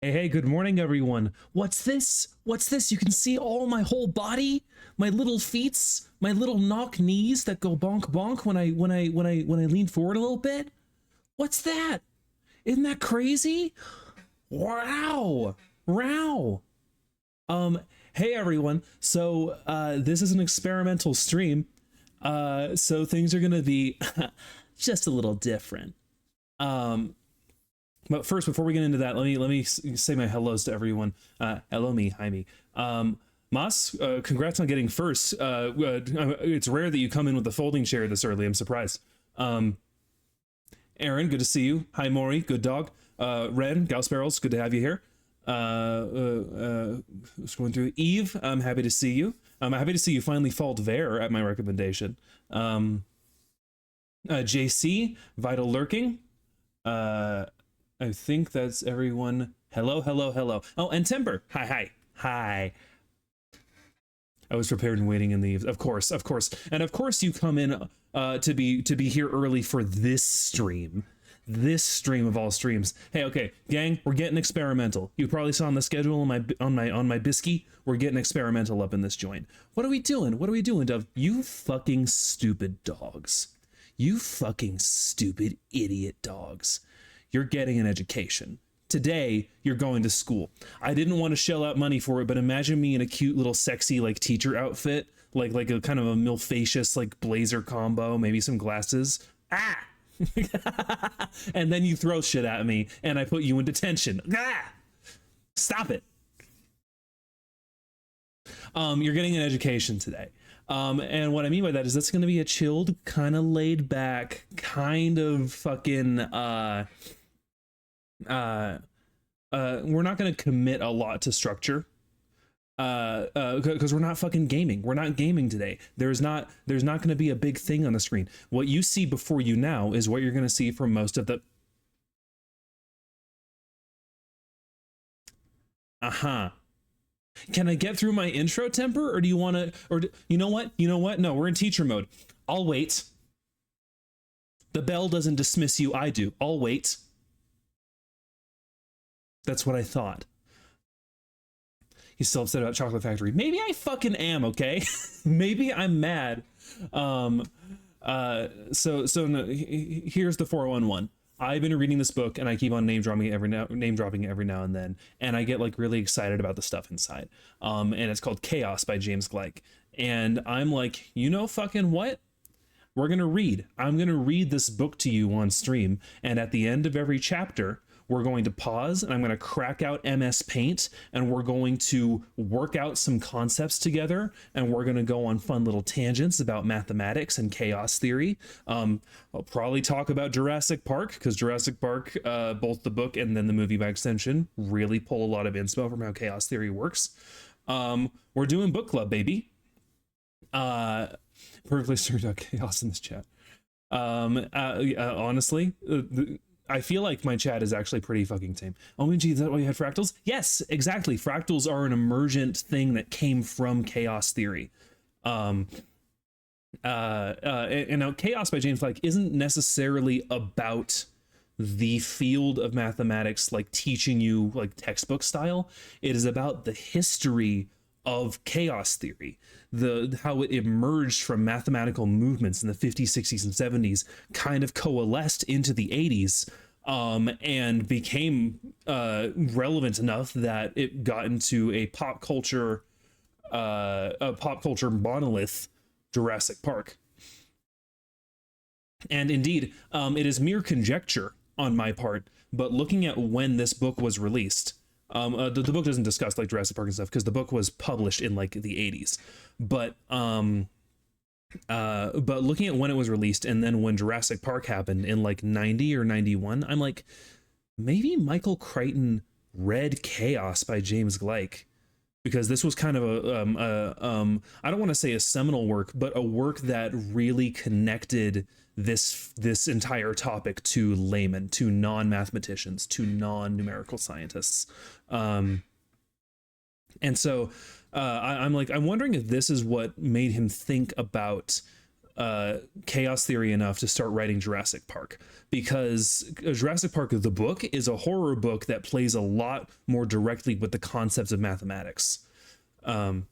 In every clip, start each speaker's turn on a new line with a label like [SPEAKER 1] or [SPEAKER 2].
[SPEAKER 1] Hey, good morning, everyone. What's this? What's this? You can see all my whole body, my little feets, my little knock knees that go bonk bonk when I lean forward a little bit. What's that? Isn't that crazy? Wow. Wow. Hey everyone. So this is an experimental stream. So things are gonna be just a little different. Um, But first, before we get into that, let me say my hellos to everyone. Hello me, hi me. Mas, congrats on getting first. It's rare that you come in with the folding chair this early. I'm surprised. Aaron, good to see you. Hi Maury, good dog. Ren, Gaussbarrels, good to have you here. Scrolling through. Eve, I'm happy to see you. I'm happy to see you finally fold Vare at my recommendation. JC, Vital Lurking. I think that's everyone. Hello, hello, hello. Oh, and Timber. Hi, hi, hi. I was prepared and waiting in the. Of course, and of course you come in to be here early for this stream of all streams. Hey, okay, gang, we're getting experimental. You probably saw on the schedule on my biscuit. We're getting experimental up in this joint. What are we doing? What are we doing, Dove? You fucking stupid dogs. You fucking stupid idiot dogs. You're getting an education. Today, you're going to school. I didn't want to shell out money for it, but imagine me in a cute little sexy like teacher outfit, like a kind of a milfacious like blazer combo, maybe some glasses. Ah! And then you throw shit at me and I put you in detention. Ah! Stop it. You're getting an education today. And what I mean by that is that's going to be a chilled, kind of laid back, kind of fucking we're not going to commit a lot to structure because we're not fucking gaming. We're not gaming today. There's not going to be a big thing on the screen. What you see before you now is what you're going to see for most of the Can I get through my intro, Temper, or do you want to, you know what? No, we're in teacher mode. I'll wait. The bell doesn't dismiss you, I do. I'll wait. That's what I thought. He's still upset about Chocolate Factory. Maybe I fucking am, okay? Maybe I'm mad. So no, here's the 411. I've been reading this book and I keep on name dropping it every now and then, and I get like really excited about the stuff inside. And it's called Chaos by James Gleick. And I'm like, you know fucking what? I'm gonna read this book to you on stream, and at the end of every chapter, we're going to pause and I'm going to crack out MS Paint and we're going to work out some concepts together, and we're going to go on fun little tangents about mathematics and chaos theory. I'll probably talk about Jurassic Park because Jurassic Park, both the book and then the movie by extension, really pull a lot of inspo from how chaos theory works. We're doing book club, baby. Perfectly stirred up chaos in this chat. Honestly, I feel like my chat is actually pretty fucking tame. OMG, is that why you had fractals? Yes, exactly. Fractals are an emergent thing that came from chaos theory. And now Chaos by James Gleick isn't necessarily about the field of mathematics, like teaching you like textbook style. It is about the history of chaos theory, how it emerged from mathematical movements in the 50s, 60s, and 70s, kind of coalesced into the 80s, and became relevant enough that it got into a pop culture monolith, Jurassic Park. And indeed, it is mere conjecture on my part, but looking at when this book was released, the book doesn't discuss like Jurassic Park and stuff because the book was published in like the 80s, but looking at when it was released and then when Jurassic Park happened in like 90 or 91, I'm like, maybe Michael Crichton read Chaos by James Gleick, because this was kind of I don't want to say a seminal work, but a work that really connected this entire topic to laymen, to non-mathematicians, to non-numerical scientists. And so I'm wondering if this is what made him think about chaos theory enough to start writing Jurassic Park, because Jurassic Park the book is a horror book that plays a lot more directly with the concepts of mathematics. Do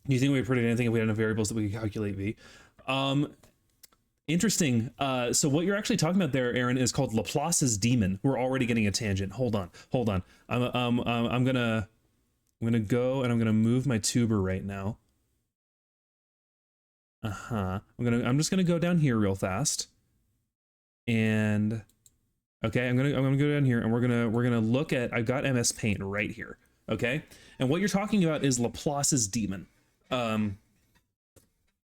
[SPEAKER 1] you think we would predict anything if we had enough variables that we could calculate V? Interesting. So what you're actually talking about there, Aaron, is called Laplace's demon. We're already getting a tangent. Hold on. I'm gonna go and I'm gonna move my tuber right now. I'm just gonna go down here real fast. And okay, I'm gonna go down here and we're gonna look at, I've got MS Paint right here. Okay, and what you're talking about is Laplace's demon.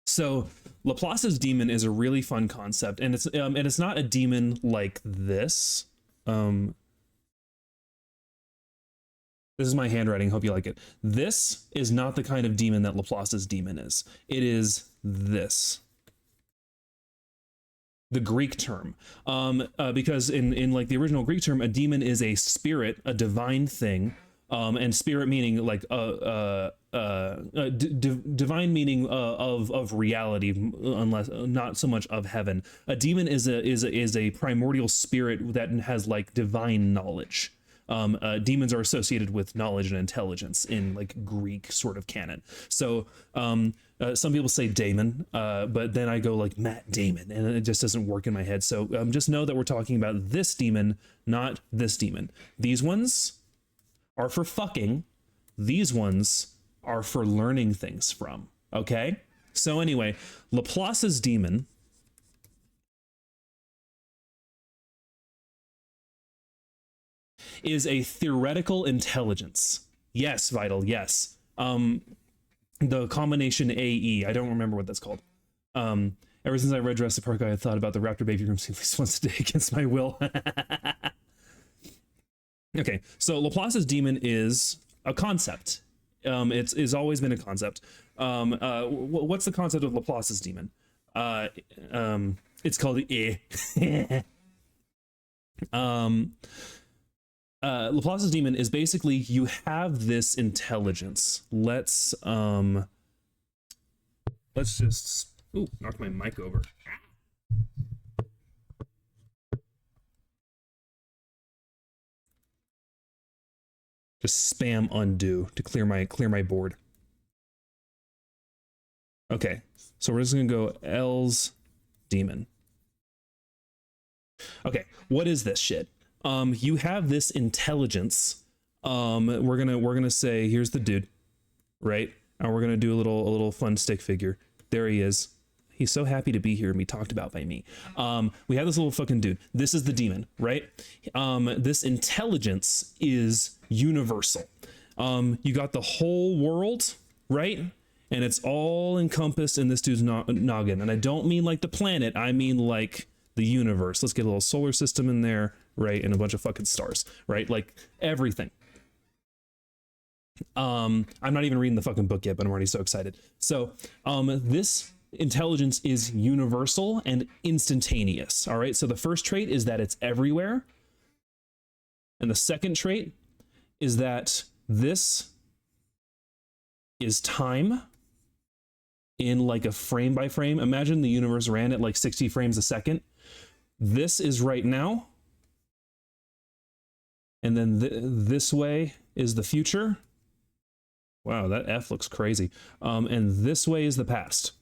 [SPEAKER 1] So Laplace's demon is a really fun concept, and it's not a demon like this. This is my handwriting. Hope you like it. This is not the kind of demon that Laplace's demon is. It is this. The Greek term, because in like the original Greek term, a demon is a spirit, a divine thing, and spirit meaning like divine meaning of reality, unless not so much of heaven. A demon is a primordial spirit that has like divine knowledge. Demons are associated with knowledge and intelligence in like Greek sort of canon. So some people say Damon, but then I go like Matt Damon, and it just doesn't work in my head. So just know that we're talking about this demon, not this demon. These ones are for fucking. These ones are for learning things from. Okay? So anyway, Laplace's demon is a theoretical intelligence. Yes, Vital, yes. The combination AE, I don't remember what that's called. Ever since I read Jurassic Park, I had thought about the raptor baby room scene at least once a day against my will. Okay, so Laplace's demon is a concept. It's always been a concept. What's the concept of Laplace's demon? It's called E. Laplace's demon is basically you have this intelligence. Let's just knock my mic over. Just spam undo to clear my board. Okay, so we're just gonna go L's demon. Okay, what is this shit? You have this intelligence. We're gonna say here's the dude, right? And we're gonna do a little fun stick figure. There he is. He's so happy to be here and be talked about by me. We have this little fucking dude. This is the demon, right? This intelligence is universal. You got the whole world, right? And it's all encompassed in this dude's noggin. And I don't mean like the planet. I mean like the universe. Let's get a little solar system in there, right? And a bunch of fucking stars, right? Like everything. I'm not even reading the fucking book yet, but I'm already so excited. So this intelligence is universal and instantaneous. All right. So the first trait is that it's everywhere. And the second trait is that this is time in like a frame by frame. Imagine the universe ran at like 60 frames a second. This is right now. And then this way is the future. Wow, that F looks crazy. And this way is the past.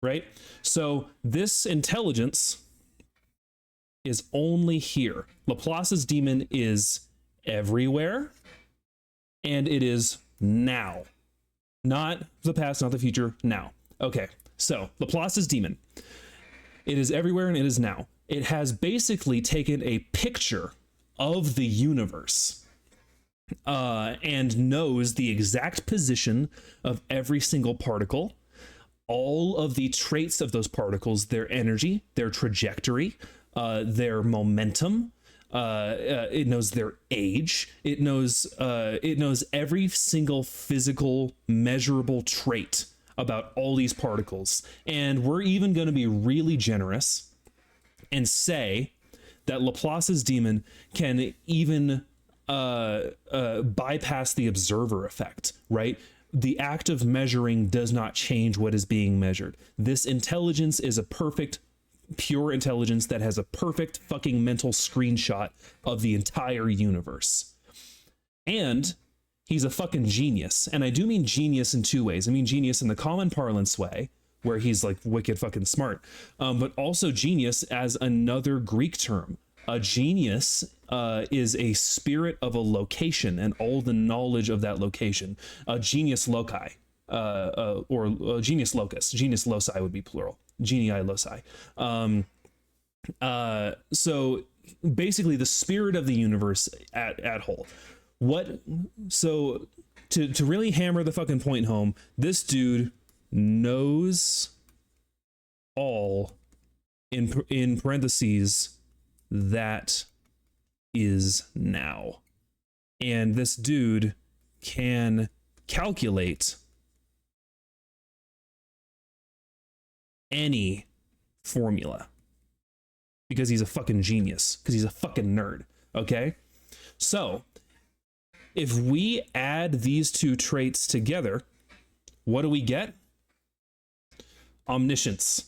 [SPEAKER 1] Right? So this intelligence is only here. Laplace's demon is everywhere, and it is now. Not the past, not the future, now. Okay, so Laplace's demon. It is everywhere and it is now. It has basically taken a picture of the universe and knows the exact position of every single particle, all of the traits of those particles, their energy, their trajectory, their momentum. It knows their age. It knows every single physical measurable trait about all these particles. And we're even going to be really generous and say that Laplace's demon can even bypass the observer effect, right? the act of measuring does not change what is being measured. This intelligence is a perfect, pure intelligence that has a perfect fucking mental screenshot of the entire universe. And he's a fucking genius. And I do mean genius in two ways. I mean genius in the common parlance way, where he's like wicked fucking smart, but also genius as another Greek term. A genius is a spirit of a location and all the knowledge of that location. A genius loci, or genius locus. Genius loci would be plural. Genii loci. So basically the spirit of the universe at whole. So to really hammer the fucking point home, this dude knows all, in parentheses, that is now. And this dude can calculate any formula because he's a fucking genius, because he's a fucking nerd. Okay? So if we add these two traits together, what do we get? Omniscience.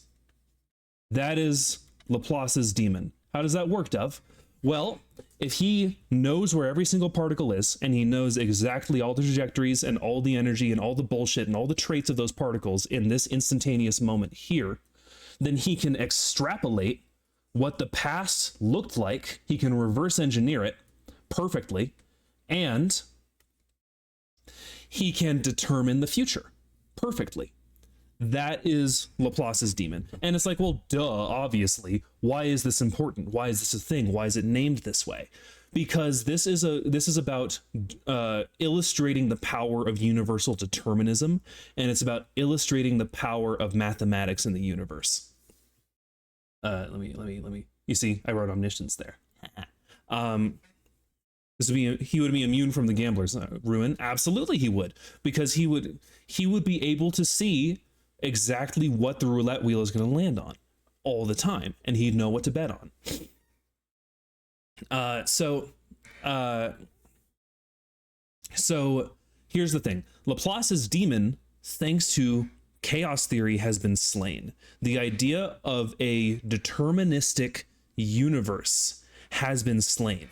[SPEAKER 1] That is Laplace's demon. How does that work, Dove? Well, if he knows where every single particle is, and he knows exactly all the trajectories and all the energy and all the bullshit and all the traits of those particles in this instantaneous moment here, then he can extrapolate what the past looked like. He can reverse engineer it perfectly, and he can determine the future perfectly. That is Laplace's demon. And it's like, well, duh, obviously. Why is this important? Why is this a thing? Why is it named this way? Because this is about illustrating the power of universal determinism, and it's about illustrating the power of mathematics in the universe. Let me. You see, I wrote omniscience there. He would be immune from the gambler's ruin. Absolutely, he would, because he would be able to see exactly what the roulette wheel is going to land on all the time, and he'd know what to bet on. So here's the thing. Laplace's demon, thanks to chaos theory, has been slain. The idea of a deterministic universe has been slain,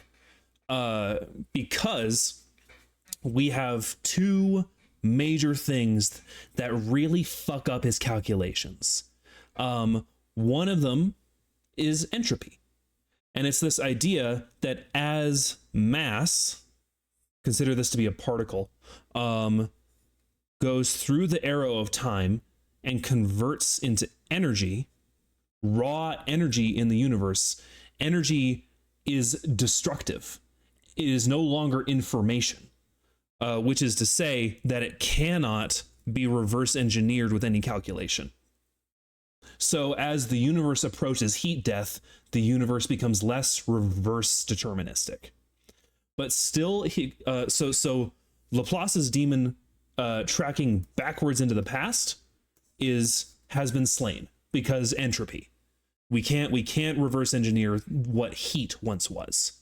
[SPEAKER 1] because we have two major things that really fuck up his calculations. One of them is entropy. And it's this idea that as mass, consider this to be a particle, goes through the arrow of time and converts into energy, raw energy in the universe, energy is destructive. It is no longer information. Which is to say that it cannot be reverse engineered with any calculation. So as the universe approaches heat death, the universe becomes less reverse deterministic. But still, so Laplace's demon, tracking backwards into the past, has been slain because entropy. We can't reverse engineer what heat once was.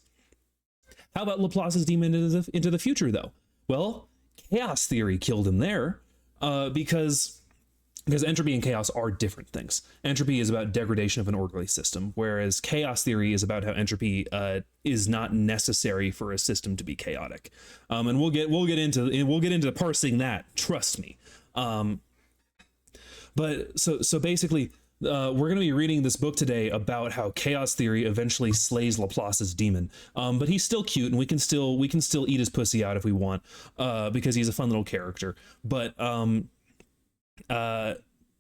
[SPEAKER 1] How about Laplace's demon into the future, though? Well, chaos theory killed him there, because entropy and chaos are different things. Entropy is about degradation of an orderly system, whereas chaos theory is about how entropy is not necessary for a system to be chaotic. And we'll get into parsing that. Trust me. But so basically, we're going to be reading this book today about how chaos theory eventually slays Laplace's demon. But he's still cute, and we can still eat his pussy out if we want, because he's a fun little character. But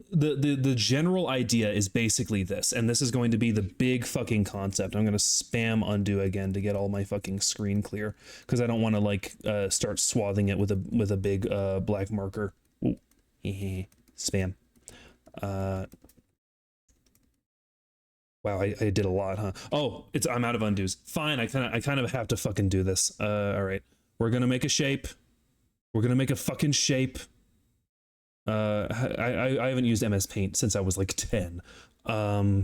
[SPEAKER 1] the general idea is basically this, and this is going to be the big fucking concept. I'm going to spam undo again to get all my fucking screen clear, because I don't want to start swathing it with a big black marker. Ooh, spam. Wow, I did a lot, huh? Oh, I'm out of undos. Fine, I kind of have to fucking do this. All right, we're gonna make a shape. We're gonna make a fucking shape. I haven't used MS Paint since I was like 10. How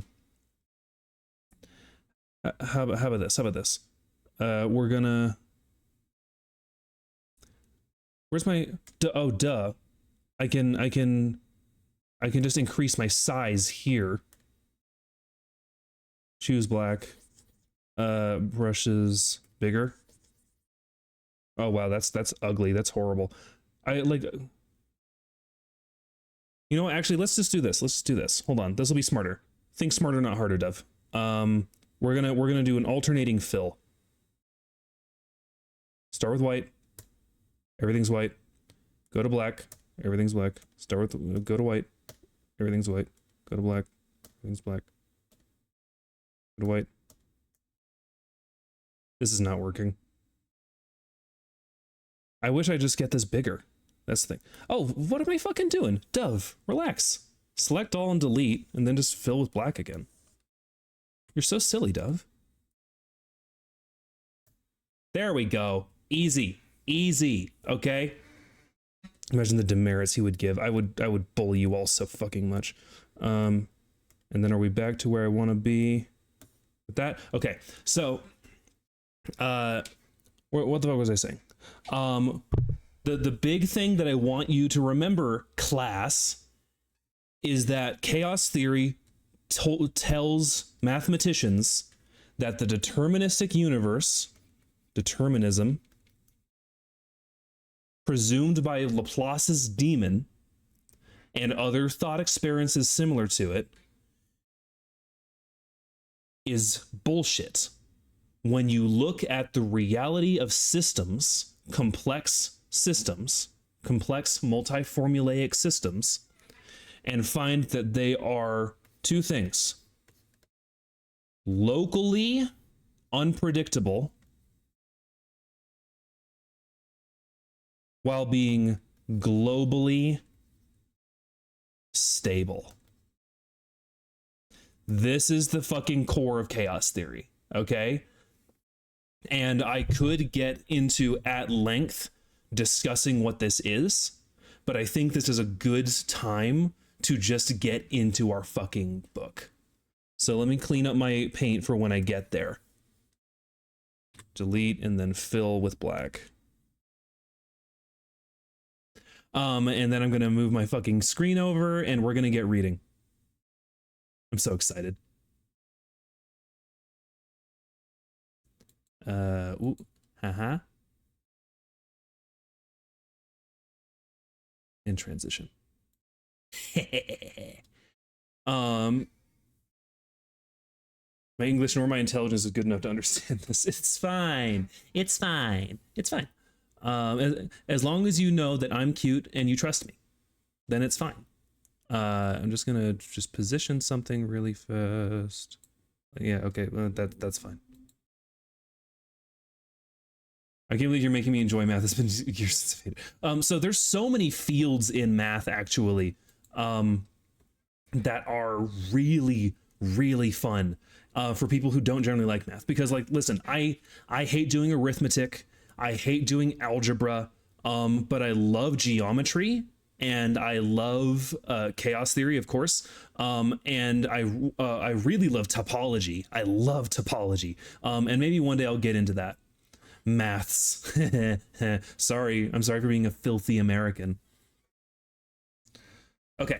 [SPEAKER 1] about this? We're Where's my, oh, duh. I can just increase my size here. Choose black. Brushes bigger. Oh wow, that's ugly. That's horrible. I like, you know what, actually let's just do this. Let's just do this. Hold on. This will be smarter. Think smarter, not harder, Dove. We're gonna do an alternating fill. Start with white. Everything's white. Go to black. Everything's black. Start with, go to white. Everything's white. Go to black. Everything's black. Go to white. This is not working. I wish I just get this bigger. That's the thing. Oh, what am I fucking doing? Dove, relax. Select all and delete, and then just fill with black again. You're so silly, Dove. There we go. Easy. Easy. Okay? Imagine the demerits he would give. I would bully you all so fucking much. And then are we back to where I want to be with that? Okay. So, what the fuck was I saying? The big thing that I want you to remember, class, is that chaos theory tells mathematicians that the deterministic universe, determinism, presumed by Laplace's demon and other thought experiences similar to it, is bullshit. When you look at the reality of systems, complex multi-formulaic systems, and find that they are two things: locally unpredictable while being globally stable. This is the fucking core of chaos theory, okay? And I could get into at length discussing what this is, but I think this is a good time to just get into our fucking book. So let me clean up my paint for when I get there. Delete and then fill with black. And then I'm gonna move my fucking screen over and we're gonna get reading. I'm so excited. Ooh, haha. In transition. My English nor my intelligence is good enough to understand this. It's fine. It's fine. It's fine. As long as you know that I'm cute and you trust me, then it's fine. I'm just gonna position something really fast. Yeah, okay, that's fine. I can't believe you're making me enjoy math. It's been years since I've hated it. So there's so many fields in math actually that are really, really fun for people who don't generally like math. Because like, listen, I hate doing arithmetic. I hate doing algebra, but I love geometry and I love chaos theory, of course. And I really love topology. I love topology. And maybe one day I'll get into that. Maths. Sorry, I'm sorry for being a filthy American. Okay,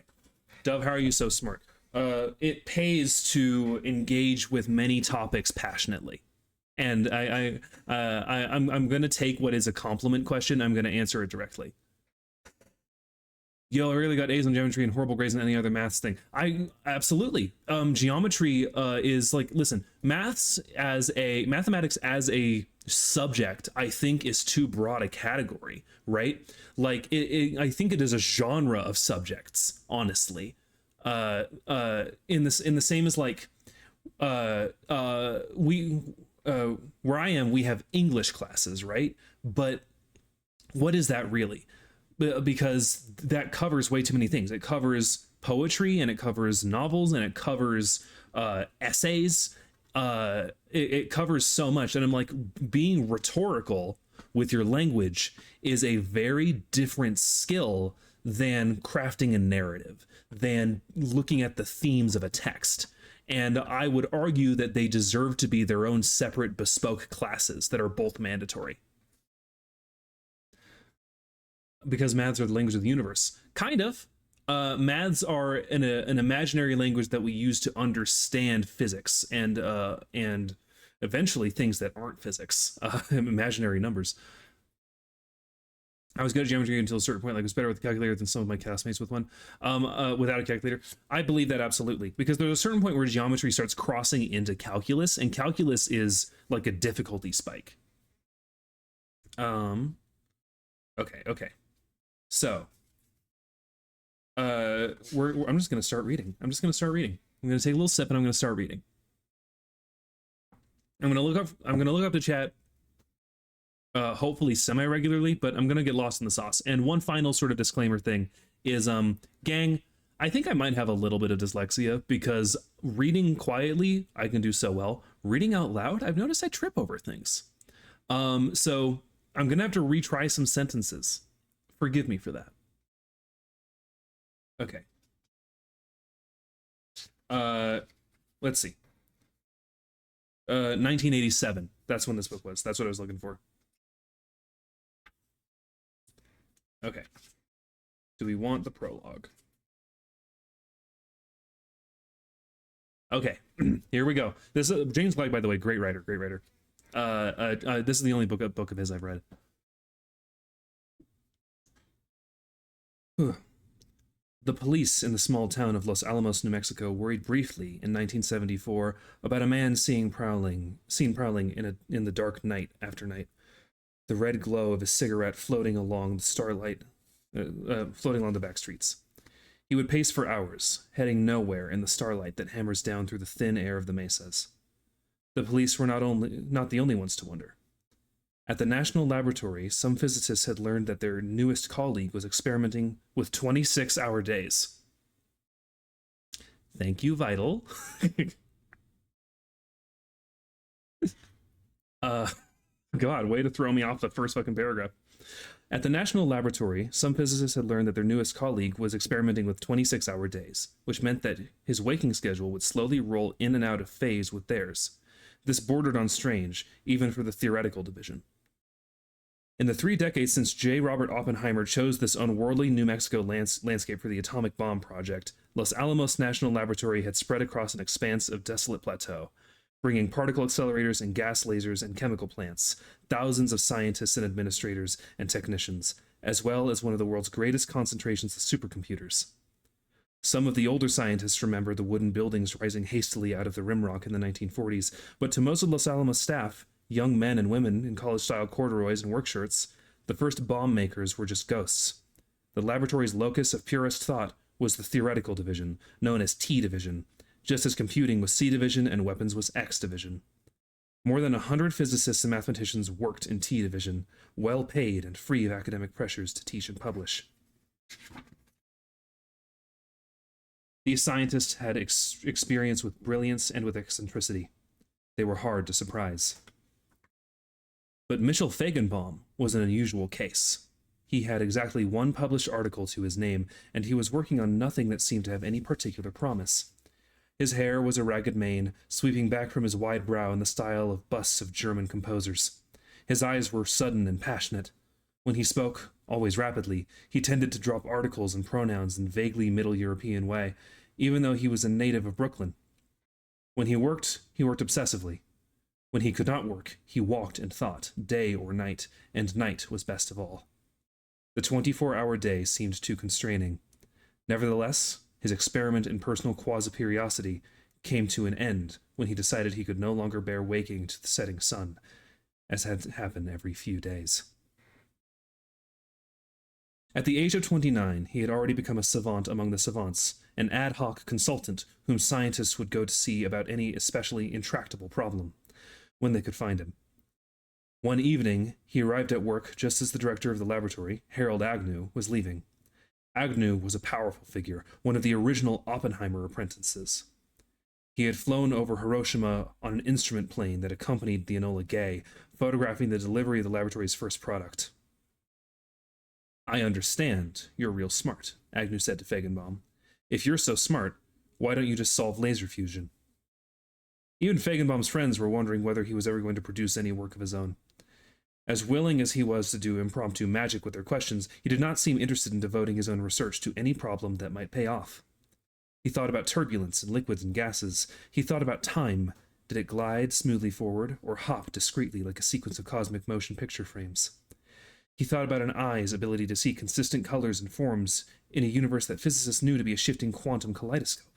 [SPEAKER 1] Dove, how are you so smart? It pays to engage with many topics passionately. And I'm gonna take what is a compliment question. I'm gonna answer it directly. Yo, I really got A's on geometry and horrible grades on any other maths thing. I absolutely. Geometry is like, listen, mathematics as a subject, I think is too broad a category, right? Like I think it is a genre of subjects, honestly. In the same as like where I am, we have English classes, right? But what is that really? Because that covers way too many things. It covers poetry and it covers novels and it covers essays. It covers so much. And I'm like, being rhetorical with your language is a very different skill than crafting a narrative, than looking at the themes of a text. And I would argue that they deserve to be their own separate bespoke classes that are both mandatory. because maths are the language of the universe. Kind of. Maths are an imaginary language that we use to understand physics and eventually things that aren't physics, imaginary numbers. I was good at geometry until a certain point. Like, I was better with a calculator than some of my classmates with one. Without a calculator, I believe that absolutely, because there's a certain point where geometry starts crossing into calculus, and calculus is like a difficulty spike. Okay. So, I'm just gonna start reading. I'm gonna take a little sip, and I'm gonna start reading. I'm gonna look up the chat. Hopefully semi-regularly, but I'm gonna get lost in the sauce. And one final sort of disclaimer thing is, gang, I think I might have a little bit of dyslexia, because reading quietly I can do so well. Reading out loud, I've noticed I trip over things. So I'm gonna have to retry some sentences. Forgive me for that. Okay. Let's see. 1987. That's when this book was. That's what I was looking for. Okay. Do we want the prologue? Okay. Here we go. This is James Gleick, by the way, great writer, great writer. This is the only book of his I've read. The police in the small town of Los Alamos, New Mexico, worried briefly in 1974 about a man seen prowling in the dark night after night. The red glow of a cigarette floating along the starlight, floating along the back streets. He would pace for hours, heading nowhere in the starlight that hammers down through the thin air of the mesas. The police were not the only ones to wonder. At the National Laboratory, some physicists had learned that their newest colleague was experimenting with 26-hour days. Thank you, Vital. God, way to throw me off the first fucking paragraph. At the National Laboratory, some physicists had learned that their newest colleague was experimenting with 26-hour days, which meant that his waking schedule would slowly roll in and out of phase with theirs. This bordered on strange, even for the theoretical division. In the 3 decades since J. Robert Oppenheimer chose this unworldly New Mexico landscape for the atomic bomb project, Los Alamos National Laboratory had spread across an expanse of desolate plateau, bringing particle accelerators and gas lasers and chemical plants, thousands of scientists and administrators and technicians, as well as one of the world's greatest concentrations of supercomputers. Some of the older scientists remember the wooden buildings rising hastily out of the rimrock in the 1940s, but to most of Los Alamos staff, young men and women in college-style corduroys and work shirts, the first bomb makers were just ghosts. The laboratory's locus of purest thought was the theoretical division, known as T division, just as computing was C division and weapons was X division. More than 100 physicists and mathematicians worked in T division, well paid and free of academic pressures to teach and publish. These scientists had experience with brilliance and with eccentricity. They were hard to surprise. But Michel Feigenbaum was an unusual case. He had exactly one published article to his name, and he was working on nothing that seemed to have any particular promise. His hair was a ragged mane, sweeping back from his wide brow in the style of busts of German composers. His eyes were sudden and passionate. When he spoke, always rapidly, he tended to drop articles and pronouns in vaguely Middle European way, even though he was a native of Brooklyn. When he worked obsessively. When he could not work, he walked and thought, day or night, and night was best of all. The 24-hour day seemed too constraining. Nevertheless, his experiment in personal quasi-periodicity came to an end when he decided he could no longer bear waking to the setting sun, as had happened every few days. At the age of 29, he had already become a savant among the savants, an ad hoc consultant whom scientists would go to see about any especially intractable problem, when they could find him. One evening, he arrived at work just as the director of the laboratory, Harold Agnew, was leaving. Agnew was a powerful figure, one of the original Oppenheimer apprentices. He had flown over Hiroshima on an instrument plane that accompanied the Enola Gay, photographing the delivery of the laboratory's first product. "I understand you're real smart," Agnew said to Feigenbaum. "If you're so smart, why don't you just solve laser fusion?" Even Feigenbaum's friends were wondering whether he was ever going to produce any work of his own. As willing as he was to do impromptu magic with their questions, he did not seem interested in devoting his own research to any problem that might pay off. He thought about turbulence in liquids and gases. He thought about time. Did it glide smoothly forward, or hop discreetly like a sequence of cosmic motion picture frames? He thought about an eye's ability to see consistent colors and forms in a universe that physicists knew to be a shifting quantum kaleidoscope.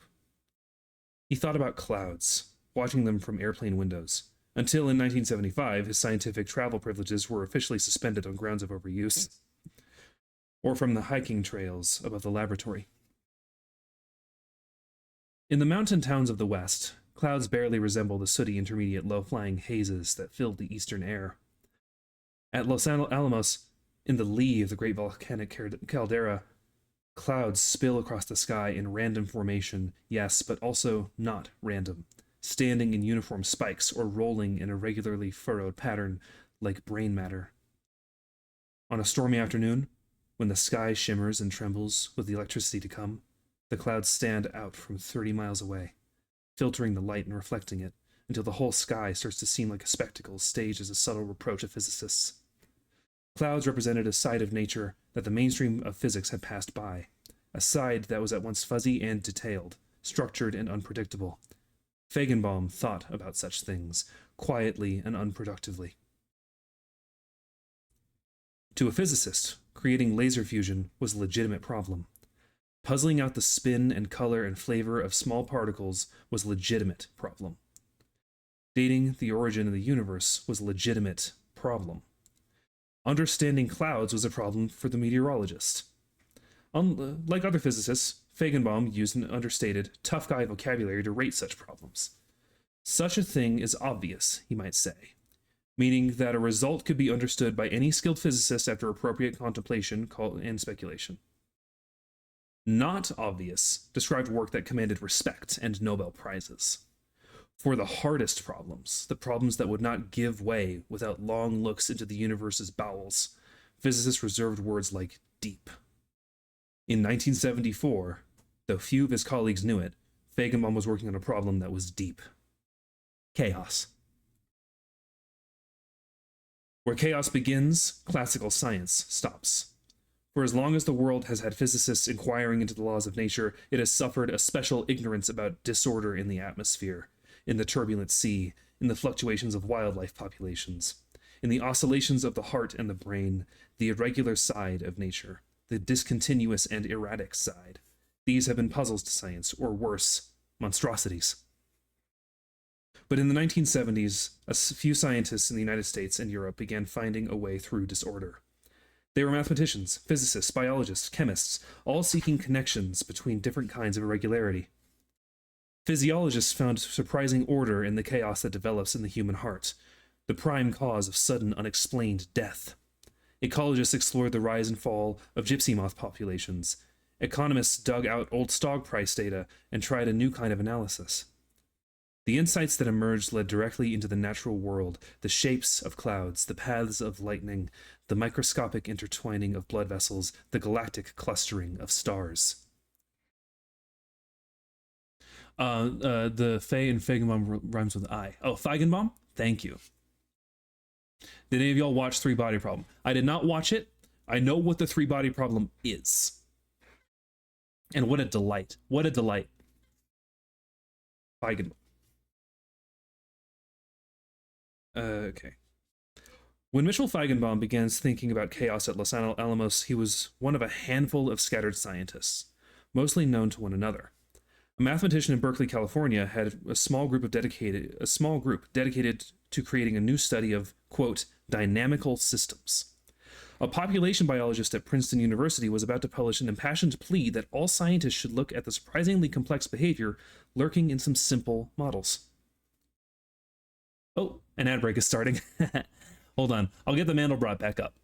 [SPEAKER 1] He thought about clouds, watching them from airplane windows, until in 1975 his scientific travel privileges were officially suspended on grounds of overuse, or from the hiking trails above the laboratory. In the mountain towns of the West, clouds barely resemble the sooty intermediate low-flying hazes that filled the eastern air. At Los Alamos, in the lee of the great volcanic caldera, clouds spill across the sky in random formation, yes, but also not random, standing in uniform spikes or rolling in a regularly furrowed pattern like brain matter. On a stormy afternoon, when the sky shimmers and trembles with the electricity to come, the clouds stand out from 30 miles away, filtering the light and reflecting it, until the whole sky starts to seem like a spectacle staged as a subtle reproach of physicists. Clouds represented a side of nature that the mainstream of physics had passed by, a side that was at once fuzzy and detailed, structured and unpredictable. Feigenbaum thought about such things, quietly and unproductively. To a physicist, creating laser fusion was a legitimate problem. Puzzling out the spin and color and flavor of small particles was a legitimate problem. Dating the origin of the universe was a legitimate problem. Understanding clouds was a problem for the meteorologist. Like other physicists, Feigenbaum used an understated, tough guy vocabulary to rate such problems. Such a thing is obvious, he might say, meaning that a result could be understood by any skilled physicist after appropriate contemplation and speculation. Not obvious described work that commanded respect and Nobel Prizes. For the hardest problems, the problems that would not give way without long looks into the universe's bowels, physicists reserved words like deep. In 1974, though few of his colleagues knew it, Feigenbaum was working on a problem that was deep. Chaos. Where chaos begins, classical science stops. For as long as the world has had physicists inquiring into the laws of nature, it has suffered a special ignorance about disorder in the atmosphere, in the turbulent sea, in the fluctuations of wildlife populations, in the oscillations of the heart and the brain, the irregular side of nature, the discontinuous and erratic side. These have been puzzles to science, or worse, monstrosities. But in the 1970s, a few scientists in the United States and Europe began finding a way through disorder. They were mathematicians, physicists, biologists, chemists, all seeking connections between different kinds of irregularity. Physiologists found surprising order in the chaos that develops in the human heart, the prime cause of sudden, unexplained death. Ecologists explored the rise and fall of gypsy moth populations. Economists dug out old stock price data and tried a new kind of analysis. The insights that emerged led directly into the natural world, the shapes of clouds, the paths of lightning, the microscopic intertwining of blood vessels, the galactic clustering of stars. The Fey and Feigenbaum rhymes with I. Oh, Feigenbaum? Thank you. Did any of y'all watch Three Body Problem? I did not watch it. I know what the Three Body Problem is. And what a delight. What a delight. Feigenbaum. Okay. When Mitchell Feigenbaum began thinking about chaos at Los Alamos, he was one of a handful of scattered scientists, mostly known to one another. A mathematician in Berkeley, California, had a small group dedicated to creating a new study of, quote, dynamical systems. A population biologist at Princeton University was about to publish an impassioned plea that all scientists should look at the surprisingly complex behavior lurking in some simple models. Oh, an ad break is starting. Hold on. I'll get the Mandelbrot back up.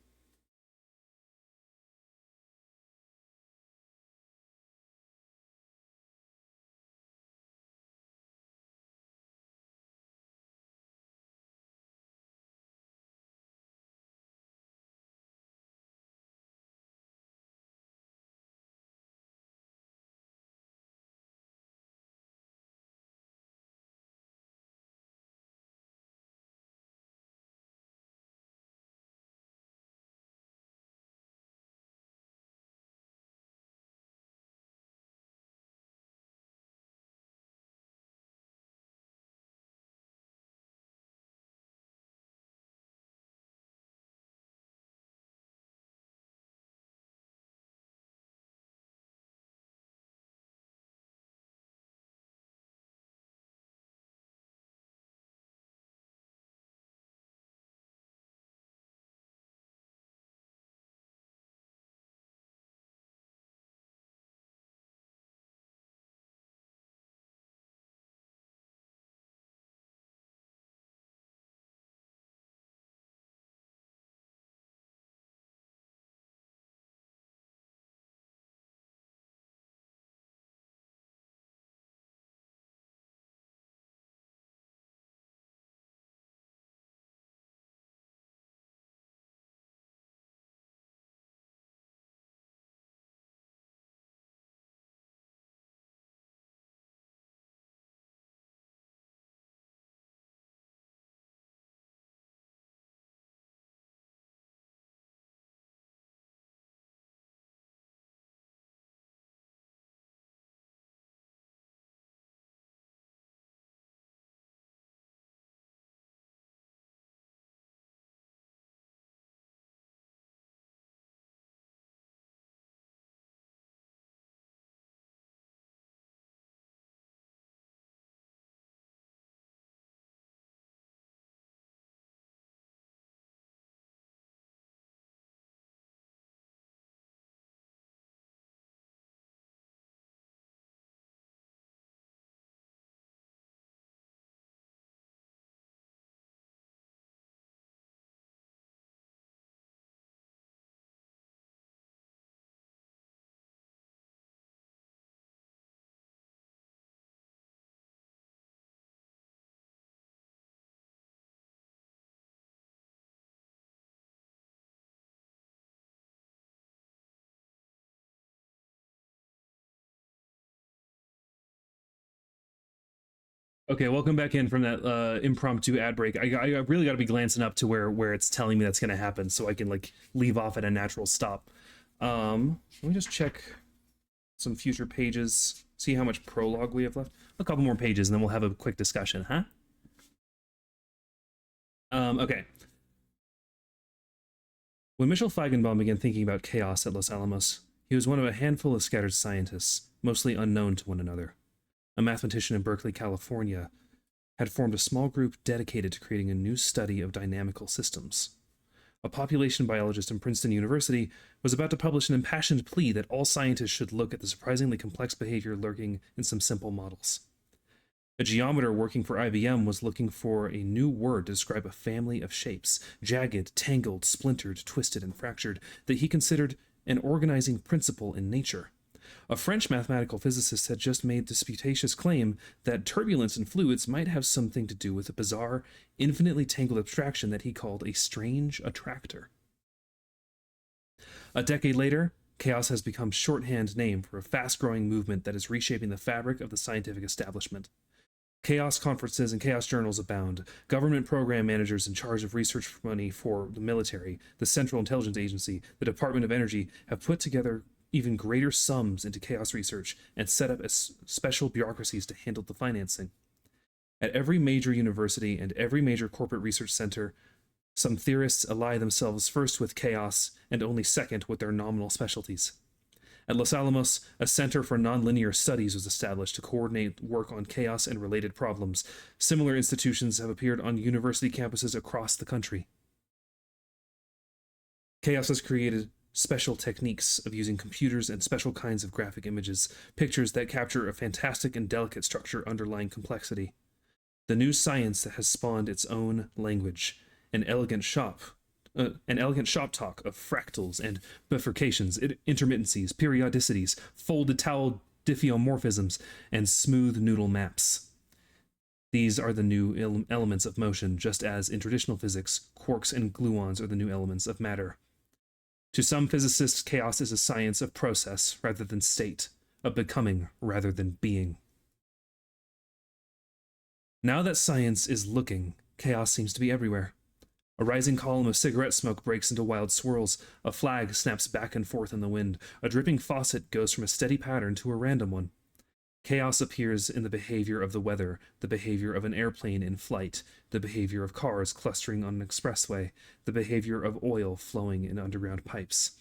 [SPEAKER 1] Okay, welcome back in from that impromptu ad break. I really got to be glancing up to where it's telling me that's going to happen, so I can like leave off at a natural stop. Let me just check some future pages, see how much prologue we have left. A couple more pages, and then we'll have a quick discussion, huh? Okay. When Michel Feigenbaum began thinking about chaos at Los Alamos, he was one of a handful of scattered scientists, mostly unknown to one another. A mathematician in Berkeley, California, had formed a small group dedicated to creating a new study of dynamical systems. A population biologist in Princeton University was about to publish an impassioned plea that all scientists should look at the surprisingly complex behavior lurking in some simple models. A geometer working for IBM was looking for a new word to describe a family of shapes, jagged, tangled, splintered, twisted, and fractured, that he considered an organizing principle in nature. A French mathematical physicist had just made the disputatious claim that turbulence in fluids might have something to do with a bizarre, infinitely tangled abstraction that he called a strange attractor. A decade later, chaos has become shorthand name for a fast-growing movement that is reshaping the fabric of the scientific establishment. Chaos conferences and chaos journals abound. Government program managers in charge of research money for the military, the Central Intelligence Agency, the Department of Energy have put together even greater sums into chaos research and set up as special bureaucracies to handle the financing. At every major university and every major corporate research center, some theorists ally themselves first with chaos and only second with their nominal specialties. At Los Alamos, a Center for Nonlinear Studies was established to coordinate work on chaos and related problems. Similar institutions have appeared on university campuses across the country. Chaos has created special techniques of using computers and special kinds of graphic images, pictures that capture a fantastic and delicate structure underlying complexity. The new science that has spawned its own language, an elegant shop talk of fractals and bifurcations, intermittencies, periodicities, folded towel diffeomorphisms, and smooth noodle maps. These are the new elements of motion, just as in traditional physics, quarks and gluons are the new elements of matter. To some physicists, chaos is a science of process rather than state, of becoming rather than being. Now that science is looking, chaos seems to be everywhere. A rising column of cigarette smoke breaks into wild swirls. A flag snaps back and forth in the wind. A dripping faucet goes from a steady pattern to a random one. Chaos appears in the behavior of the weather, the behavior of an airplane in flight, the behavior of cars clustering on an expressway, the behavior of oil flowing in underground pipes.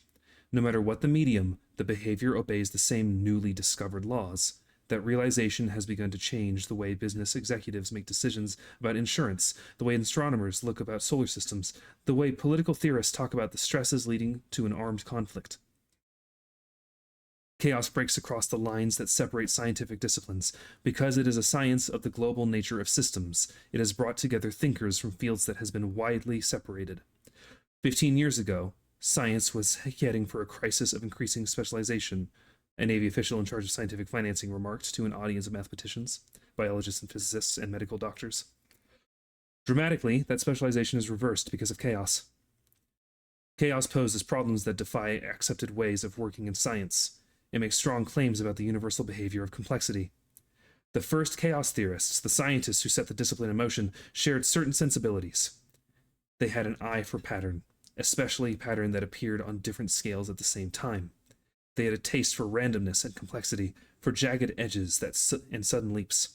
[SPEAKER 1] No matter what the medium, the behavior obeys the same newly discovered laws. That realization has begun to change the way business executives make decisions about insurance, the way astronomers look about solar systems, the way political theorists talk about the stresses leading to an armed conflict. Chaos breaks across the lines that separate scientific disciplines. Because it is a science of the global nature of systems, it has brought together thinkers from fields that has been widely separated. 15 years ago, science was heading for a crisis of increasing specialization, a Navy official in charge of scientific financing remarked to an audience of mathematicians, biologists and physicists, and medical doctors. Dramatically, that specialization is reversed because of chaos. Chaos poses problems that defy accepted ways of working in science. It makes strong claims about the universal behavior of complexity. The first chaos theorists, the scientists who set the discipline in motion, shared certain sensibilities. They had an eye for pattern, especially pattern that appeared on different scales at the same time. They had a taste for randomness and complexity, for jagged edges and sudden leaps.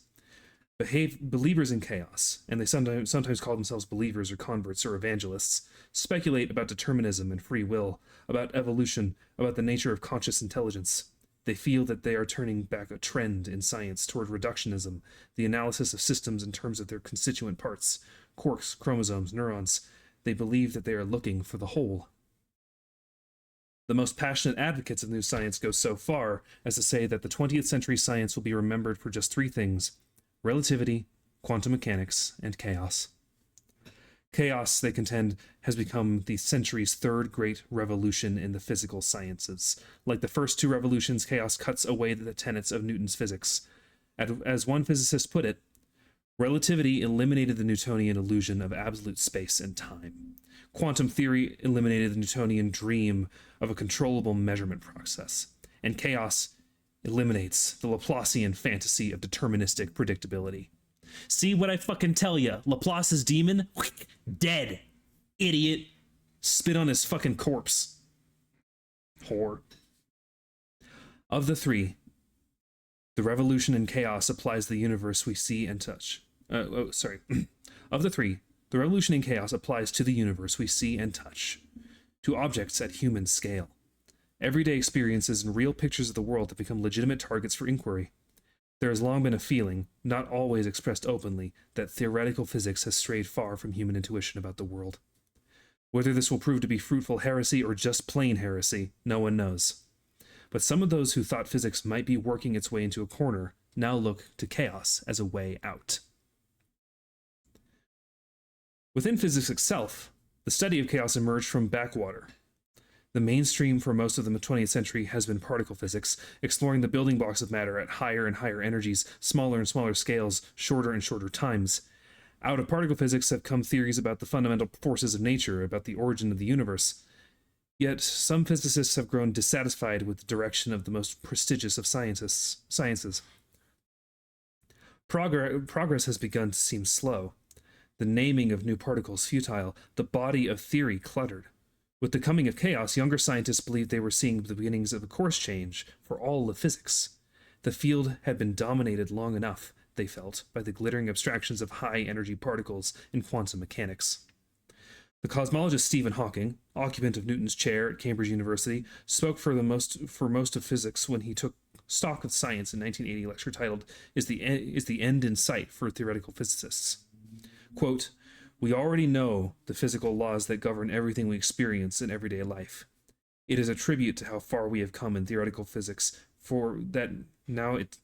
[SPEAKER 1] Believers in chaos, and they sometimes call themselves believers or converts or evangelists, speculate about determinism and free will, about evolution, about the nature of conscious intelligence. They feel that they are turning back a trend in science toward reductionism, the analysis of systems in terms of their constituent parts, quarks, chromosomes, neurons. They believe that they are looking for the whole. The most passionate advocates of new science go so far as to say that the 20th century science will be remembered for just three things: relativity, quantum mechanics, and chaos. Chaos, they contend, has become the century's third great revolution in the physical sciences. Like the first two revolutions, chaos cuts away the tenets of Newton's physics. As one physicist put it, relativity eliminated the Newtonian illusion of absolute space and time. Quantum theory eliminated the Newtonian dream of a controllable measurement process. And chaos eliminates the Laplacian fantasy of deterministic predictability. See what I fucking tell ya? Laplace's demon, dead. Idiot. Spit on his fucking corpse. Whore. Of the three, the revolution and chaos applies the universe we see and touch. Of the three, the revolution and chaos applies to the universe we see and touch, to objects at human scale. Everyday experiences and real pictures of the world have become legitimate targets for inquiry. There has long been a feeling, not always expressed openly, that theoretical physics has strayed far from human intuition about the world. Whether this will prove to be fruitful heresy or just plain heresy, no one knows. But some of those who thought physics might be working its way into a corner now look to chaos as a way out. Within physics itself, the study of chaos emerged from backwater. The mainstream for most of the 20th century has been particle physics, exploring the building blocks of matter at higher and higher energies, smaller and smaller scales, shorter and shorter times. Out of particle physics have come theories about the fundamental forces of nature, about the origin of the universe. Yet some physicists have grown dissatisfied with the direction of the most prestigious of sciences. Progress has begun to seem slow. The naming of new particles futile, the body of theory cluttered. With the coming of chaos, younger scientists believed they were seeing the beginnings of a course change for all of physics. The field had been dominated long enough, they felt, by the glittering abstractions of high-energy particles in quantum mechanics. The cosmologist Stephen Hawking, occupant of Newton's chair at Cambridge University, spoke for most of physics when he took stock of science in 1980, a lecture titled "Is the End in Sight for Theoretical Physicists?" Quote, "We already know the physical laws that govern everything we experience in everyday life. It is a tribute to how far we have come in theoretical physics for that now it..."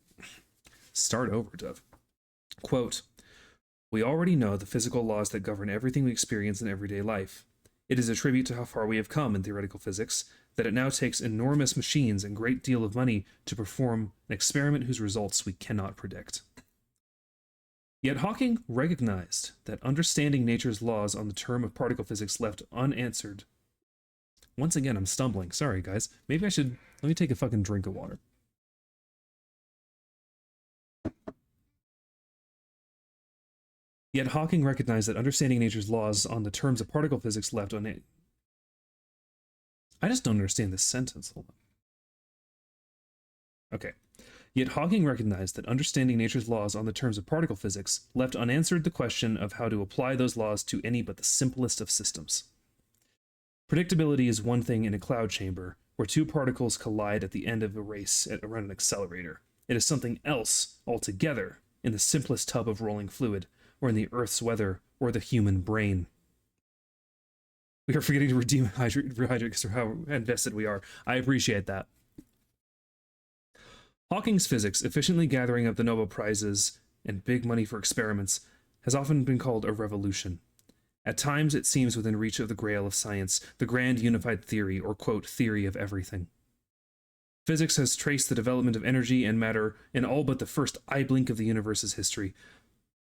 [SPEAKER 1] Start over, Dove. Quote, "We already know the physical laws that govern everything we experience in everyday life. It is a tribute to how far we have come in theoretical physics that it now takes enormous machines and a great deal of money to perform an experiment whose results we cannot predict." Yet Hawking recognized that understanding nature's laws on the term of particle physics left unanswered. Once again, I'm stumbling. Sorry, guys. Maybe let me take a fucking drink of water. Yet Hawking recognized that understanding nature's laws on the terms of particle physics left unanswered. I just don't understand this sentence. Hold on. Okay. Yet Hawking recognized that understanding nature's laws on the terms of particle physics left unanswered the question of how to apply those laws to any but the simplest of systems. Predictability is one thing in a cloud chamber, where two particles collide at the end of a race around an accelerator. It is something else altogether in the simplest tub of rolling fluid, or in the Earth's weather, or the human brain. We are forgetting to redeem hydrates for how invested we are. I appreciate that. Hawking's physics, efficiently gathering up the Nobel Prizes and big money for experiments, has often been called a revolution. At times it seems within reach of the grail of science, the grand unified theory, or quote, theory of everything. Physics has traced the development of energy and matter in all but the first eye blink of the universe's history.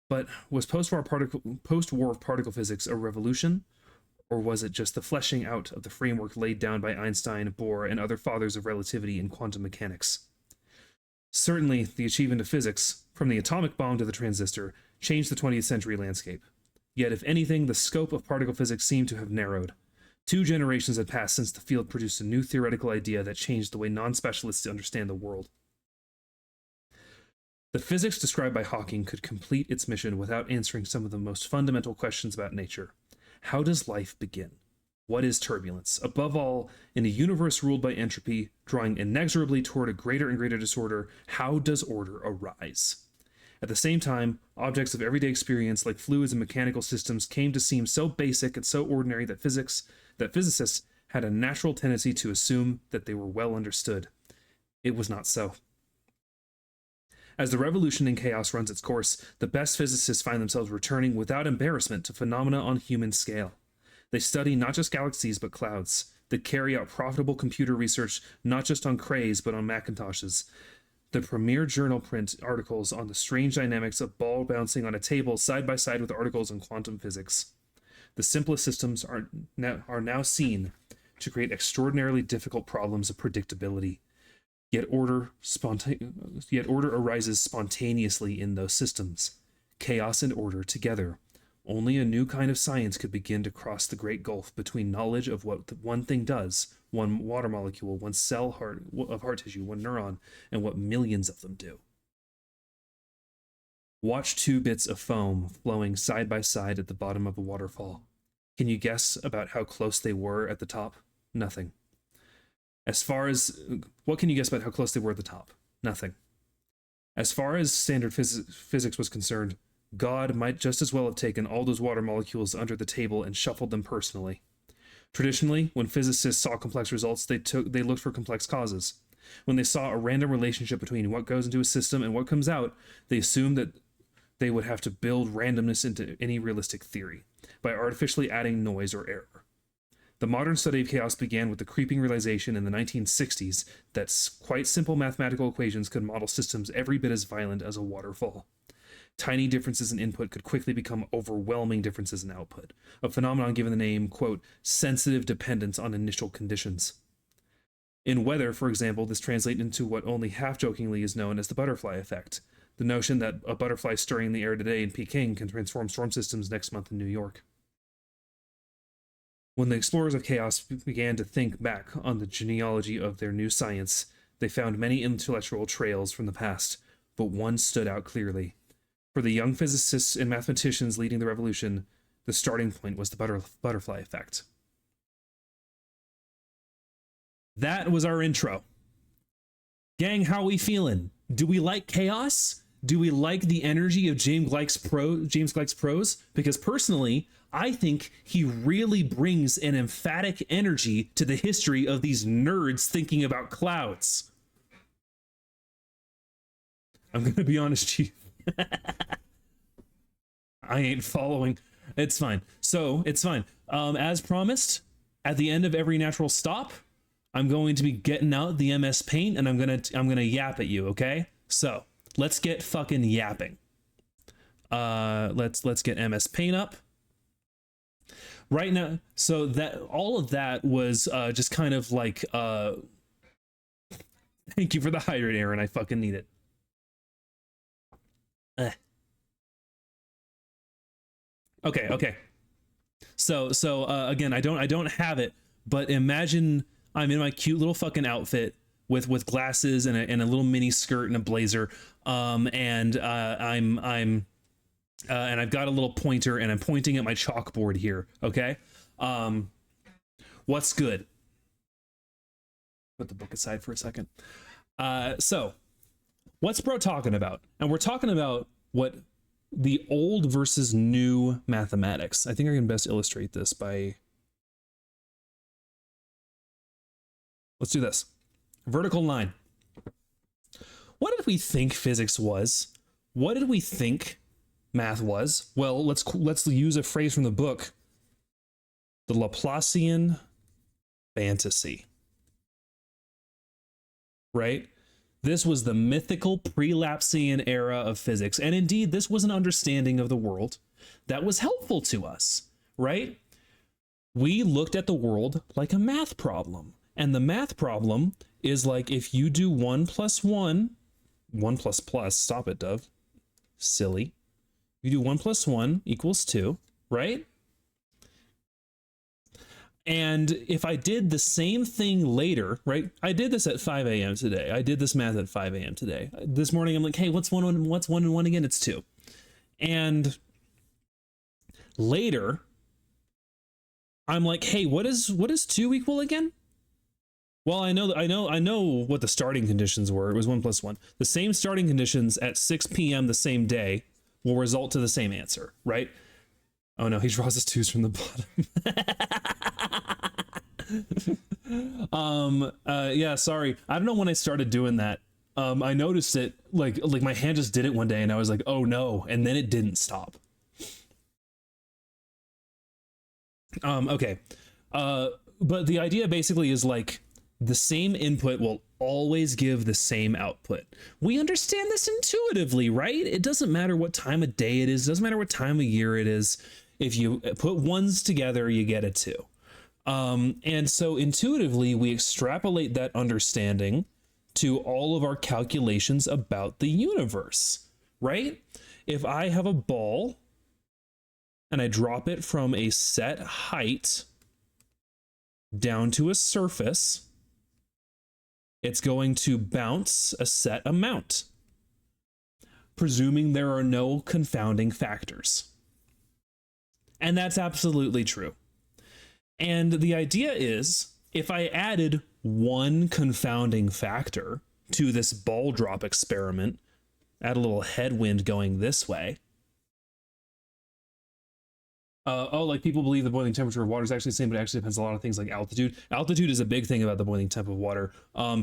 [SPEAKER 1] But was post-war particle physics a revolution? Or was it just the fleshing out of the framework laid down by Einstein, Bohr, and other fathers of relativity in quantum mechanics? Certainly, the achievement of physics, from the atomic bomb to the transistor, changed the 20th century landscape. Yet, if anything, the scope of particle physics seemed to have narrowed. 2 generations had passed since the field produced a new theoretical idea that changed the way non-specialists understand the world. The physics described by Hawking could complete its mission without answering some of the most fundamental questions about nature. How does life begin? What is turbulence? Above all, in a universe ruled by entropy, drawing inexorably toward a greater and greater disorder, how does order arise? At the same time, objects of everyday experience like fluids and mechanical systems came to seem so basic and so ordinary that physicists had a natural tendency to assume that they were well understood. It was not so. As the revolution in chaos runs its course, the best physicists find themselves returning without embarrassment to phenomena on human scale. They study not just galaxies but clouds. They carry out profitable computer research not just on Crays but on Macintoshes. The premier journal print articles on the strange dynamics of ball bouncing on a table side by side with articles on quantum physics. The simplest systems are now seen to create extraordinarily difficult problems of predictability. Yet order arises spontaneously in those systems. chaos and order together. Only a new kind of science could begin to cross the great gulf between knowledge of what one thing does, one water molecule, one cell of heart tissue, one neuron, and what millions of them do. Watch two bits of foam flowing side by side at the bottom of a waterfall. Can you guess about how close they were at the top? Nothing. What can you guess about how close they were at the top? Nothing. As far as standard physics was concerned, God might just as well have taken all those water molecules under the table and shuffled them personally. Traditionally, when physicists saw complex results, they looked for complex causes. When they saw a random relationship between what goes into a system and what comes out, they assumed that they would have to build randomness into any realistic theory by artificially adding noise or error. The modern study of chaos began with the creeping realization in the 1960s that quite simple mathematical equations could model systems every bit as violent as a waterfall. Tiny differences in input could quickly become overwhelming differences in output, a phenomenon given the name, quote, sensitive dependence on initial conditions. In weather, for example, this translates into what only half-jokingly is known as the butterfly effect, the notion that a butterfly stirring the air today in Peking can transform storm systems next month in New York. When the explorers of chaos began to think back on the genealogy of their new science, they found many intellectual trails from the past, but one stood out clearly. For the young physicists and mathematicians leading the revolution, the starting point was the butterfly effect. That was our intro. Gang, how we feeling? Do we like chaos? Do we like the energy of James Gleick's prose? Because personally, I think he really brings an emphatic energy to the history of these nerds thinking about clouds. I'm going to be honest, Chief. I ain't following. It's fine. So, it's fine. As promised, at the end of every natural stop, I'm going to be getting out the MS Paint and I'm gonna yap at you, okay? So, let's get fucking yapping. Let's get MS Paint up. Right now, so that all of that was just kind of like thank you for the hydrate, Aaron. I fucking need it. Okay. So again, I don't have it, but imagine I'm in my cute little fucking outfit with glasses and a little mini skirt and a blazer, and I've got a little pointer and I'm pointing at my chalkboard here. Okay, what's good? Put the book aside for a second. So what's bro talking about? And we're talking about what the old versus new mathematics. I think I can best illustrate this by, let's do this. Vertical line. What did we think physics was? What did we think math was? Well, let's use a phrase from the book, the Laplacian fantasy. Right? This was the mythical prelapsian era of physics, and indeed this was an understanding of the world that was helpful to us, right? We looked at the world like a math problem, and the math problem is like if you do 1 + 1, 1 ++, stop it, Dove, silly. You do 1 + 1 = 2, right? And if I did the same thing later, right? I did this at 5 a.m. today. I did this math at 5 a.m. today. This morning, I'm like, hey, what's 1 and 1 again? It's 2. And later, I'm like, hey, what is 2 equal again? Well, I know what the starting conditions were. It was 1 + 1. The same starting conditions at 6 p.m. the same day will result to the same answer, right? Oh no, he draws his 2's from the bottom. Yeah, sorry. I don't know when I started doing that. I noticed it, like my hand just did it one day and I was like, oh no, and then it didn't stop. Okay. But the idea basically is like the same input will always give the same output. We understand this intuitively, right? It doesn't matter what time of day it is. It doesn't matter what time of year it is. If you put ones together, you get a 2. And so intuitively, we extrapolate that understanding to all of our calculations about the universe, right? if I have a ball and I drop it from a set height down to a surface, it's going to bounce a set amount, presuming there are no confounding factors. And that's absolutely true. And the idea is, if I added one confounding factor to this ball drop experiment, add a little headwind going this way. Like people believe the boiling temperature of water is actually the same, but it actually depends on a lot of things like altitude. Altitude is a big thing about the boiling temp of water.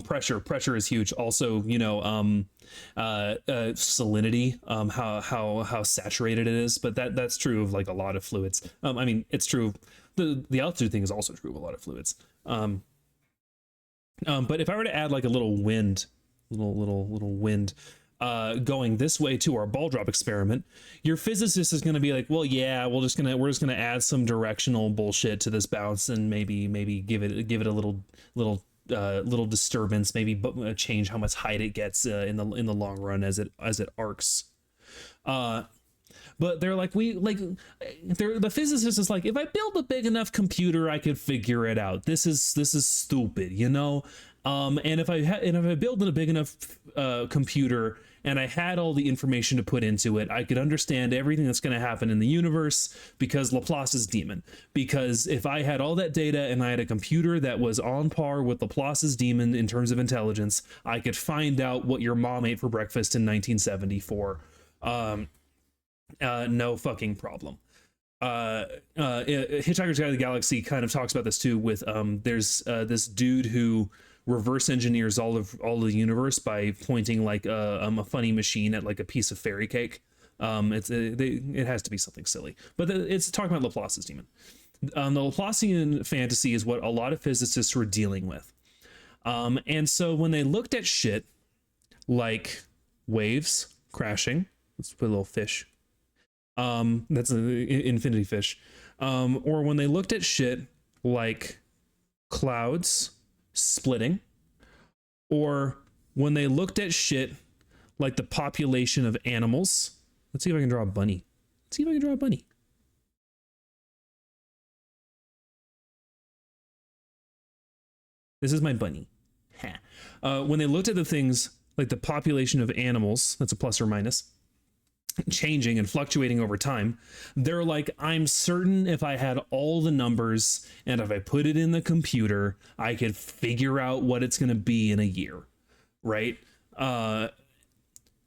[SPEAKER 1] Pressure is huge. Also, you know, salinity, how saturated it is. But that's true of like a lot of fluids. I mean, it's true. The altitude thing is also true of a lot of fluids. But if I were to add like a little wind, little wind, going this way to our ball drop experiment, your physicist is going to be like, well, yeah, we're just gonna add some directional bullshit to this bounce and maybe give it a little disturbance, maybe change how much height it gets in the long run as it arcs. But they're like, the physicist is like, if I build a big enough computer, I could figure it out. This is stupid, you know? And if I build a big enough computer and I had all the information to put into it, I could understand everything that's going to happen in the universe, because Laplace's demon. Because if I had all that data and I had a computer that was on par with Laplace's demon in terms of intelligence, I could find out what your mom ate for breakfast in 1974. No fucking problem. Hitchhiker's Guide to the Galaxy kind of talks about this too, with there's this dude who reverse engineers all of the universe by pointing like a funny machine at like a piece of fairy cake. It has to be something silly, but it's talking about Laplace's demon. The Laplacian fantasy is what a lot of physicists were dealing with, and so when they looked at shit like waves crashing, let's put a little fish, that's an infinity fish, or when they looked at shit like clouds splitting, or when they looked at shit like the population of animals. Let's see if I can draw a bunny. This is my bunny. When they looked at the things like the population of animals, that's a plus or minus, changing and fluctuating over time, they're like, I'm certain if I had all the numbers and if I put it in the computer, I could figure out what it's going to be in a year, right?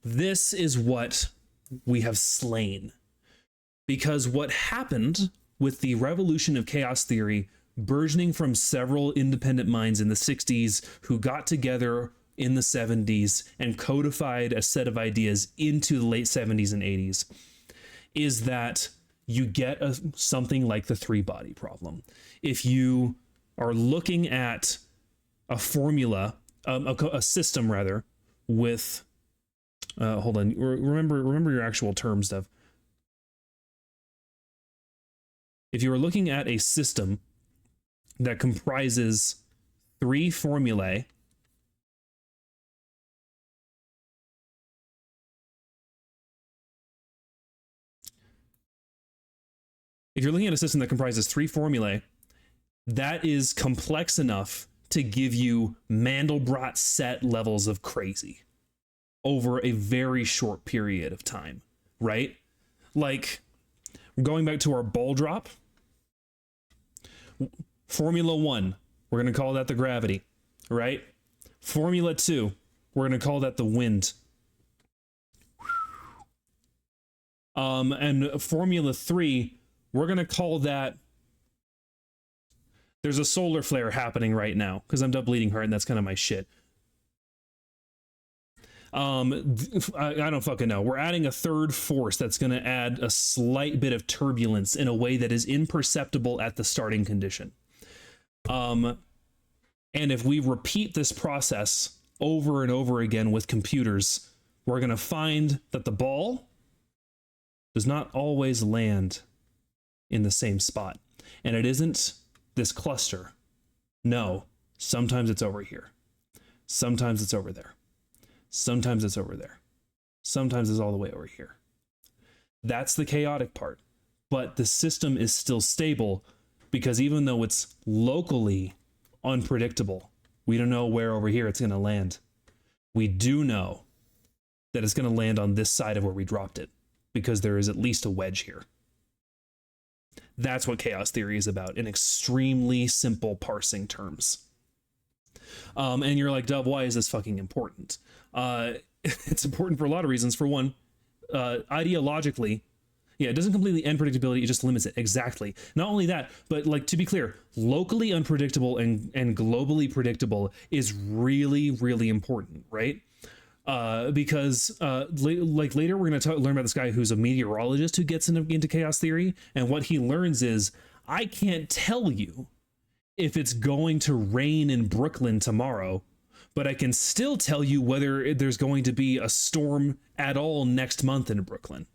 [SPEAKER 1] This is what we have slain, because what happened with the revolution of chaos theory, burgeoning from several independent minds in the 60s who got together in the 70s and codified a set of ideas into the late 70s and 80s, is that you get something like the three-body problem. If you are looking at a formula, a system rather, with hold on, remember your actual terms, Dev. If you are looking at a system that comprises three formulae, that is complex enough to give you Mandelbrot set levels of crazy over a very short period of time, right? Like, going back to our ball drop, Formula 1, we're going to call that the gravity, right? Formula 2, we're going to call that the wind. And Formula 3, we're going to call that, there's a solar flare happening right now because I'm done bleeding heart and that's kind of my shit. I don't fucking know. We're adding a third force that's going to add a slight bit of turbulence in a way that is imperceptible at the starting condition. And if we repeat this process over and over again with computers, we're going to find that the ball does not always land in the same spot. And it isn't this cluster. No, sometimes it's over here. Sometimes it's over there. Sometimes it's over there. Sometimes it's all the way over here. That's the chaotic part. But the system is still stable because even though it's locally unpredictable, we don't know where over here it's going to land. We do know that it's going to land on this side of where we dropped it because there is at least a wedge here. That's what chaos theory is about in extremely simple parsing terms. And you're like, Dub, why is this fucking important? It's important for a lot of reasons. For one, ideologically, yeah, it doesn't completely end predictability, it just limits it. Exactly. Not only that, but like, to be clear, locally unpredictable and globally predictable is really, really important, right? Because like later we're going to learn about this guy who's a meteorologist who gets into chaos theory, and what he learns is, I can't tell you if it's going to rain in Brooklyn tomorrow, but I can still tell you whether there's going to be a storm at all next month in Brooklyn,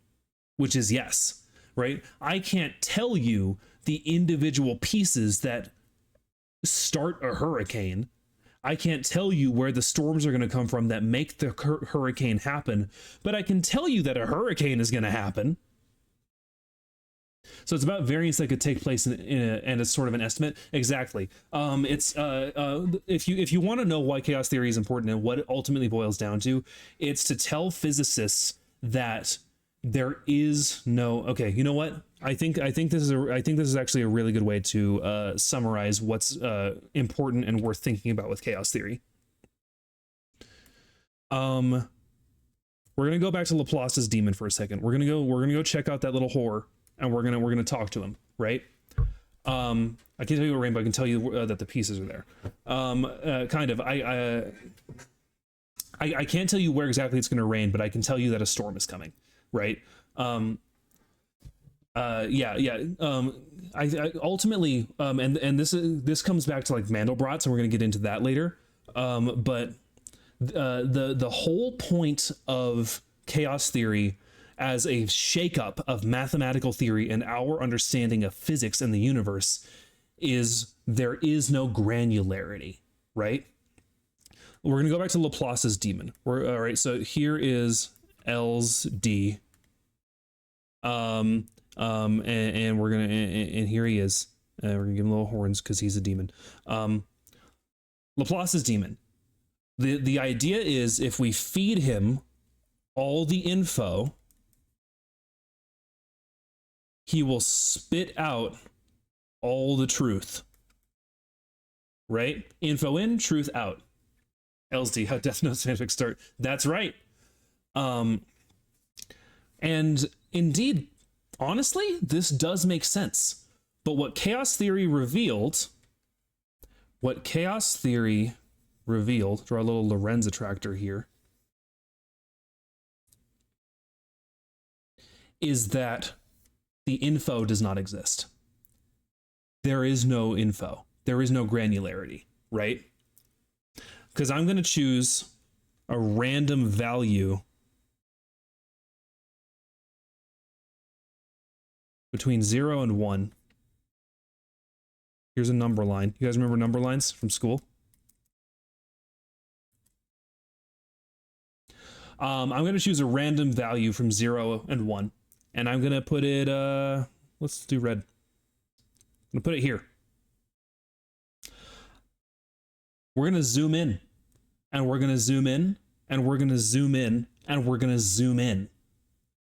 [SPEAKER 1] which is yes, right? I can't tell you the individual pieces that start a hurricane. I can't tell you where the storms are going to come from that make the hurricane happen, but I can tell you that a hurricane is going to happen. So it's about variance that could take place and it's sort of an estimate. Exactly. It's if you want to know why chaos theory is important and what it ultimately boils down to, it's to tell physicists that there is no, okay, you know what? I think this is actually a really good way to summarize what's important and worth thinking about with chaos theory. We're gonna go back to Laplace's demon for a second. We're gonna go check out that little whore, and we're gonna talk to him, right? I can't tell you a rainbow. I can tell you that the pieces are there. Kind of. I can't tell you where exactly it's gonna rain, but I can tell you that a storm is coming, right? I ultimately, and this comes back to like Mandelbrot, so we're gonna get into that later. But the whole point of chaos theory as a shakeup of mathematical theory and our understanding of physics and the universe is there is no granularity, right? We're gonna go back to Laplace's demon. All right, so here is L's D. And we're gonna, and here he is. We're gonna give him little horns because he's a demon. Laplace's demon. The idea is if we feed him all the info, he will spit out all the truth. Right? Info in, truth out. LSD, how Death Note's fanfic start. That's right. And indeed, honestly, this does make sense. But what chaos theory revealed, draw a little Lorenz attractor here, is that the info does not exist. There is no info. There is no granularity, right? Because I'm going to choose a random value between 0 and 1. Here's a number line. You guys remember number lines from school? I'm going to choose a random value from 0 and 1. And I'm going to put it, let's do red. I'm going to put it here. We're going to zoom in. And we're going to zoom in. And we're going to zoom in. And we're going to zoom in.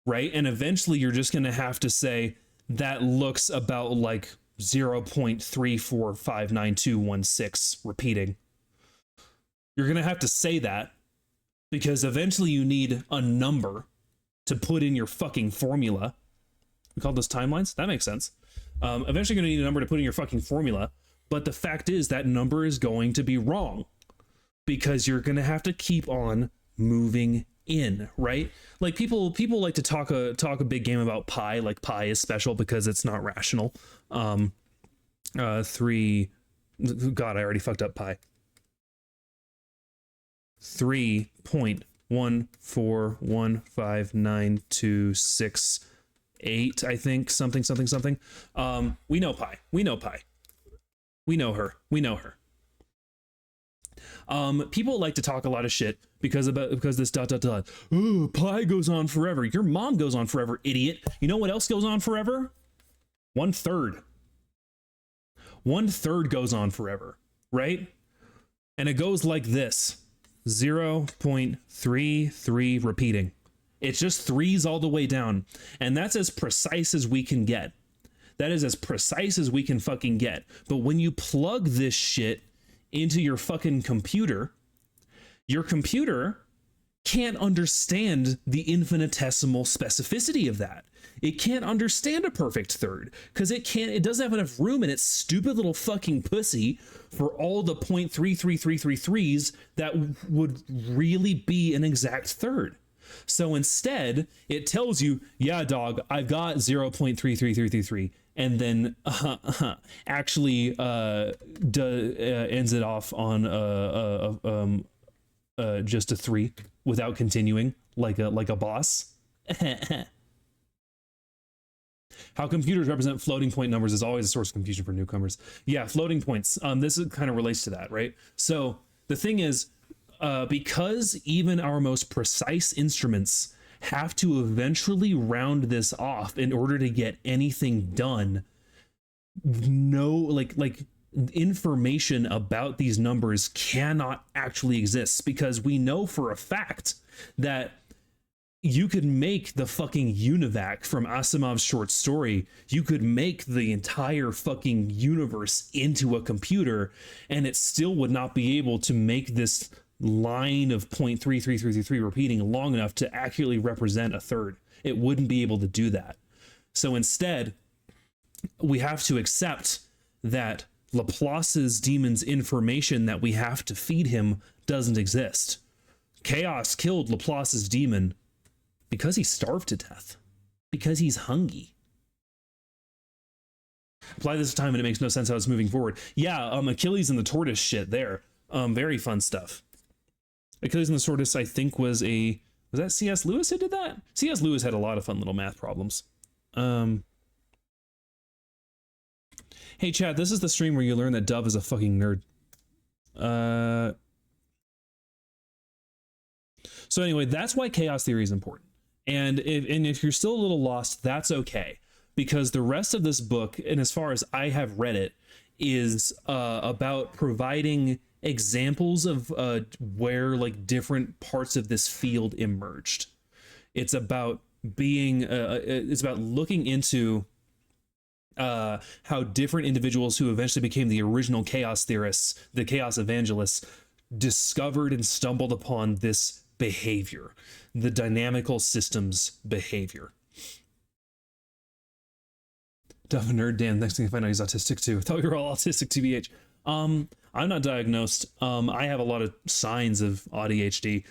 [SPEAKER 1] Right? And eventually you're just going to have to say, that looks about like 0.34599216 repeating. You're going to have to say that because eventually you need a number to put in your fucking formula. We call those timelines? That makes sense. Eventually you're going to need a number to put in your fucking formula. But the fact is that number is going to be wrong because you're going to have to keep on moving in, right? Like people like to talk a big game about pi, like pi is special because it's not rational. 3, God, I already fucked up pi. 3.1415926 I think, something. We know pi. We know her. People like to talk a lot of shit because this dot dot dot. Oh, pi goes on forever. Your mom goes on forever, idiot. You know what else goes on forever? 1/3. 1/3 goes on forever, right? And it goes like this: 0.33 repeating. It's just threes all the way down. And that's as precise as we can get. That is as precise as we can fucking get. But when you plug this shit into your fucking computer, your computer can't understand the infinitesimal specificity of that. It can't understand a perfect third because it doesn't have enough room in its stupid little fucking pussy for all the 0.33333s that would really be an exact third. So instead, it tells you, yeah, dog, I've got 0.33333, and then actually ends it off on just a 3 without continuing, like a boss. How computers represent floating point numbers is always a source of confusion for newcomers. Yeah, floating points. This kind of relates to that, right? So the thing is, because even our most precise instruments have to eventually round this off in order to get anything done, like information about these numbers cannot actually exist, because we know for a fact that you could make the fucking UNIVAC from Asimov's short story. You could make the entire fucking universe into a computer, and it still would not be able to make this line of 0.33333 repeating long enough to accurately represent a third. It wouldn't be able to do that. So instead, we have to accept that Laplace's demon's information that we have to feed him doesn't exist. Chaos killed Laplace's demon because he starved to death, because he's hungry. Apply this time and it makes no sense how it's moving forward. Yeah, Achilles and the tortoise shit there. Very fun stuff. Achilles and the tortoise, I think, was that C.S. Lewis who did that? C.S. Lewis had a lot of fun little math problems. Hey chat, this is the stream where you learn that Dove is a fucking nerd. So anyway, that's why chaos theory is important. And if you're still a little lost, that's okay, because the rest of this book, and as far as I have read it, is about providing examples of where like different parts of this field emerged. It's about it's about looking into how different individuals who eventually became the original chaos theorists, the chaos evangelists, discovered and stumbled upon this behavior, the dynamical systems behavior. Dumb nerd Dan, next thing I find out he's autistic too. I thought we were all autistic, TBH. I'm not diagnosed. I have a lot of signs of ADHD.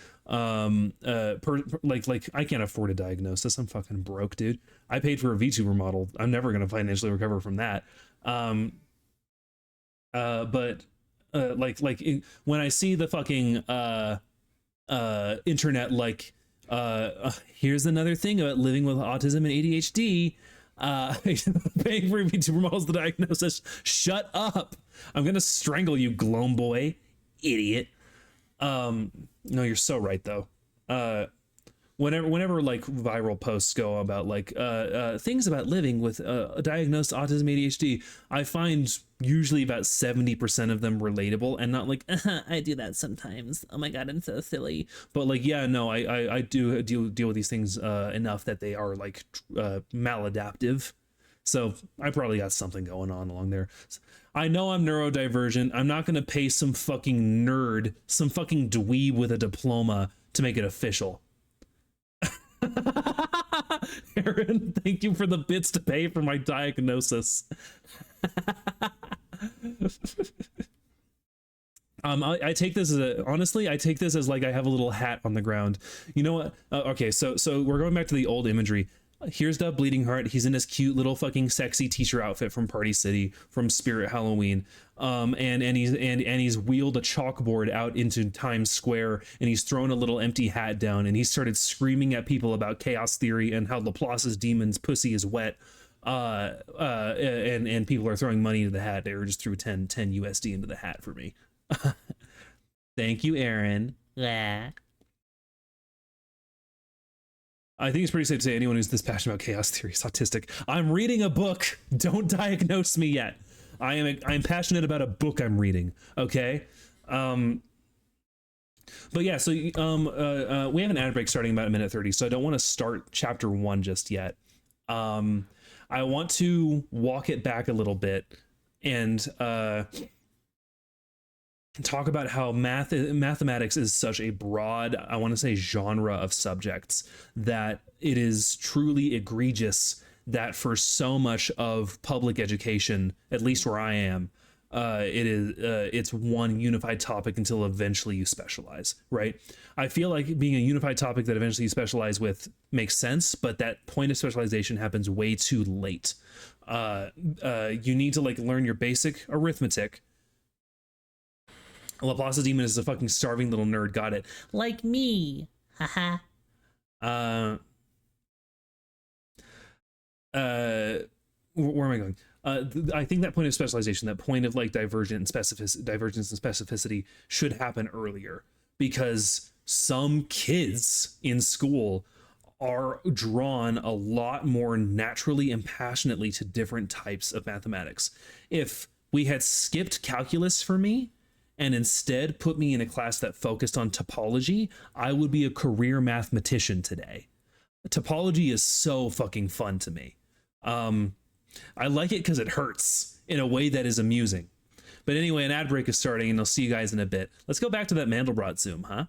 [SPEAKER 1] Like I can't afford a diagnosis. I'm fucking broke, dude. I paid for a VTuber model. I'm never gonna financially recover from that. When I see the fucking internet, like here's another thing about living with autism and ADHD, paying for VTuber models, the diagnosis. Shut up. I'm gonna strangle you, Gloam boy, idiot. No, you're so right though. Whenever like viral posts go about like things about living with diagnosed autism, ADHD, I find usually about 70% of them relatable, and not like I do that sometimes. Oh my god, I'm so silly. But like, yeah, no, I do deal with these things enough that they are like maladaptive. So I probably got something going on along there. I know I'm neurodivergent. I'm not gonna pay some fucking nerd, some fucking dweeb with a diploma to make it official. Aaron, thank you for the bits to pay for my diagnosis. I take this as honestly, I take this as like I have a little hat on the ground. You know what? Okay, so we're going back to the old imagery. Here's Dub Bleeding Heart. He's in his cute little fucking sexy teacher outfit from Party City, from Spirit Halloween. And he's wheeled a chalkboard out into Times Square, and he's thrown a little empty hat down, and he started screaming at people about chaos theory and how Laplace's demon's pussy is wet. And people are throwing money into the hat. They just threw 10 USD into the hat for me. Thank you, Aaron. Yeah. I think it's pretty safe to say anyone who's this passionate about chaos theory is autistic. I'm reading a book. Don't diagnose me yet. I'm passionate about a book I'm reading. Okay. But yeah, so we have an ad break starting about a minute 30, so I don't want to start chapter 1 just yet. I want to walk it back a little bit and talk about how mathematics is such a broad, I want to say, genre of subjects that it is truly egregious that for so much of public education, at least where I am, it's one unified topic until eventually you specialize, right? I feel like being a unified topic that eventually you specialize with makes sense, but that point of specialization happens way too late. You need to like learn your basic arithmetic. Laplace's demon is a fucking starving little nerd. Got it. Like me. Haha. Where am I going? I think that point of specialization, that point of like divergence and specificity should happen earlier, because some kids in school are drawn a lot more naturally and passionately to different types of mathematics. If we had skipped calculus for me and instead put me in a class that focused on topology, I would be a career mathematician today. Topology is so fucking fun to me. I like it because it hurts in a way that is amusing. But anyway, an ad break is starting, and I'll see you guys in a bit. Let's go back to that Mandelbrot Zoom, huh?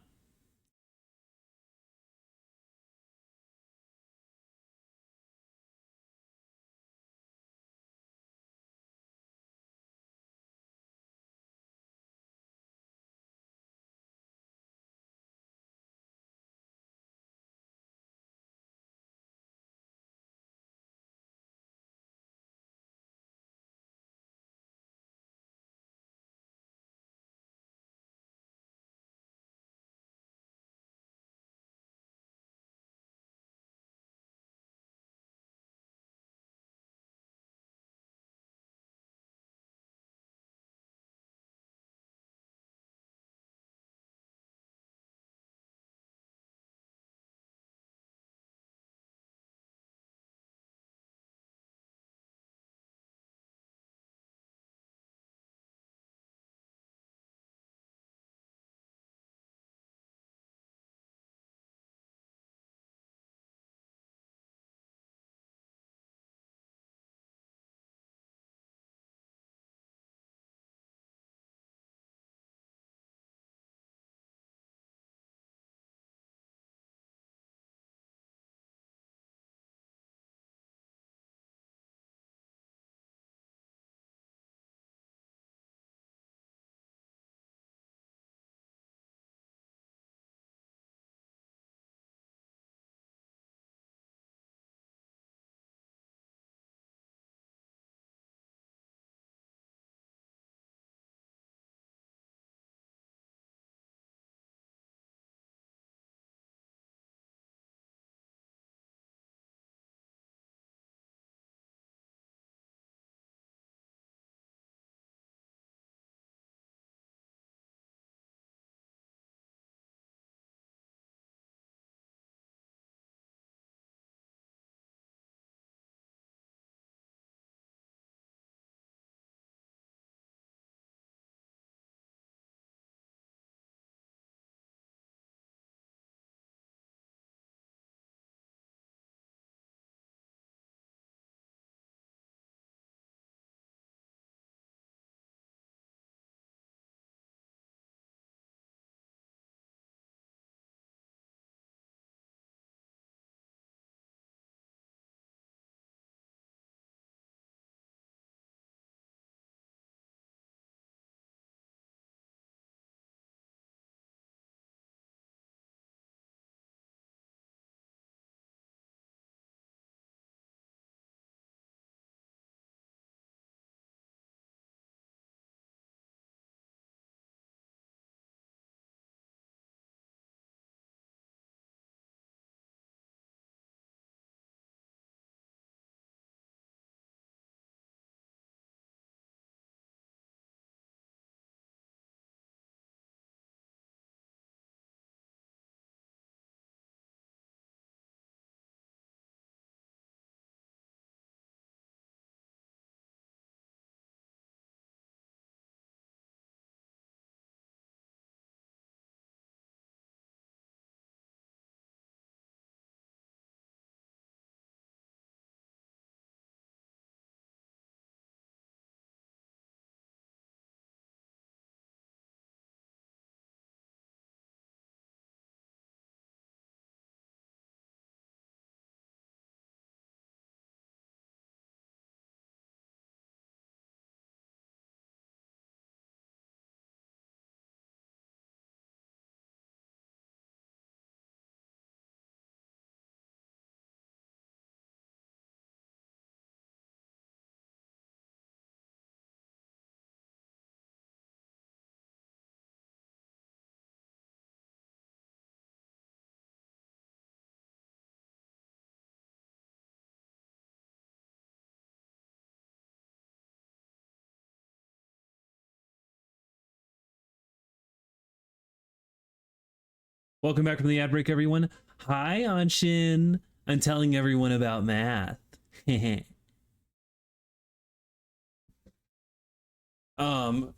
[SPEAKER 1] Welcome back from the ad break, everyone. Hi, Anshin. I'm telling everyone about math. um,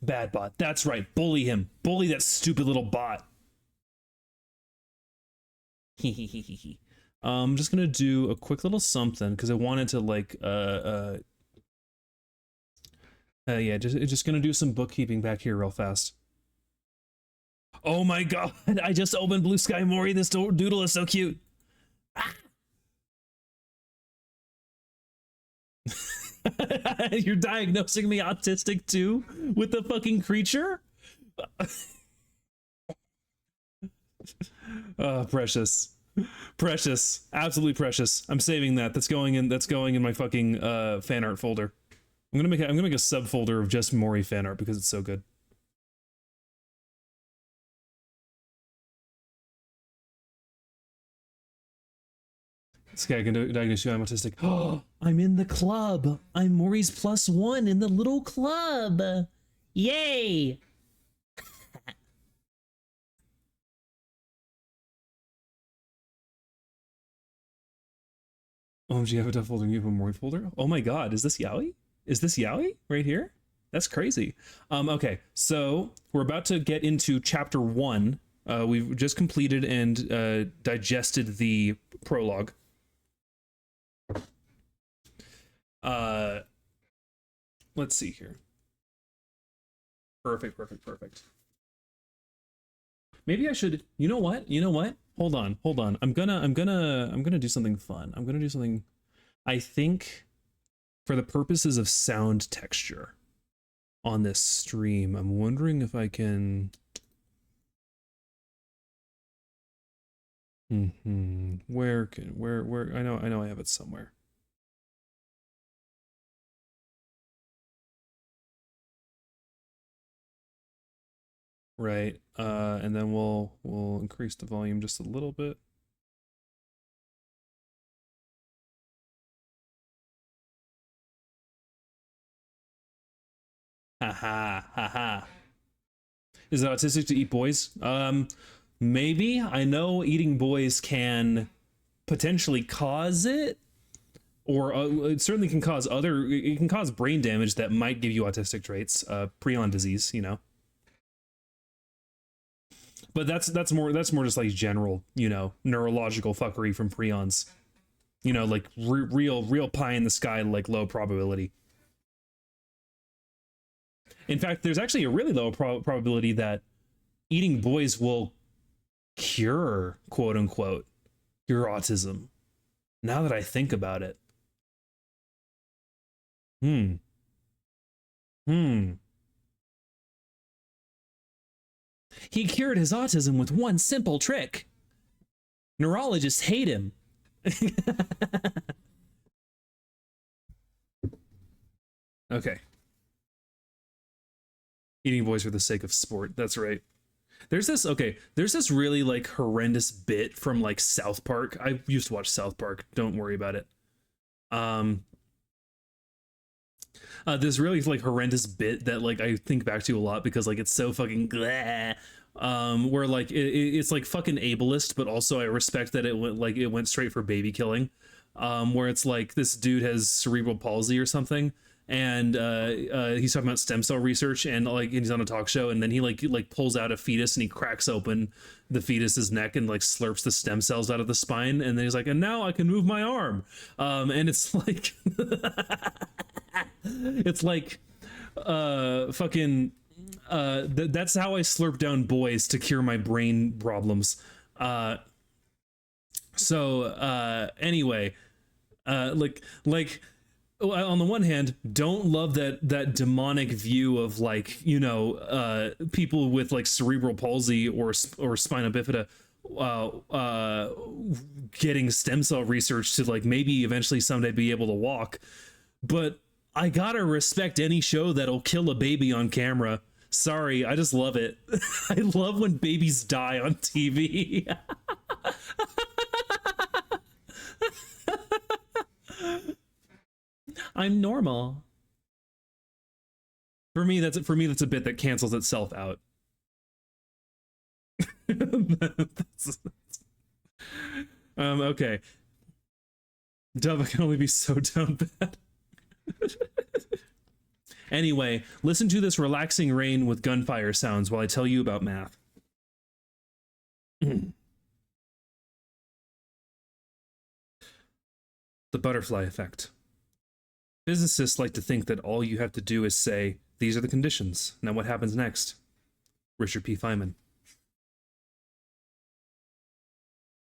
[SPEAKER 1] Bad bot. That's right. Bully him. Bully that stupid little bot. I'm just gonna do a quick little something because I wanted to like yeah, just gonna do some bookkeeping back here real fast. Oh my god! I just opened Blue Sky Mori. This doodle is so cute. You're diagnosing me autistic too with the fucking creature? Oh, precious. Precious. Absolutely precious. I'm saving that. That's going in my fucking fan art folder. I'm gonna make a subfolder of just Mori fan art because it's so good. This guy can diagnose you. I'm autistic. Oh, I'm in the club. I'm Maury's +1 in the little club. Yay! OMG, I have a tough folder. You have a Maury folder? Oh my god, is this Yaoi? Is this Yaoi right here? That's crazy. Okay, so we're about to get into chapter 1. We've just completed and digested the prologue. Let's see here. Perfect. Maybe I should. You know what? Hold on. I'm gonna do something fun. I'm gonna do something. I think, for the purposes of sound texture on this stream, I'm wondering if I can. Where I know I have it somewhere. Right. And then we'll increase the volume just a little bit. Ha. Is it autistic to eat boys? Maybe. I know eating boys can potentially cause it, or it certainly can cause it can cause brain damage that might give you autistic traits, prion disease, you know. But that's more just like general, you know, neurological fuckery from prions. You know, like real pie in the sky, like low probability. In fact, there's actually a really low probability that eating boys will cure, quote unquote, your autism. Now that I think about it. Hmm. He cured his autism with one simple trick. Neurologists hate him. Okay. Eating boys for the sake of sport. That's right. There's this really like horrendous bit from like South Park. I used to watch South Park. Don't worry about it. This really like horrendous bit that like I think back to a lot because like it's so fucking bleh. Where like it's like fucking ableist, but also I respect that it went straight for baby killing. Where it's like this dude has cerebral palsy or something, and he's talking about stem cell research, and like he's on a talk show, and then he like pulls out a fetus and he cracks open the fetus's neck and like slurps the stem cells out of the spine, and then he's like, and now I can move my arm. And it's like it's like fucking that's how I slurp down boys to cure my brain problems. Anyway, like on the one hand, don't love that demonic view of like, you know, people with like cerebral palsy or spina bifida getting stem cell research to like maybe eventually someday be able to walk. But I gotta respect any show that'll kill a baby on camera. Sorry, I just love it. I love when babies die on TV. I'm normal. For me, that's a bit that cancels itself out. That's- okay. Dove, I can only be so down bad. Anyway, listen to this relaxing rain with gunfire sounds while I tell you about math. The butterfly effect. Physicists like to think that all you have to do is say, these are the conditions. Now what happens next? Richard P. Feynman.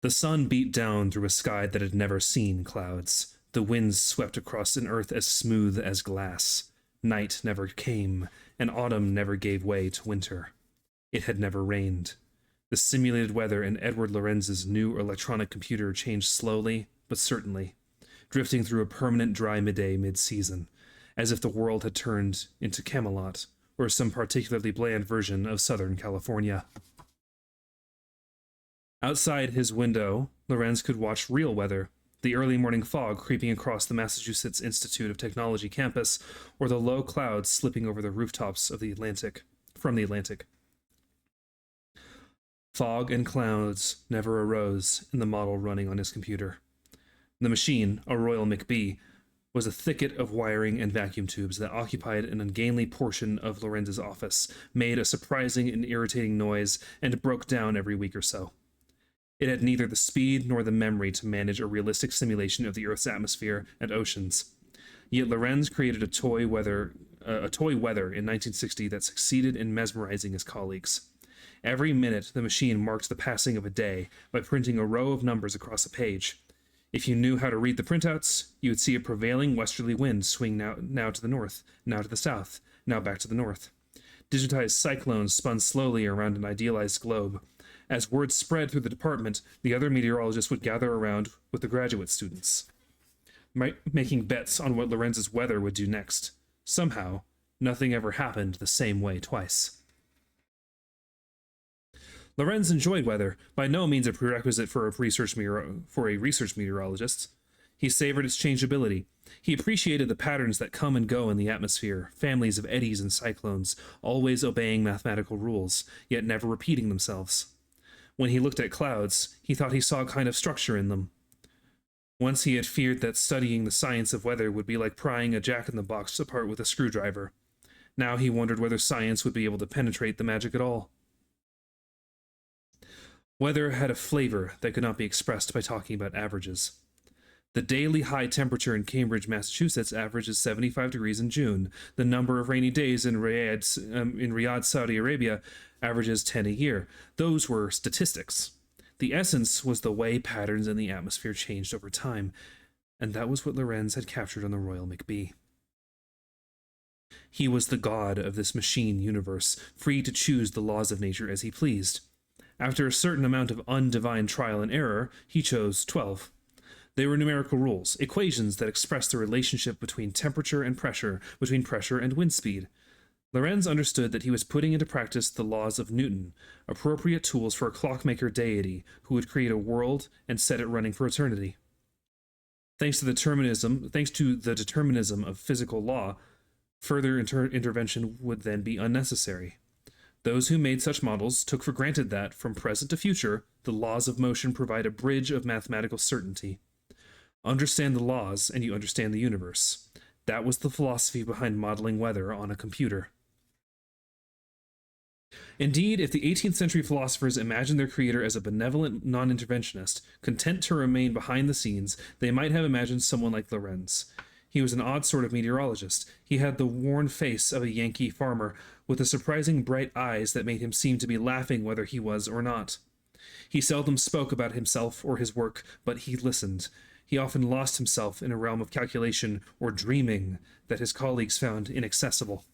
[SPEAKER 1] The sun beat down through a sky that had never seen clouds. The winds swept across an earth as smooth as glass. Night never came, and autumn never gave way to winter. It had never rained. The simulated weather in Edward Lorenz's new electronic computer changed slowly but certainly, drifting through a permanent dry midday mid-season, as if the world had turned into Camelot, or some particularly bland version of Southern California. Outside his window, Lorenz could watch real weather, the early morning fog creeping across the Massachusetts Institute of Technology campus, or the low clouds slipping over the rooftops of the Atlantic, from the Atlantic. Fog and clouds never arose in the model running on his computer. The machine, a Royal McBee, was a thicket of wiring and vacuum tubes that occupied an ungainly portion of Lorenz's office, made a surprising and irritating noise, and broke down every week or so. It had neither the speed nor the memory to manage a realistic simulation of the Earth's atmosphere and oceans. Yet Lorenz created a toy weather in 1960 that succeeded in mesmerizing his colleagues. Every minute, the machine marked the passing of a day by printing a row of numbers across a page. If you knew how to read the printouts, you would see a prevailing westerly wind swing now to the north, now to the south, now back to the north. Digitized cyclones spun slowly around an idealized globe. As word spread through the department, the other meteorologists would gather around with the graduate students, making bets on what Lorenz's weather would do next. Somehow, nothing ever happened the same way twice. Lorenz enjoyed weather, by no means a prerequisite for a research meteorologist. He savored its changeability. He appreciated the patterns that come and go in the atmosphere, families of eddies and cyclones, always obeying mathematical rules, yet never repeating themselves. When he looked at clouds, he thought he saw a kind of structure in them. Once he had feared that studying the science of weather would be like prying a jack-in-the-box apart with a screwdriver. Now he wondered whether science would be able to penetrate the magic at all. Weather had a flavor that could not be expressed by talking about averages. The daily high temperature in Cambridge, Massachusetts averages 75 degrees in June. The number of rainy days in Riyadh, Saudi Arabia, averages 10 a year. Those were statistics. The essence was the way patterns in the atmosphere changed over time, and that was what Lorenz had captured on the Royal McBee. He was the god of this machine universe, free to choose the laws of nature as he pleased. After a certain amount of undivine trial and error, he chose 12. They were numerical rules, equations that expressed the relationship between temperature and pressure, between pressure and wind speed. Lorenz understood that he was putting into practice the laws of Newton, appropriate tools for a clockmaker deity who would create a world and set it running for eternity. Thanks to the determinism of physical law, further intervention would then be unnecessary. Those who made such models took for granted that, from present to future, the laws of motion provide a bridge of mathematical certainty. Understand the laws, and you understand the universe. That was the philosophy behind modeling weather on a computer. Indeed, if the 18th century philosophers imagined their creator as a benevolent non-interventionist, content to remain behind the scenes, they might have imagined someone like Lorenz. He was an odd sort of meteorologist. He had the worn face of a Yankee farmer, with the surprising bright eyes that made him seem to be laughing whether he was or not. He seldom spoke about himself or his work, but he listened. He often lost himself in a realm of calculation or dreaming that his colleagues found inaccessible.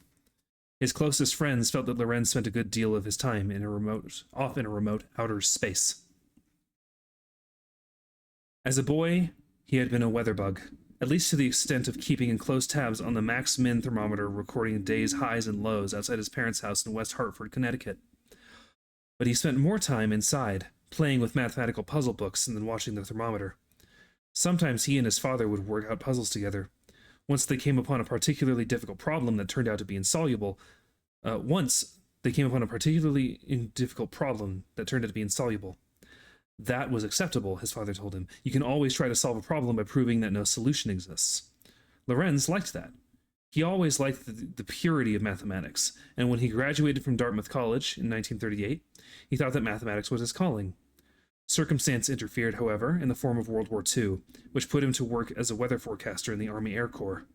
[SPEAKER 1] His closest friends felt that Lorenz spent a good deal of his time in a remote outer space. As a boy, he had been a weather bug, at least to the extent of keeping in close tabs on the max min thermometer recording days' highs and lows outside his parents' house in West Hartford, Connecticut. But he spent more time inside, playing with mathematical puzzle books than watching the thermometer. Sometimes he and his father would work out puzzles together. Once they came upon a particularly difficult problem that turned out to be insoluble. Once They came upon a particularly difficult problem that turned out to be insoluble. That was acceptable, his father told him. You can always try to solve a problem by proving that no solution exists. Lorenz liked that. He always liked the purity of mathematics, and when he graduated from Dartmouth College in 1938, he thought that mathematics was his calling. Circumstance interfered, however, in the form of World War II, which put him to work as a weather forecaster in the Army Air Corps.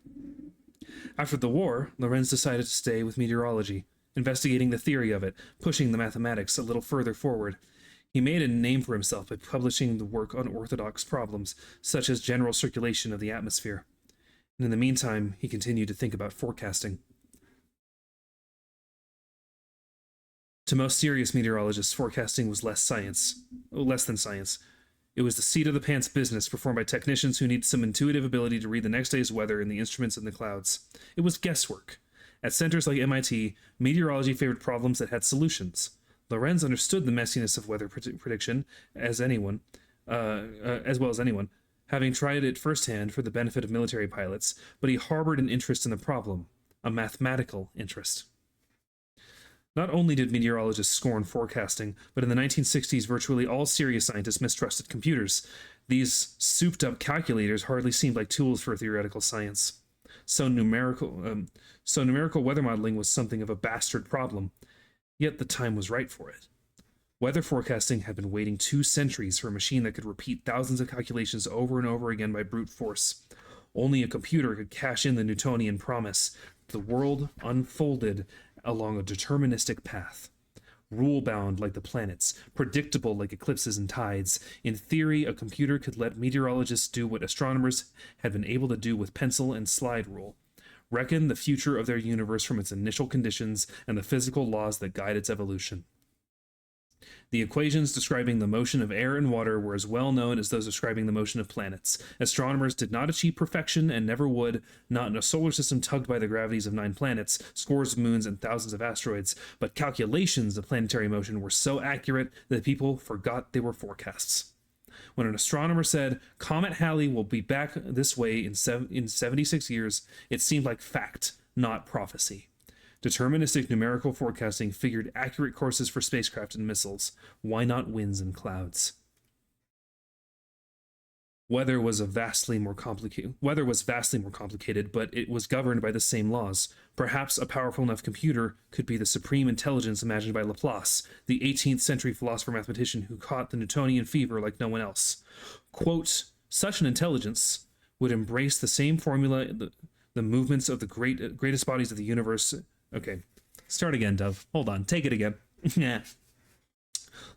[SPEAKER 1] After the war, Lorenz decided to stay with meteorology, investigating the theory of it, pushing the mathematics a little further forward. He made a name for himself by publishing the work on orthodox problems, such as general circulation of the atmosphere. And in the meantime, he continued to think about forecasting. To most serious meteorologists, forecasting was less than science. It was the seat-of-the-pants business performed by technicians who need some intuitive ability to read the next day's weather in the instruments in the clouds. It was guesswork. At centers like MIT, meteorology favored problems that had solutions. Lorenz understood the messiness of weather prediction as well as anyone, having tried it firsthand for the benefit of military pilots, but he harbored an interest in the problem, a mathematical interest. Not only did meteorologists scorn forecasting, but in the 1960s, virtually all serious scientists mistrusted computers. These souped-up calculators hardly seemed like tools for theoretical science. So numerical weather modeling was something of a bastard problem. Yet the time was right for it. Weather forecasting had been waiting 2 centuries for a machine that could repeat thousands of calculations over and over again by brute force. Only a computer could cash in the Newtonian promise. The world unfolded along a deterministic path. Rule-bound like the planets, predictable like eclipses and tides. In theory, a computer could let meteorologists do what astronomers had been able to do with pencil and slide rule. Reckon the future of their universe from its initial conditions and the physical laws that guide its evolution. The equations describing the motion of air and water were as well known as those describing the motion of planets. Astronomers did not achieve perfection and never would, not in a solar system tugged by the gravities of 9 planets, scores of moons, and thousands of asteroids, but calculations of planetary motion were so accurate that people forgot they were forecasts. When an astronomer said, "Comet Halley will be back this way in 76 years, it seemed like fact, not prophecy. Deterministic numerical forecasting figured accurate courses for spacecraft and missiles. Why not winds and clouds? Weather was vastly more complicated, but it was governed by the same laws. Perhaps a powerful enough computer could be the supreme intelligence imagined by Laplace, the 18th century philosopher-mathematician who caught the Newtonian fever like no one else. Quote, such an intelligence would embrace the same formula, the movements of the greatest bodies of the universe. Okay, start again, Dove. Hold on, take it again.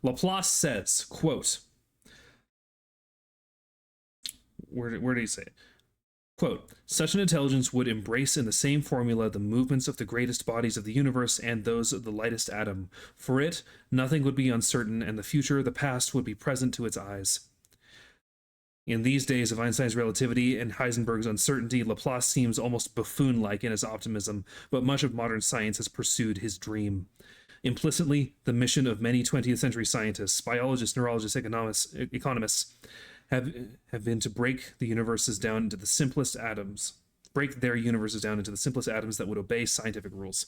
[SPEAKER 1] Laplace says, quote, where did he say it? Quote, such an intelligence would embrace in the same formula the movements of the greatest bodies of the universe and those of the lightest atom. For it, nothing would be uncertain, and the future, the past, would be present to its eyes. In these days of Einstein's relativity and Heisenberg's uncertainty, Laplace seems almost buffoon-like in his optimism, but much of modern science has pursued his dream. Implicitly, the mission of many 20th century scientists, biologists, neurologists, economists, have been to break their universes down into the simplest atoms that would obey scientific rules.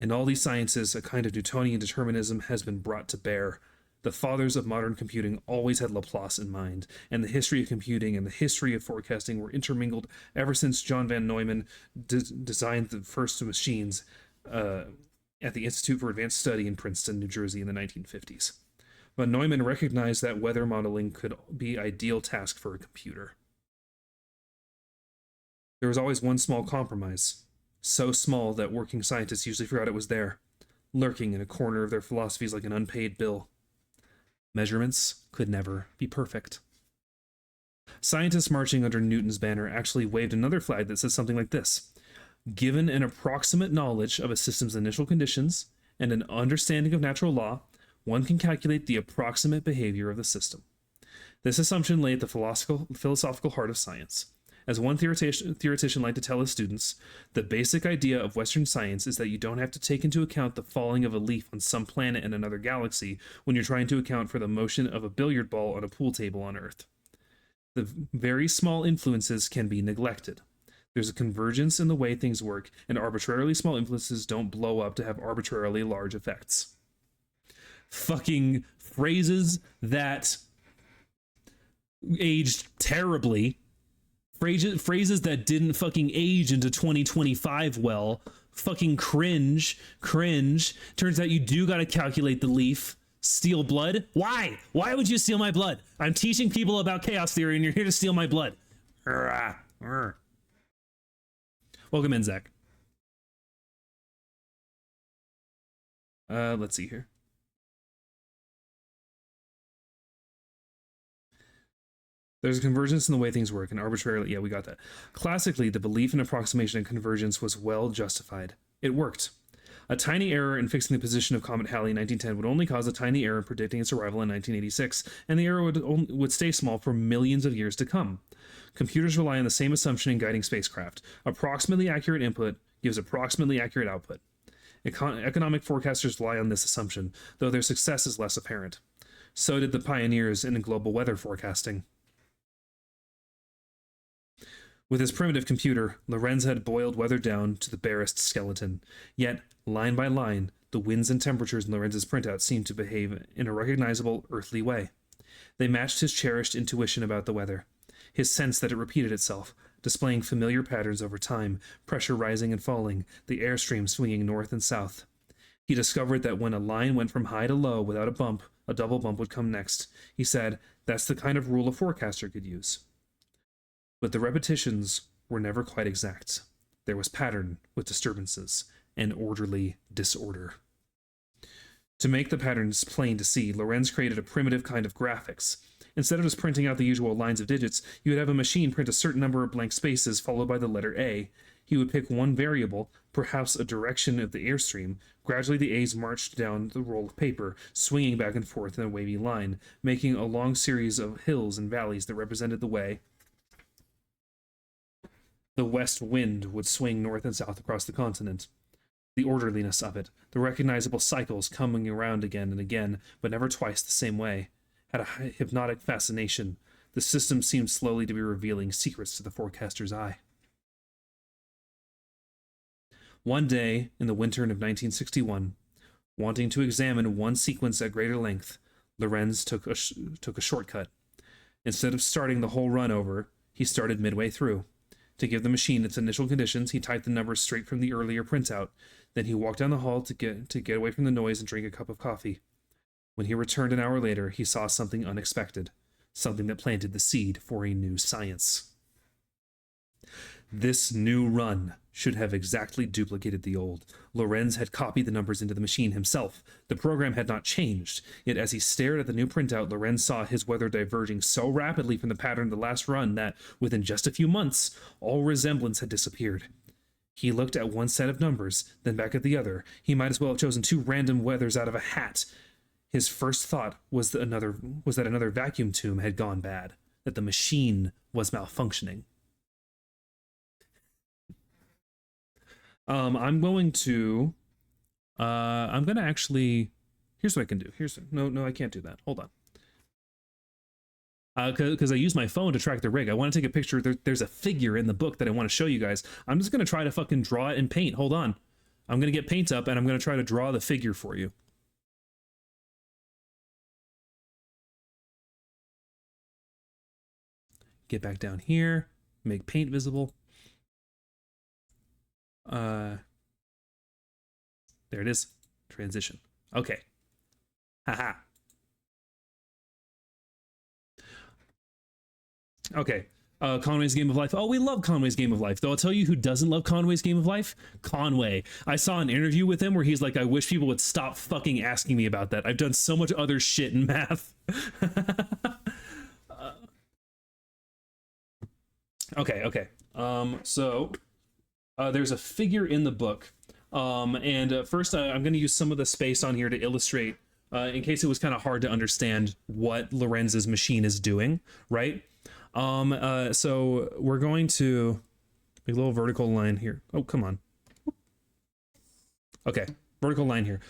[SPEAKER 1] In all these sciences, a kind of Newtonian determinism has been brought to bear. The fathers of modern computing always had Laplace in mind, and the history of computing and the history of forecasting were intermingled ever since John von Neumann designed the first machines at the Institute for Advanced Study in Princeton, New Jersey in the 1950s. Von Neumann recognized that weather modeling could be an ideal task for a computer. There was always one small compromise, so small that working scientists usually forgot it was there, lurking in a corner of their philosophies like an unpaid bill. Measurements could never be perfect. Scientists marching under Newton's banner actually waved another flag that says something like this: given an approximate knowledge of a system's initial conditions and an understanding of natural law, one can calculate the approximate behavior of the system. This assumption lay at the philosophical heart of science. As one theoretician liked to tell his students, the basic idea of Western science is that you don't have to take into account the falling of a leaf on some planet in another galaxy when you're trying to account for the motion of a billiard ball on a pool table on Earth. The very small influences can be neglected. There's a convergence in the way things work, and arbitrarily small influences don't blow up to have arbitrarily large effects. Fucking phrases that aged terribly. Phrases that didn't fucking age into 2025 well. Fucking cringe. Turns out you do gotta calculate the leaf. Steal blood? Why? Why would you steal my blood? I'm teaching people about chaos theory and you're here to steal my blood. Welcome in, Zach. Let's see here. There's a convergence in the way things work, and arbitrarily, yeah, we got that. Classically, the belief in approximation and convergence was well justified. It worked. A tiny error in fixing the position of Comet Halley in 1910 would only cause a tiny error in predicting its arrival in 1986, and the error would stay small for millions of years to come. Computers rely on the same assumption in guiding spacecraft. Approximately accurate input gives approximately accurate output. Economic forecasters rely on this assumption, though their success is less apparent. So did the pioneers in global weather forecasting. With his primitive computer, Lorenz had boiled weather down to the barest skeleton. Yet, line by line, the winds and temperatures in Lorenz's printout seemed to behave in a recognizable, earthly way. They matched his cherished intuition about the weather, his sense that it repeated itself, displaying familiar patterns over time, pressure rising and falling, the airstream swinging north and south. He discovered that when a line went from high to low without a bump, a double bump would come next. He said, that's the kind of rule a forecaster could use. But the repetitions were never quite exact. There was pattern with disturbances and orderly disorder. To make the patterns plain to see, Lorenz created a primitive kind of graphics. Instead of just printing out the usual lines of digits, you would have a machine print a certain number of blank spaces followed by the letter A. He would pick one variable, perhaps a direction of the airstream. Gradually the A's marched down the roll of paper, swinging back and forth in a wavy line, making a long series of hills and valleys that represented the way the west wind would swing north and south across the continent. The orderliness of it, the recognizable cycles coming around again and again, but never twice the same way, had a hypnotic fascination. The system seemed slowly to be revealing secrets to the forecaster's eye. One day, in the winter of 1961, wanting to examine one sequence at greater length, Lorenz took a shortcut. Instead of starting the whole run over, he started midway through. To give the machine its initial conditions, he typed the numbers straight from the earlier printout. Then he walked down the hall to get away from the noise and drink a cup of coffee. When he returned an hour later, he saw something unexpected, something that planted the seed for a new science. This new run should have exactly duplicated the old. Lorenz had copied the numbers into the machine himself. The program had not changed, yet as he stared at the new printout, Lorenz saw his weather diverging so rapidly from the pattern of the last run that, within just a few months, all resemblance had disappeared. He looked at one set of numbers, then back at the other. He might as well have chosen two random weathers out of a hat. His first thought was that another vacuum tube had gone bad, that the machine was malfunctioning. I'm going to actually, here's what I can do. No, I can't do that. Hold on. Because I use my phone to track the rig. I want to take a picture. There's a figure in the book that I want to show you guys. I'm just going to try to fucking draw it in paint. Hold on. I'm going to get paint up and I'm going to try to draw the figure for you. Get back down here. Make paint visible. There it is. Transition. Okay. Haha. Okay. Conway's Game of Life. Oh, we love Conway's Game of Life. Though I'll tell you who doesn't love Conway's Game of Life? Conway. I saw an interview with him where he's like, I wish people would stop fucking asking me about that. I've done so much other shit in math. Okay. So there's a figure in the book. First, I'm going to use some of the space on here to illustrate, in case it was kind of hard to understand what Lorenz's machine is doing, right? So we're going to make a little vertical line here. Oh, come on. Okay, vertical line here.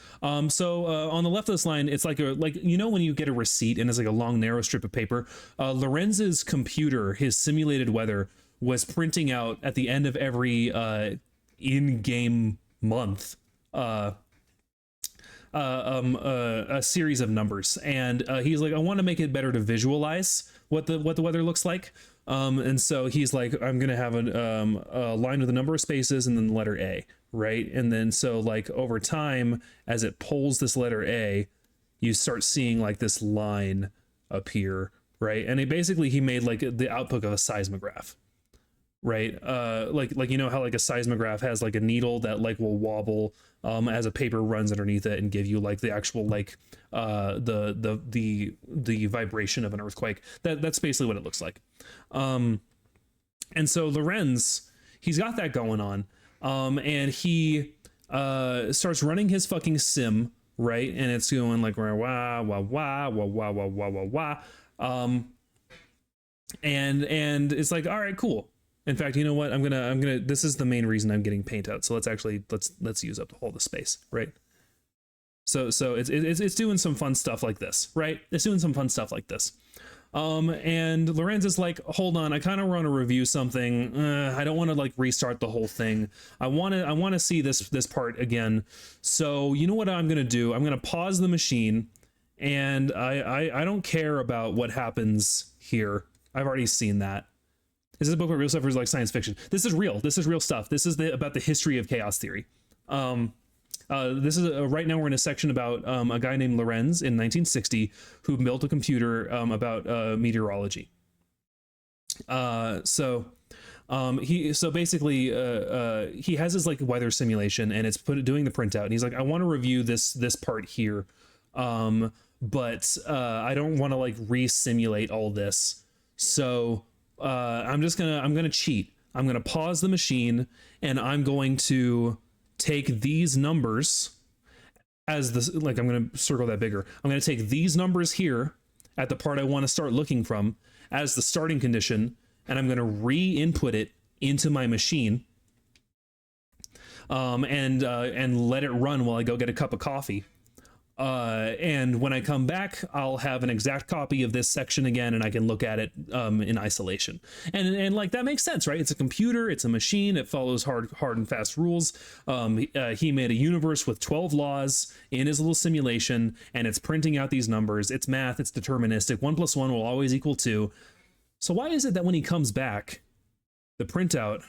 [SPEAKER 1] So on the left of this line, it's like you know when you get a receipt and it's like a long narrow strip of paper. Lorenz's computer, his simulated weather, was printing out at the end of every in-game month a series of numbers, and he's like, I want to make it better to visualize what the weather looks like. And so he's like, I'm gonna have a line with a number of spaces and then the letter A, right? And then so like over time, as it pulls this letter A, you start seeing like this line appear, right? And he made like the output of a seismograph, right? Like you know how like a seismograph has like a needle that like will wobble as a paper runs underneath it and give you like the actual like the vibration of an earthquake. That's basically what it looks like. And so Lorenz, he's got that going on, and he starts running his fucking sim, right? And it's going like wah wah wah wah wah wah wah wah wah wah. And it's like, all right, cool. In fact, you know what? I'm gonna. This is the main reason I'm getting paint out. So let's use up all the space, right? So it's doing some fun stuff like this, right? It's doing some fun stuff like this. And Lorenz is like, hold on, I kind of want to review something. I don't want to like restart the whole thing. I want to see this part again. So you know what I'm gonna do? I'm gonna pause the machine, and I don't care about what happens here. I've already seen that. This is a book where real stuff is like science fiction. This is real. This is real stuff. This is about the history of chaos theory. This is right now we're in a section about a guy named Lorenz in 1960 who built a computer about meteorology. So basically he has his like weather simulation, and it's doing the printout, and he's like, I want to review this part here, but I don't want to like re-simulate all this. So I'm gonna cheat. I'm gonna pause the machine, and I'm going to take these numbers as the, like, I'm going to circle that bigger. I'm going to take these numbers here at the part I want to start looking from as the starting condition, and I'm going to re-input it into my machine, and let it run while I go get a cup of coffee. And when I come back, I'll have an exact copy of this section again, and I can look at it in isolation. And like, that makes sense, right? It's a computer, it's a machine, it follows hard and fast rules. He made a universe with 12 laws in his little simulation, and it's printing out these numbers. It's math, it's deterministic. 1 + 1 will always equal 2. So why is it that when he comes back, the printout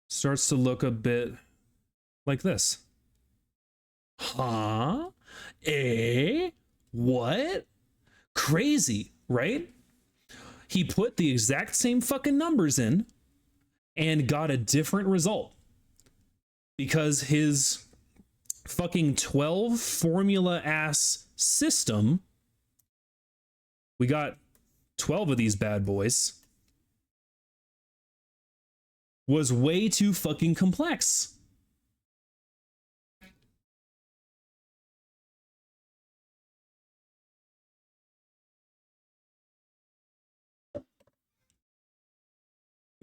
[SPEAKER 1] starts to look a bit like this? Huh? What? Crazy, right? He put the exact same fucking numbers in and got a different result because his fucking 12 formula ass system, we got 12 of these bad boys, was way too fucking complex.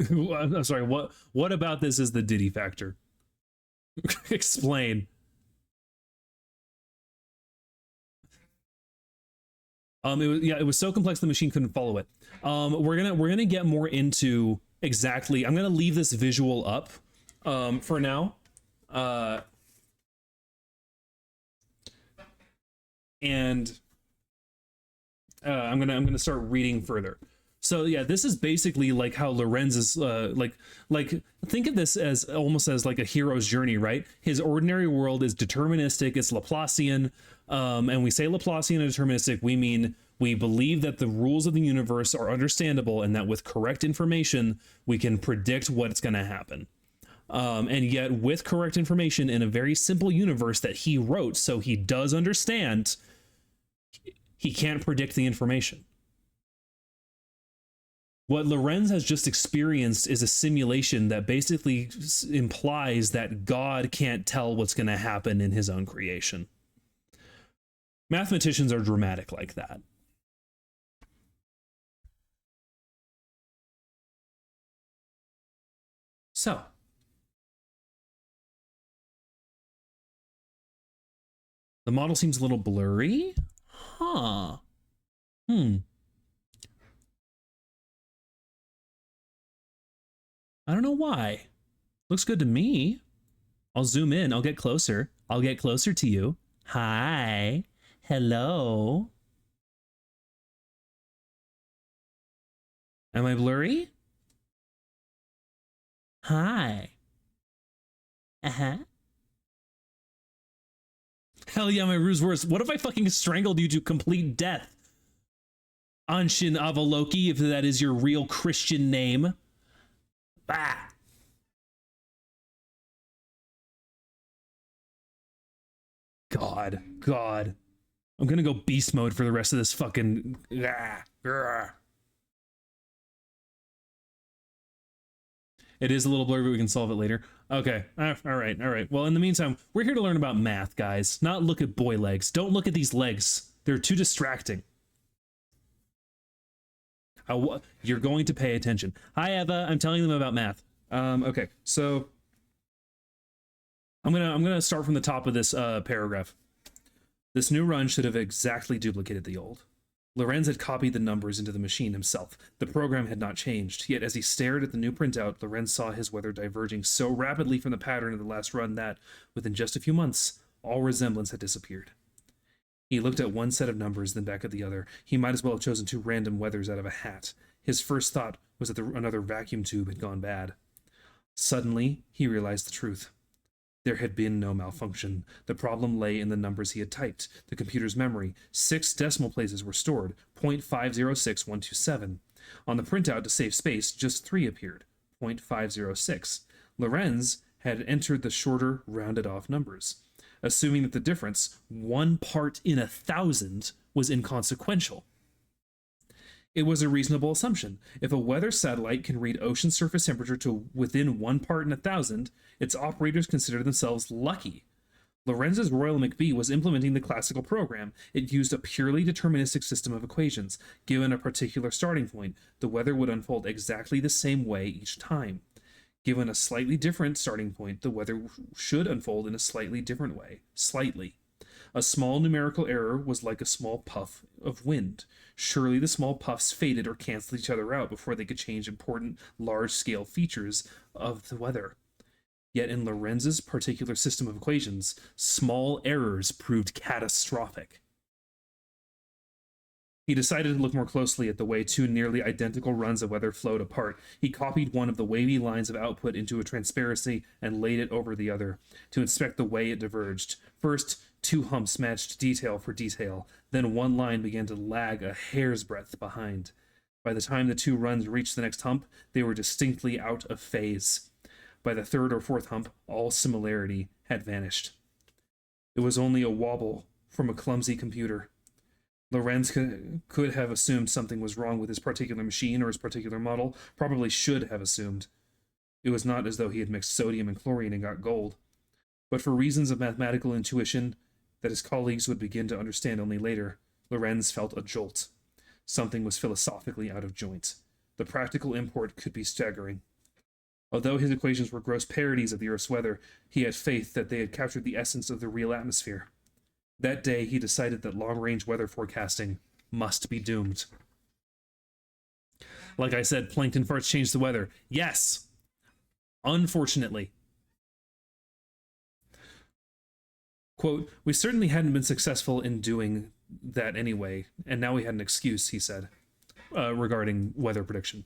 [SPEAKER 1] I'm sorry, what about this is the Diddy factor? Explain. It was so complex the machine couldn't follow it. We're gonna get more into exactly. I'm gonna leave this visual up for now. And I'm gonna start reading further. So yeah, this is basically like how Lorenz is like think of this as almost as like a hero's journey, right? His ordinary world is deterministic, it's Laplacian, and we say Laplacian and deterministic, we mean we believe that the rules of the universe are understandable and that with correct information we can predict what's going to happen. And yet with correct information in a very simple universe that he wrote, so he does understand, he can't predict the information. What Lorenz has just experienced is a simulation that basically implies that God can't tell what's going to happen in his own creation. Mathematicians are dramatic like that. So, the model seems a little blurry. Huh. I don't know why. Looks good to me. I'll zoom in. I'll get closer. I'll get closer to you. Hi. Hello. Am I blurry? Hi. Uh-huh. Hell yeah, my ruse worse. What if I fucking strangled you to complete death? Anshin Avaloki, if that is your real Christian name. Ah. God. I'm gonna go beast mode for the rest of this fucking. It is a little blurry, but we can solve it later. Okay. All right. Well, in the meantime, we're here to learn about math, guys. Not look at boy legs. Don't look at these legs. They're too distracting. You're going to pay attention. Hi, Eva. I'm telling them about math. Okay. So I'm gonna start from the top of this paragraph. This new run should have exactly duplicated the old. Lorenz had copied the numbers into the machine himself. The program had not changed, yet as he stared at the new printout, Lorenz saw his weather diverging so rapidly from the pattern of the last run that, within just a few months, all resemblance had disappeared. He looked at one set of numbers, then back at the other. He might as well have chosen two random weathers out of a hat. His first thought was that another vacuum tube had gone bad. Suddenly, he realized the truth. There had been no malfunction. The problem lay in the numbers he had typed. The computer's memory. 6 decimal places were stored, 0.506127. On the printout to save space, just 3 appeared, 0.506. Lorenz had entered the shorter, rounded-off numbers, assuming that the difference, 1 part in 1,000, was inconsequential. It was a reasonable assumption. If a weather satellite can read ocean surface temperature to within 1 part in 1,000, its operators consider themselves lucky. Lorenz's Royal McBee was implementing the classical program. It used a purely deterministic system of equations. Given a particular starting point, the weather would unfold exactly the same way each time. Given a slightly different starting point, the weather should unfold in a slightly different way. Slightly. A small numerical error was like a small puff of wind. Surely the small puffs faded or canceled each other out before they could change important large-scale features of the weather. Yet in Lorenz's particular system of equations, small errors proved catastrophic. He decided to look more closely at the way two nearly identical runs of weather flowed apart. He copied one of the wavy lines of output into a transparency and laid it over the other to inspect the way it diverged. First, 2 humps matched detail for detail. Then one line began to lag a hair's breadth behind. By the time the 2 runs reached the next hump, they were distinctly out of phase. By the 3rd or 4th hump, all similarity had vanished. It was only a wobble from a clumsy computer. Lorenz could have assumed something was wrong with his particular machine or his particular model, probably should have assumed. It was not as though he had mixed sodium and chlorine and got gold. But for reasons of mathematical intuition that his colleagues would begin to understand only later, Lorenz felt a jolt. Something was philosophically out of joint. The practical import could be staggering. Although his equations were gross parodies of the Earth's weather, he had faith that they had captured the essence of the real atmosphere. That day, he decided that long-range weather forecasting must be doomed. Like I said, plankton farts change the weather. Yes! Unfortunately. Quote, we certainly hadn't been successful in doing that anyway, and now we had an excuse, he said, regarding weather prediction.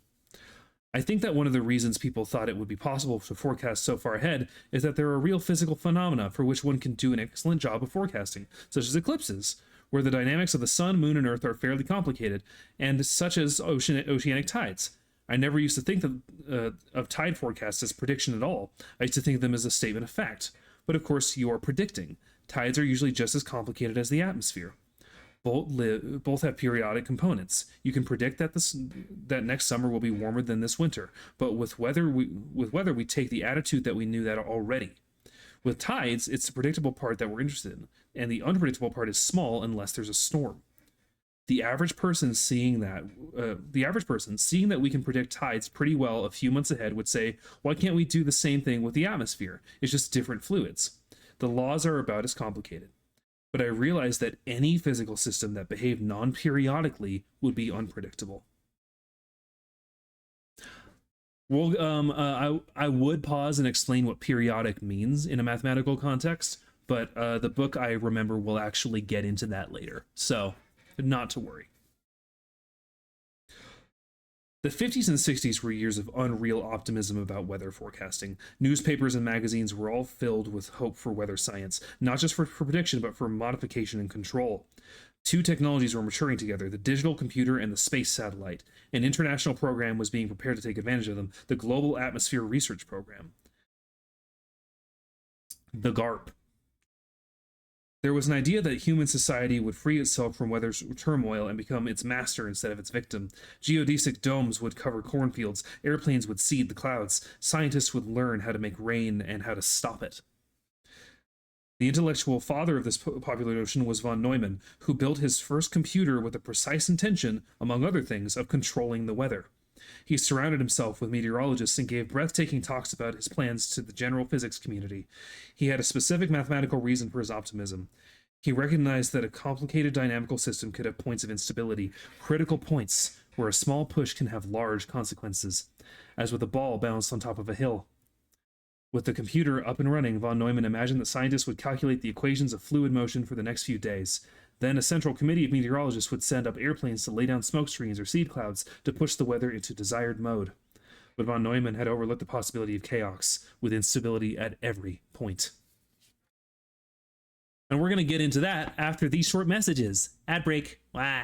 [SPEAKER 1] I think that one of the reasons people thought it would be possible to forecast so far ahead is that there are real physical phenomena for which one can do an excellent job of forecasting, such as eclipses, where the dynamics of the sun, moon, and earth are fairly complicated, and such as oceanic tides. I never used to think of tide forecasts as prediction at all. I used to think of them as a statement of fact. But of course, you are predicting. Tides are usually just as complicated as the atmosphere. Both have periodic components. You can predict that that next summer will be warmer than this winter, but with weather we take the attitude that we knew that already. With tides, it's the predictable part that we're interested in, and the unpredictable part is small unless there's a storm. The average person seeing that we can predict tides pretty well a few months ahead would say, why can't we do the same thing with the atmosphere? It's just different fluids. The laws are about as complicated. But I realized that any physical system that behaved non-periodically would be unpredictable. Well, I would pause and explain what periodic means in a mathematical context, but the book I remember will actually get into that later. So, not to worry. The 50s and 60s were years of unreal optimism about weather forecasting. Newspapers and magazines were all filled with hope for weather science, not just for prediction, but for modification and control. Two technologies were maturing together, the digital computer and the space satellite. An international program was being prepared to take advantage of them, the Global Atmosphere Research Program, the GARP. There was an idea that human society would free itself from weather's turmoil and become its master instead of its victim. Geodesic domes would cover cornfields, airplanes would seed the clouds, scientists would learn how to make rain and how to stop it. The intellectual father of this popular notion was von Neumann, who built his first computer with the precise intention, among other things, of controlling the weather. He surrounded himself with meteorologists and gave breathtaking talks about his plans to the general physics community. He had a specific mathematical reason for his optimism. He recognized that a complicated dynamical system could have points of instability, critical points where a small push can have large consequences, as with a ball bounced on top of a hill. With the computer up and running, von Neumann imagined that scientists would calculate the equations of fluid motion for the next few days. Then a central committee of meteorologists would send up airplanes to lay down smoke screens or seed clouds to push the weather into desired mode. But von Neumann had overlooked the possibility of chaos, with instability at every point. And we're going to get into that after these short messages. Ad break. Wah.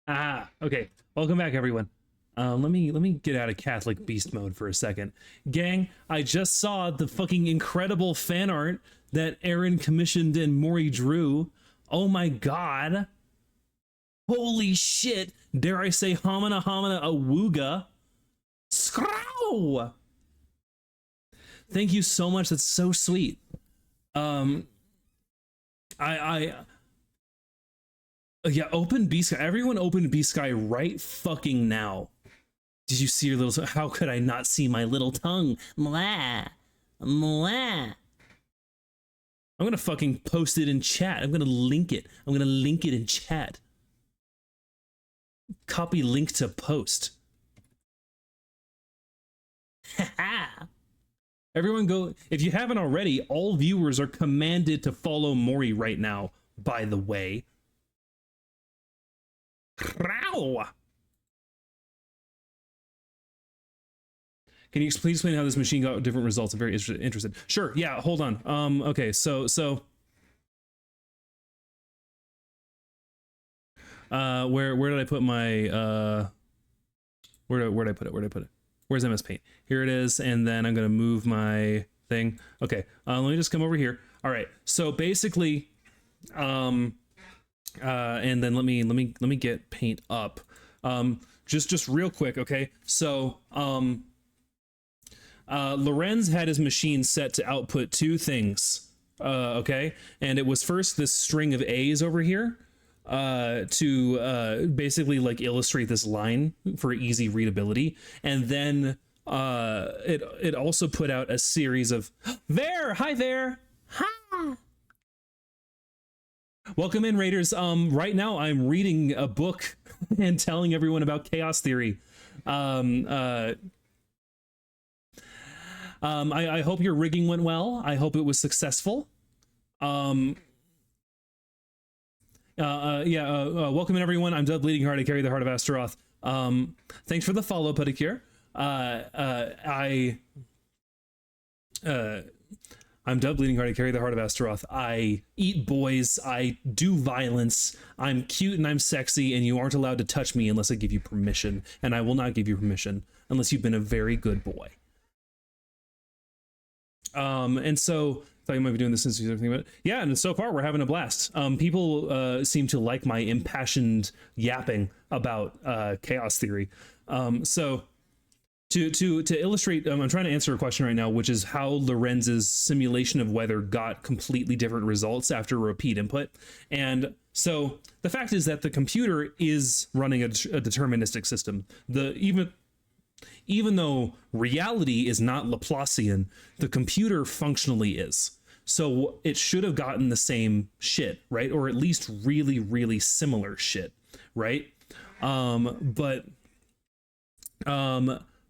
[SPEAKER 1] Okay. Welcome back, everyone. Let me get out of Catholic beast mode for a second. Gang, I just saw the fucking incredible fan art that Aaron commissioned and Maury drew. Oh my god. Holy shit. Dare I say homina homina awooga. Scrow! Thank you so much. That's so sweet. Yeah, open B-Sky. Everyone open B-Sky right fucking now. Did you see your little... How could I not see my little tongue? Mwah. Mwah. I'm gonna fucking post it in chat. I'm gonna link it. I'm gonna link it in chat. Copy link to post. Haha. Everyone go... If you haven't already, all viewers are commanded to follow Maury right now, by the way. Can you please explain how this machine got different results? I'm very interested. Sure, yeah, hold on. Okay, so where did I put my where did I put it? Where's MS Paint? Here it is, and then I'm gonna move my thing. Okay, let me just come over here. All right, so basically, and then let me get paint up. Just real quick, okay? So Lorenz had his machine set to output two things, okay? And it was first this string of A's over here to basically like illustrate this line for easy readability, and then it also put out a series of hi there. Ha! Welcome in, Raiders. Right now I'm reading a book and telling everyone about chaos theory. I hope your rigging went well. I hope it was successful. Welcome in, everyone. I'm Dub Bleeding Heart. I carry the heart of Astaroth. Thanks for the follow, Pedicure. I'm Dub Bleeding Heart. I carry the heart of Astaroth. I eat boys. I do violence. I'm cute and I'm sexy, and you aren't allowed to touch me unless I give you permission. And I will not give you permission unless you've been a very good boy. And so I thought you might be doing this since you're thinking about it. Yeah, and so far we're having a blast. People seem to like my impassioned yapping about chaos theory. So to illustrate, I'm trying to answer a question right now, which is how Lorenz's simulation of weather got completely different results after repeat input. And so the fact is that the computer is running a deterministic system. Even though reality is not Laplacian, the computer functionally is. So it should have gotten the same shit, right? Or at least really, really similar shit, right?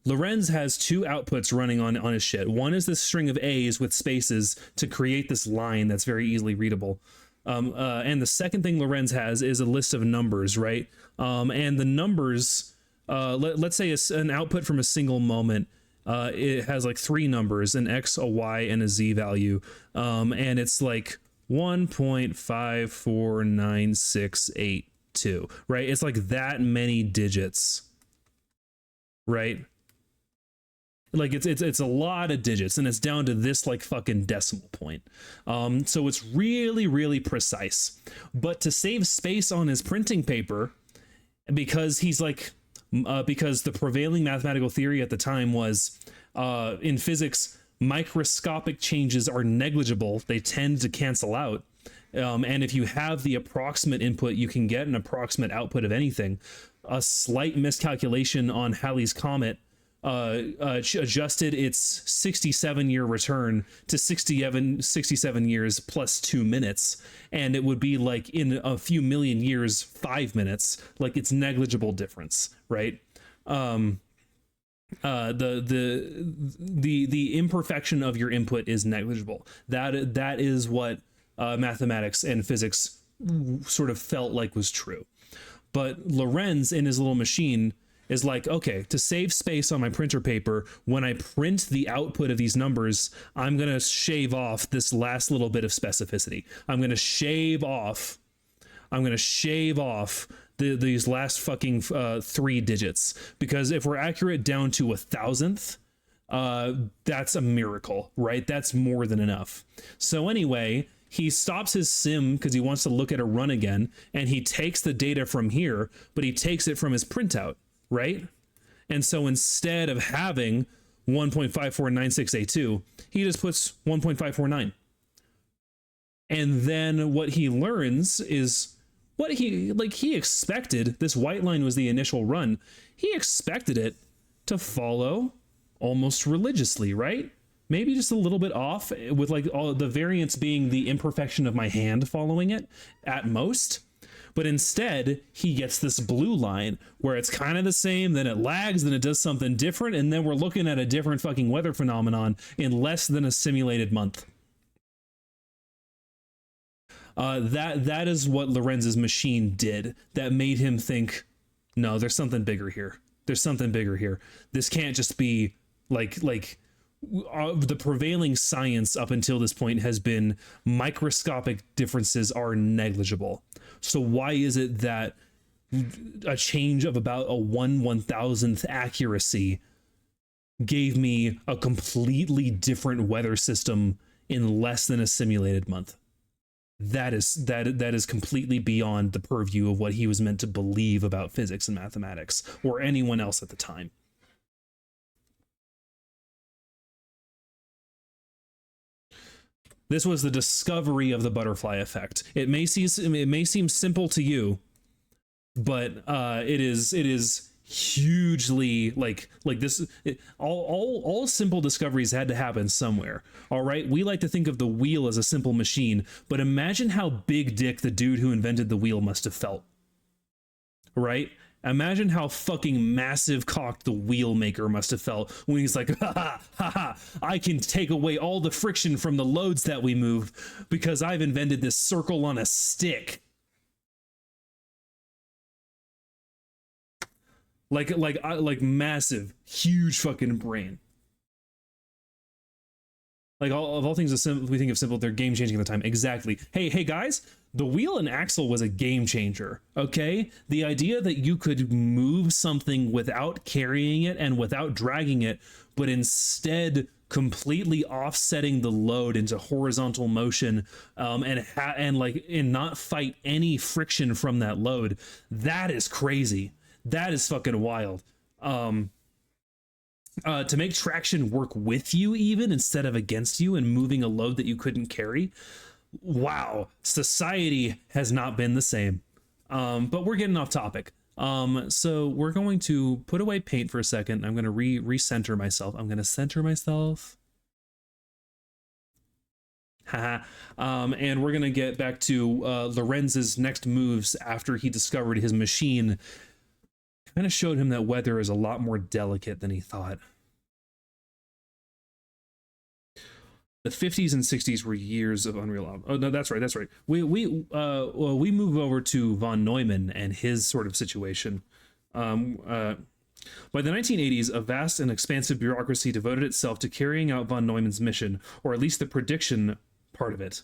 [SPEAKER 1] Lorenz has two outputs running on his shit. One is this string of A's with spaces to create this line that's very easily readable. And the second thing Lorenz has is a list of numbers, right? And the numbers, let's say an output from a single moment, it has like three numbers, an X, a Y, and a Z value. And it's like 1.549682, right? It's like that many digits, right? Like it's a lot of digits, and it's down to this like fucking decimal point. So it's really, really precise. But to save space on his printing paper, because he's like, because the prevailing mathematical theory at the time was, in physics, microscopic changes are negligible. They tend to cancel out. And if you have the approximate input, you can get an approximate output of anything. A slight miscalculation on Halley's Comet adjusted its 67-year return to 67 years plus 2 minutes, and it would be like in a few million years 5 minutes. Like, it's negligible difference, right? The imperfection of your input is negligible. That is what mathematics and physics sort of felt like was true. But Lorenz in his little machine is like, okay, to save space on my printer paper, when I print the output of these numbers, I'm going to shave off this last little bit of specificity. I'm going to shave off these last fucking 3 digits, because if we're accurate down to 1,000th, that's a miracle, right? That's more than enough. So anyway, he stops his sim because he wants to look at a run again, and he takes the data from here, but he takes it from his printout, right? And so instead of having 1.549682, he just puts 1.549. And then what he learns is what he expected. This white line was the initial run. He expected it to follow almost religiously, right? Maybe just a little bit off, with like all the variance being the imperfection of my hand following it at most. But instead, he gets this blue line where it's kind of the same, then it lags, then it does something different, and then we're looking at a different fucking weather phenomenon in less than a simulated month. That is what Lorenz's machine did that made him think, no, there's something bigger here. There's something bigger here. This can't just be like the prevailing science up until this point has been microscopic differences are negligible. So why is it that a change of about a 1/1000th accuracy gave me a completely different weather system in less than a simulated month? That is completely beyond the purview of what he was meant to believe about physics and mathematics, or anyone else at the time. This was the discovery of the butterfly effect. It may seem simple to you, but it is hugely like this. All simple discoveries had to happen somewhere. All right, we like to think of the wheel as a simple machine, but imagine how big dick the dude who invented the wheel must have felt. Right? Imagine how fucking massive cocked the wheel maker must have felt when he's like, ha ha, I can take away all the friction from the loads that we move because I've invented this circle on a stick. Like massive, huge fucking brain. Like all things we think of simple, they're game changing at the time. Exactly. Hey guys, the wheel and axle was a game changer. Okay, the idea that you could move something without carrying it and without dragging it, but instead completely offsetting the load into horizontal motion, and not fight any friction from that load. That is crazy. That is fucking wild. To make traction work with you even instead of against you and moving a load that you couldn't carry. Wow, society has not been the same. But we're getting off topic. So we're going to put away paint for a second. I'm going to recenter myself. I'm going to center myself. Haha. And we're going to get back to Lorenz's next moves after he discovered his machine kind of showed him that weather is a lot more delicate than he thought. The 50s and 60s were years of unreal. Oh no, that's right. We move over to von Neumann and his sort of situation. By the 1980s, a vast and expansive bureaucracy devoted itself to carrying out von Neumann's mission, or at least the prediction part of it.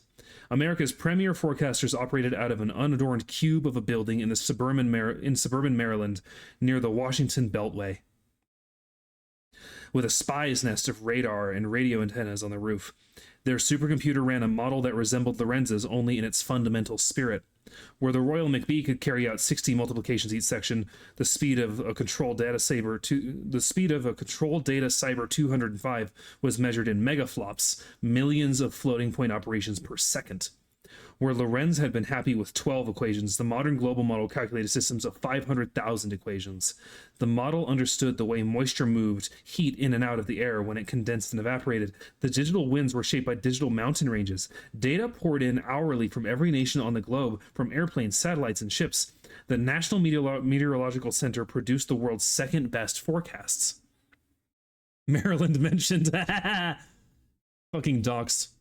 [SPEAKER 1] America's premier forecasters operated out of an unadorned cube of a building in suburban Maryland near the Washington Beltway, with a spy's nest of radar and radio antennas on the roof. Their supercomputer ran a model that resembled Lorenz's only in its fundamental spirit. Where the Royal McBee could carry out 60 multiplications each section, the speed of a control data Cyber 205 was measured in megaflops, millions of floating point operations per second. Where Lorenz had been happy with 12 equations, the modern global model calculated systems of 500,000 equations. The model understood the way moisture moved, heat in and out of the air when it condensed and evaporated. The digital winds were shaped by digital mountain ranges. Data poured in hourly from every nation on the globe, from airplanes, satellites, and ships. The National Meteorological Center produced the world's second best forecasts. Maryland mentioned. Fucking docs.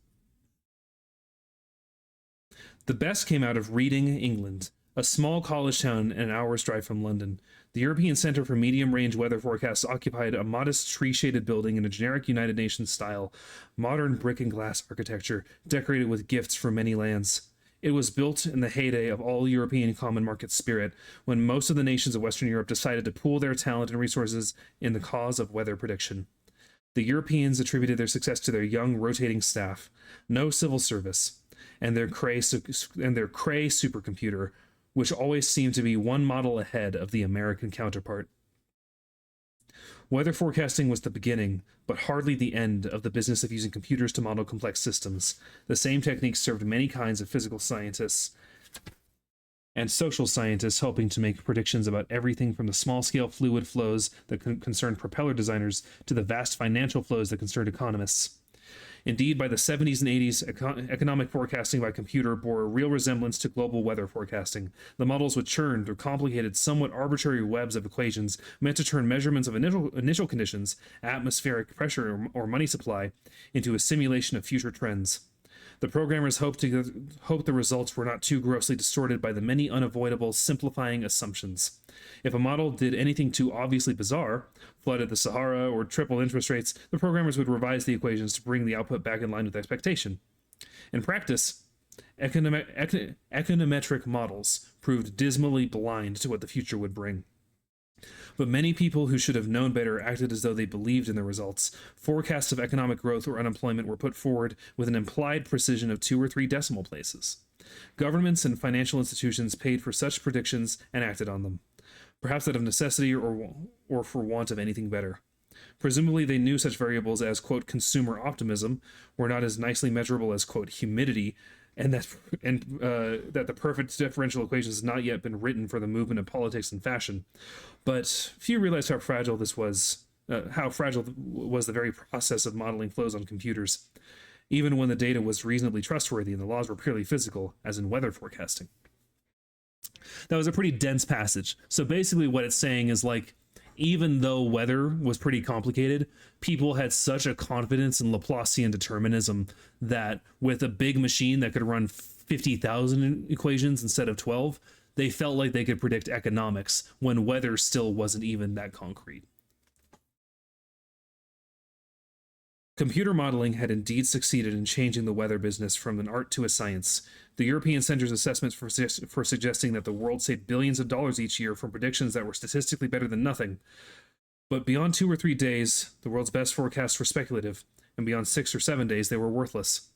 [SPEAKER 1] The best came out of Reading, England, a small college town an hour's drive from London. The European Center for Medium-Range Weather Forecasts occupied a modest tree-shaded building in a generic United Nations style, modern brick and glass architecture, decorated with gifts from many lands. It was built in the heyday of all European common market spirit, when most of the nations of Western Europe decided to pool their talent and resources in the cause of weather prediction. The Europeans attributed their success to their young rotating staff, no civil service, and their Cray supercomputer, which always seemed to be one model ahead of the American counterpart. Weather forecasting was the beginning, but hardly the end, of the business of using computers to model complex systems. The same techniques served many kinds of physical scientists and social scientists, helping to make predictions about everything from the small-scale fluid flows that concerned propeller designers to the vast financial flows that concerned economists. Indeed, by the 70s and 80s, economic forecasting by computer bore a real resemblance to global weather forecasting. The models would churn through complicated, somewhat arbitrary webs of equations meant to turn measurements of initial conditions, atmospheric pressure or money supply, into a simulation of future trends. The programmers hoped the results were not too grossly distorted by the many unavoidable simplifying assumptions. If a model did anything too obviously bizarre, flooded the Sahara or tripled interest rates, the programmers would revise the equations to bring the output back in line with expectation. In practice, econometric models proved dismally blind to what the future would bring. But many people who should have known better acted as though they believed in the results. Forecasts of economic growth or unemployment were put forward with an implied precision of 2 or 3 decimal places. Governments and financial institutions paid for such predictions and acted on them, perhaps out of necessity or for want of anything better. Presumably they knew such variables as, quote, consumer optimism were not as nicely measurable as, quote, humidity, and that the perfect differential equation has not yet been written for the movement of politics and fashion. But few realized how fragile was the very process of modeling flows on computers, even when the data was reasonably trustworthy and the laws were purely physical, as in weather forecasting. That was a pretty dense passage. So basically what it's saying is, like, even though weather was pretty complicated, people had such a confidence in Laplacian determinism that with a big machine that could run 50,000 equations instead of 12, they felt like they could predict economics when weather still wasn't even that concrete. Computer modeling had indeed succeeded in changing the weather business from an art to a science. The European Center's assessments for suggesting that the world saved billions of dollars each year from predictions that were statistically better than nothing. But beyond 2 or 3 days, the world's best forecasts were speculative, and beyond 6 or 7 days, they were worthless.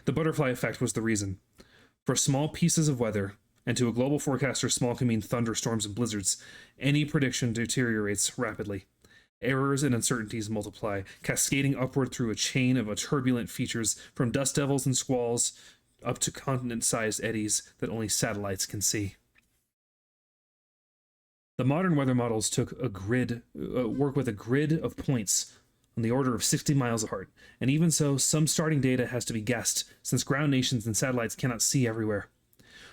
[SPEAKER 1] The butterfly effect was the reason. For small pieces of weather, and to a global forecaster, small can mean thunderstorms and blizzards, any prediction deteriorates rapidly. Errors and uncertainties multiply, cascading upward through a chain of turbulent features, from dust devils and squalls up to continent-sized eddies that only satellites can see. The modern weather models work with a grid of points on the order of 60 miles apart, and even so, some starting data has to be guessed, since ground nations and satellites cannot see everywhere.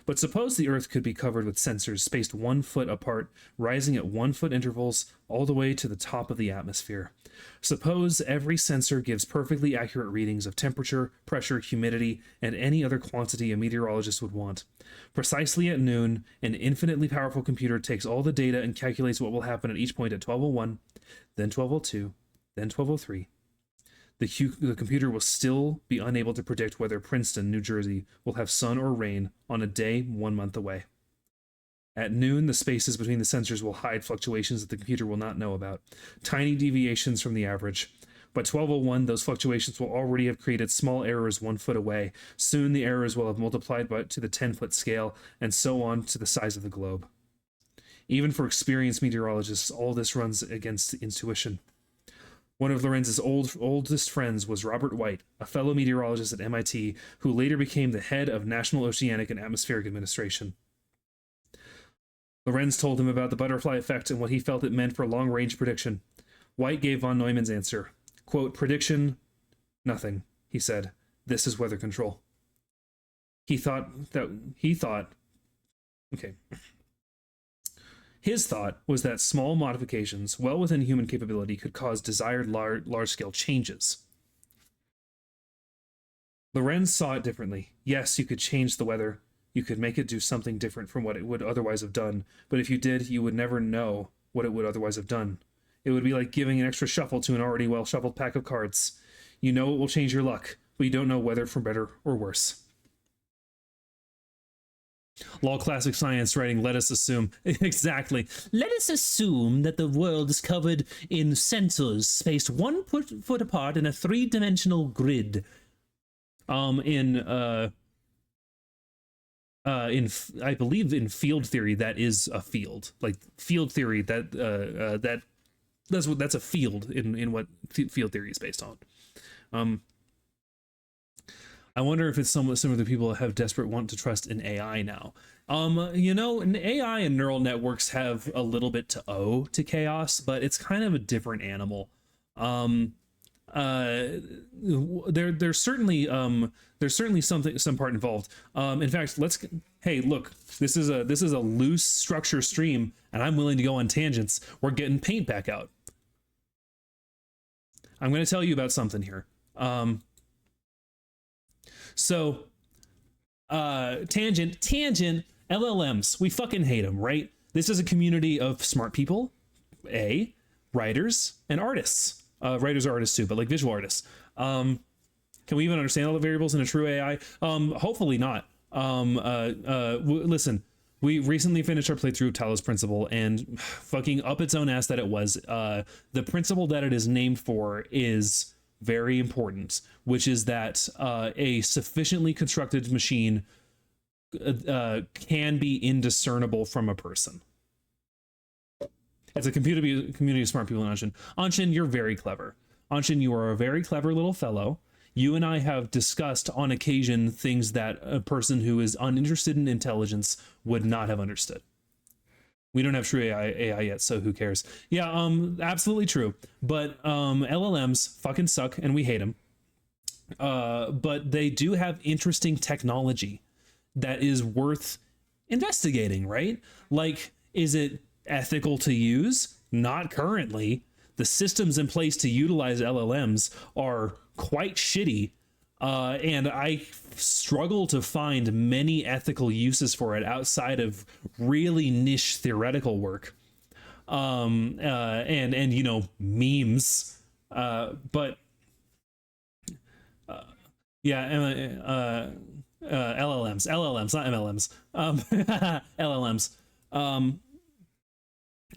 [SPEAKER 1] But suppose the Earth could be covered with sensors spaced 1 foot apart, rising at 1 foot intervals all the way to the top of the atmosphere. Suppose every sensor gives perfectly accurate readings of temperature, pressure, humidity, and any other quantity a meteorologist would want. Precisely at noon, an infinitely powerful computer takes all the data and calculates what will happen at each point at 12:01, then 12:02, then 12:03. The computer will still be unable to predict whether Princeton, New Jersey, will have sun or rain on a day 1 month away. At noon, the spaces between the sensors will hide fluctuations that the computer will not know about, tiny deviations from the average. By 12:01, those fluctuations will already have created small errors 1 foot away. Soon the errors will have multiplied to the 10-foot scale, and so on to the size of the globe. Even for experienced meteorologists, all this runs against intuition. One of Lorenz's oldest friends was Robert White, a fellow meteorologist at MIT, who later became the head of National Oceanic and Atmospheric Administration. Lorenz told him about the butterfly effect and what he felt it meant for long-range prediction. White gave von Neumann's answer. Quote, prediction, nothing, he said. This is weather control. His thought was that small modifications, well within human capability, could cause desired large-scale changes. Lorenz saw it differently. Yes, you could change the weather. You could make it do something different from what it would otherwise have done. But if you did, you would never know what it would otherwise have done. It would be like giving an extra shuffle to an already well-shuffled pack of cards. You know it will change your luck, We don't know whether for better or worse. Law classic science writing, let us assume. Exactly. Let us assume that the world is covered in sensors spaced 1 foot apart in a 3-dimensional grid. I believe in field theory, that is a field. Like field theory, that's a field in what field theory is based on. I wonder if it's some of the people that have desperate want to trust in AI now. You know, an AI and neural networks have a little bit to owe to chaos, but it's kind of a different animal. There's certainly some part involved. In fact, hey, look, this is a loose structure stream, and I'm willing to go on tangents. We're getting paint back out. I'm going to tell you about something here. Tangent, LLMs, we fucking hate them, right? This is a community of smart people, writers and artists. Writers are artists too, but like visual artists. Can we even understand all the variables in a true AI? Hopefully not. Listen, we recently finished our playthrough of Talos Principle, and fucking up its own ass that it was. The principle that it is named for is very important, which is that a sufficiently constructed machine can be indiscernible from a person. It's a community of smart people in Anshin. Anshin, you're very clever. Anshin, you are a very clever little fellow. You and I have discussed on occasion things that a person who is uninterested in intelligence would not have understood. We don't have true AI yet, so who cares? Yeah, absolutely true. But LLMs fucking suck, and we hate them. But they do have interesting technology that is worth investigating, right? Like, is it ethical to use? Not currently. The systems in place to utilize LLMs are quite shitty, and I struggle to find many ethical uses for it outside of really niche theoretical work, and you know, memes, but yeah, LLMs, not MLMs, LLMs.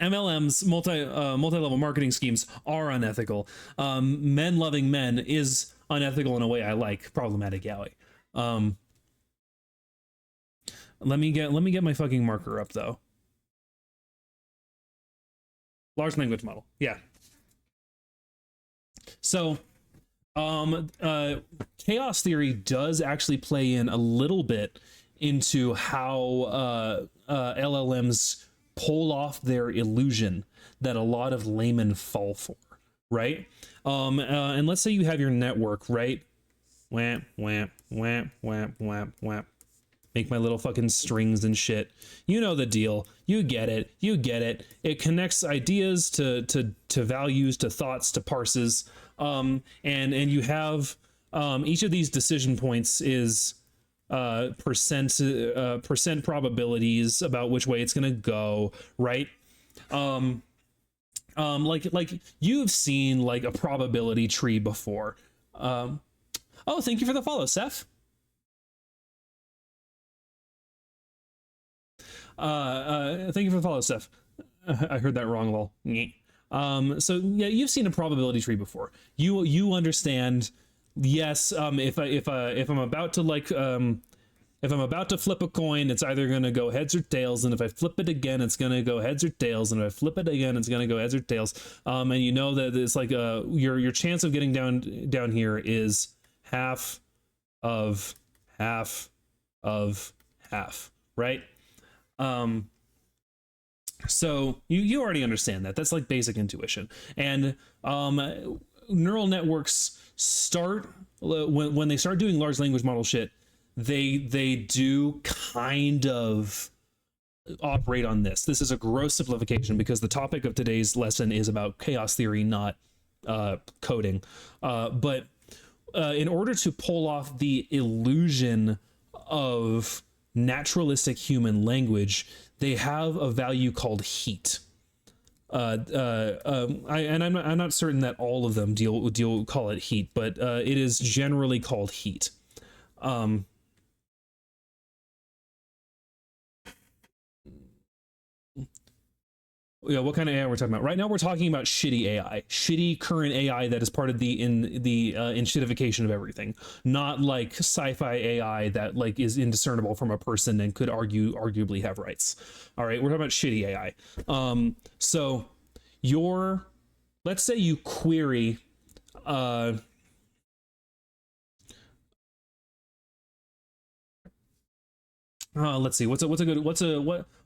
[SPEAKER 1] MLMs, multi-level marketing schemes are unethical. Men loving men is unethical in a way I like. Problematic yaoi. Let me get my fucking marker up though. Large language model. Yeah. So, chaos theory does actually play in a little bit into how LLMs pull off their illusion that a lot of laymen fall for, right? And let's say you have your network, right? Wham, wham, wham, wham, wham, wham. Make my little fucking strings and shit. You know the deal. You get it. You get it. It connects ideas to values, to thoughts, to parses. And you have each of these decision points is percent probabilities about which way it's gonna go, right? Like you've seen like a probability tree before. Oh, thank you for the follow, Seth. Thank you for the follow, Seth. I heard that wrong, lol. So yeah, you've seen a probability tree before. You understand. Yes, if I'm about to if I'm about to flip a coin, it's either going to go heads or tails, and if I flip it again, it's going to go heads or tails, and if I flip it again, it's going to go heads or tails. And you know that it's like your chance of getting down here is half of half, right? So you already understand that. That's like basic intuition. And neural networks start when they start doing large language model shit, they do kind of operate on this. This is a gross simplification because the topic of today's lesson is about chaos theory, not coding. But in order to pull off the illusion of naturalistic human language, they have a value called heat. I'm not certain that all of them call it heat, but it is generally called heat. Yeah, what kind of AI we're talking about? Right now, we're talking about shitty AI, shitty current AI that is part of the shittification of everything. Not like sci-fi AI that like is indiscernible from a person and could arguably have rights. All right, we're talking about shitty AI. So let's say you query. Let's see.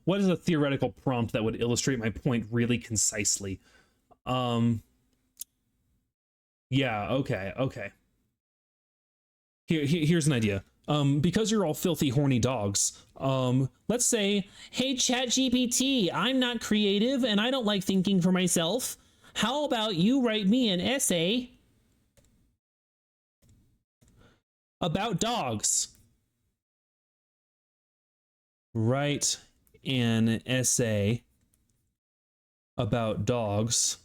[SPEAKER 1] What is a theoretical prompt that would illustrate my point really concisely? Yeah. Okay. Here's an idea. Because you're all filthy, horny dogs. Let's say, hey, ChatGPT, I'm not creative and I don't like thinking for myself. How about you write me an essay about dogs? Write an essay about dogs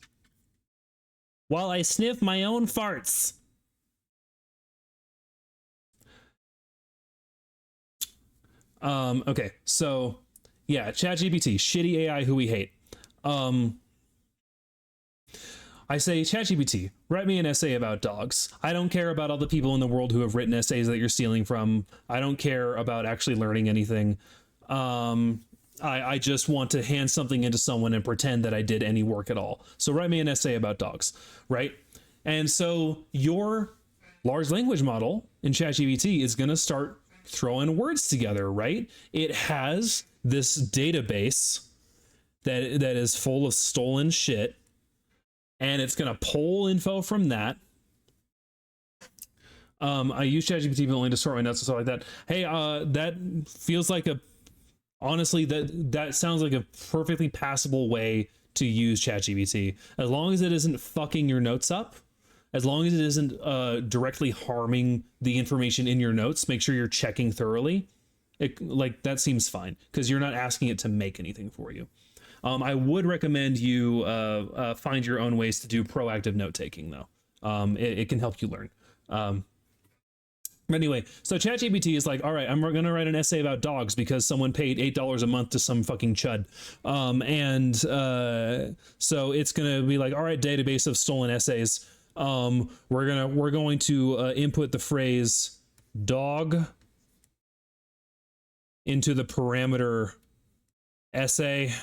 [SPEAKER 1] while I sniff my own farts. Okay, so yeah, ChatGPT, shitty AI who we hate. I say, ChatGPT, write me an essay about dogs. I don't care about all the people in the world who have written essays that you're stealing from. I don't care about actually learning anything. I just want to hand something into someone and pretend that I did any work at all. So write me an essay about dogs, right? And so your large language model in ChatGPT is going to start throwing words together, right? It has this database that is full of stolen shit, and it's going to pull info from that. I use ChatGPT only to sort my notes and stuff like that. Hey, that feels like honestly, that sounds like a perfectly passable way to use ChatGPT. As long as it isn't fucking your notes up, as long as it isn't directly harming the information in your notes, make sure you're checking thoroughly. That seems fine because you're not asking it to make anything for you. I would recommend you find your own ways to do proactive note taking, though. It can help you learn. Anyway, so ChatGPT is like, all right, I'm going to write an essay about dogs because someone paid $8 a month to some fucking chud. So it's going to be like, all right, database of stolen essays. We're going to input the phrase dog into the parameter essay.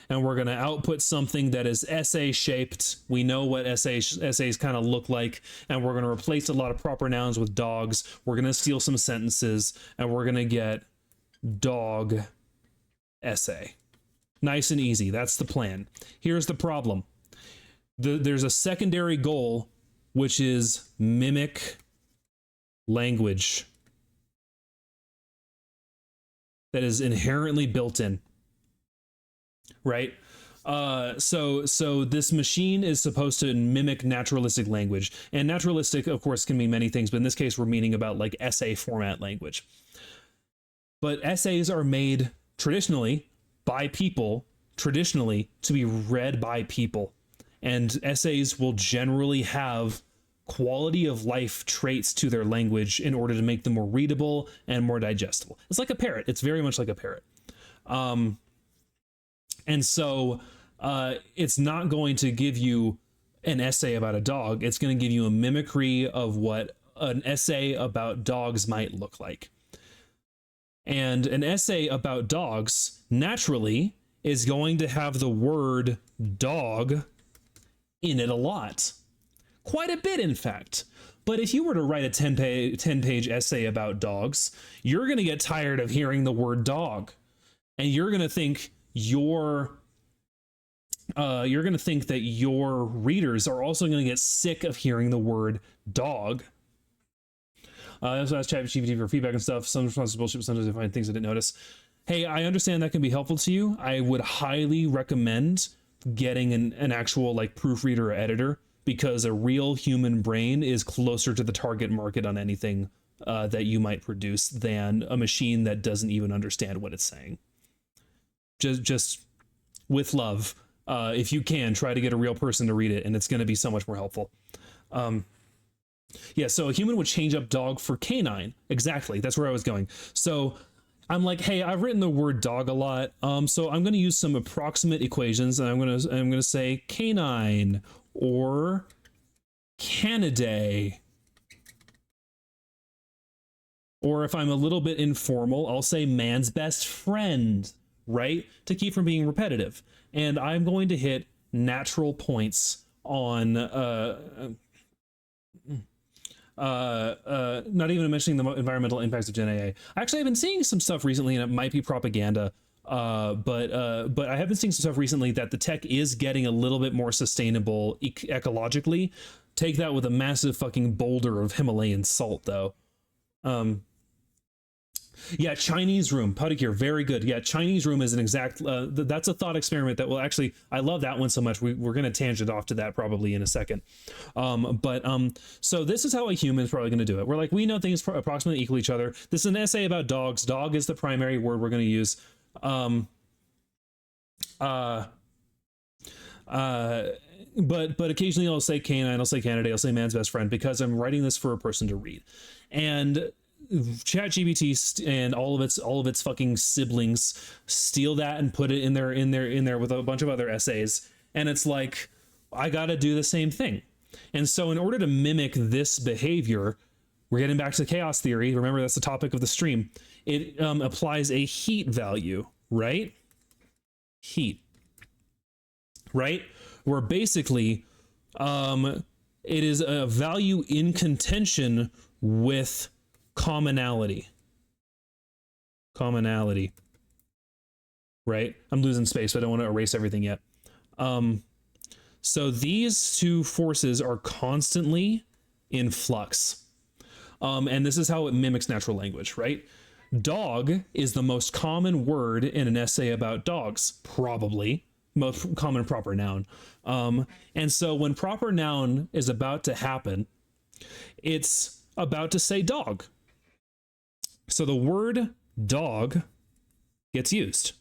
[SPEAKER 1] And we're going to output something that is essay shaped. We know what essays kind of look like, and we're going to replace a lot of proper nouns with dogs. We're going to steal some sentences, and we're going to get dog essay. Nice and easy. That's the plan. Here's the problem. There's a secondary goal, which is mimic language that is inherently built in. Right? So this machine is supposed to mimic naturalistic language. And naturalistic, of course, can mean many things, but in this case, we're meaning about like essay format language. But essays are made traditionally by people, traditionally to be read by people. And essays will generally have quality of life traits to their language in order to make them more readable and more digestible. It's like a parrot. It's very much like a parrot. And so it's not going to give you an essay about a dog. It's going to give you a mimicry of what an essay about dogs might look like. And an essay about dogs naturally is going to have the word dog in it a lot. Quite a bit, in fact. But if you were to write a 10-page essay about dogs, you're going to get tired of hearing the word dog. And you're going to think that your readers are also going to get sick of hearing the word dog. I also asked ChatGPT for feedback and stuff. Some responses bullshit, sometimes I find things I didn't notice. Hey, I understand that can be helpful to you. I would highly recommend getting an actual like proofreader or editor, because a real human brain is closer to the target market on anything that you might produce than a machine that doesn't even understand what it's saying. just with love. If you can, try to get a real person to read it, and it's going to be so much more helpful. Yeah, so a human would change up dog for canine. Exactly, that's where I was going. So I'm like, hey, I've written the word dog a lot, so I'm going to use some approximate equations, and I'm going to say canine or canidae. Or if I'm a little bit informal, I'll say man's best friend, right? To keep from being repetitive. And I'm going to hit natural points on not even mentioning the environmental impacts of Gen AI. Actually, I've been seeing some stuff recently, and it might be propaganda, but I have been seeing some stuff recently that the tech is getting a little bit more sustainable ecologically. Take that with a massive fucking boulder of Himalayan salt, though. Yeah, Chinese room, Pudikir, very good. Yeah, Chinese room is an exact, that's a thought experiment that will actually, I love that one so much. We're going to tangent off to that probably in a second. So this is how a human is probably going to do it. We're like, we know things approximately equal each other. This is an essay about dogs. Dog is the primary word we're going to use. But occasionally I'll say canine, I'll say canidae, I'll say man's best friend, because I'm writing this for a person to read. And ChatGPT and all of its fucking siblings steal that and put it in there with a bunch of other essays, and it's like, I gotta do the same thing. And so in order to mimic this behavior, we're getting back to chaos theory. Remember, that's the topic of the stream. It applies a heat value, right? Heat, right? Where basically it is a value in contention with commonality, right? I'm losing space, so I don't want to erase everything yet. So these two forces are constantly in flux. And this is how it mimics natural language, right? Dog is the most common word in an essay about dogs, probably most common proper noun. And so when proper noun is about to happen, it's about to say dog. So the word dog gets used.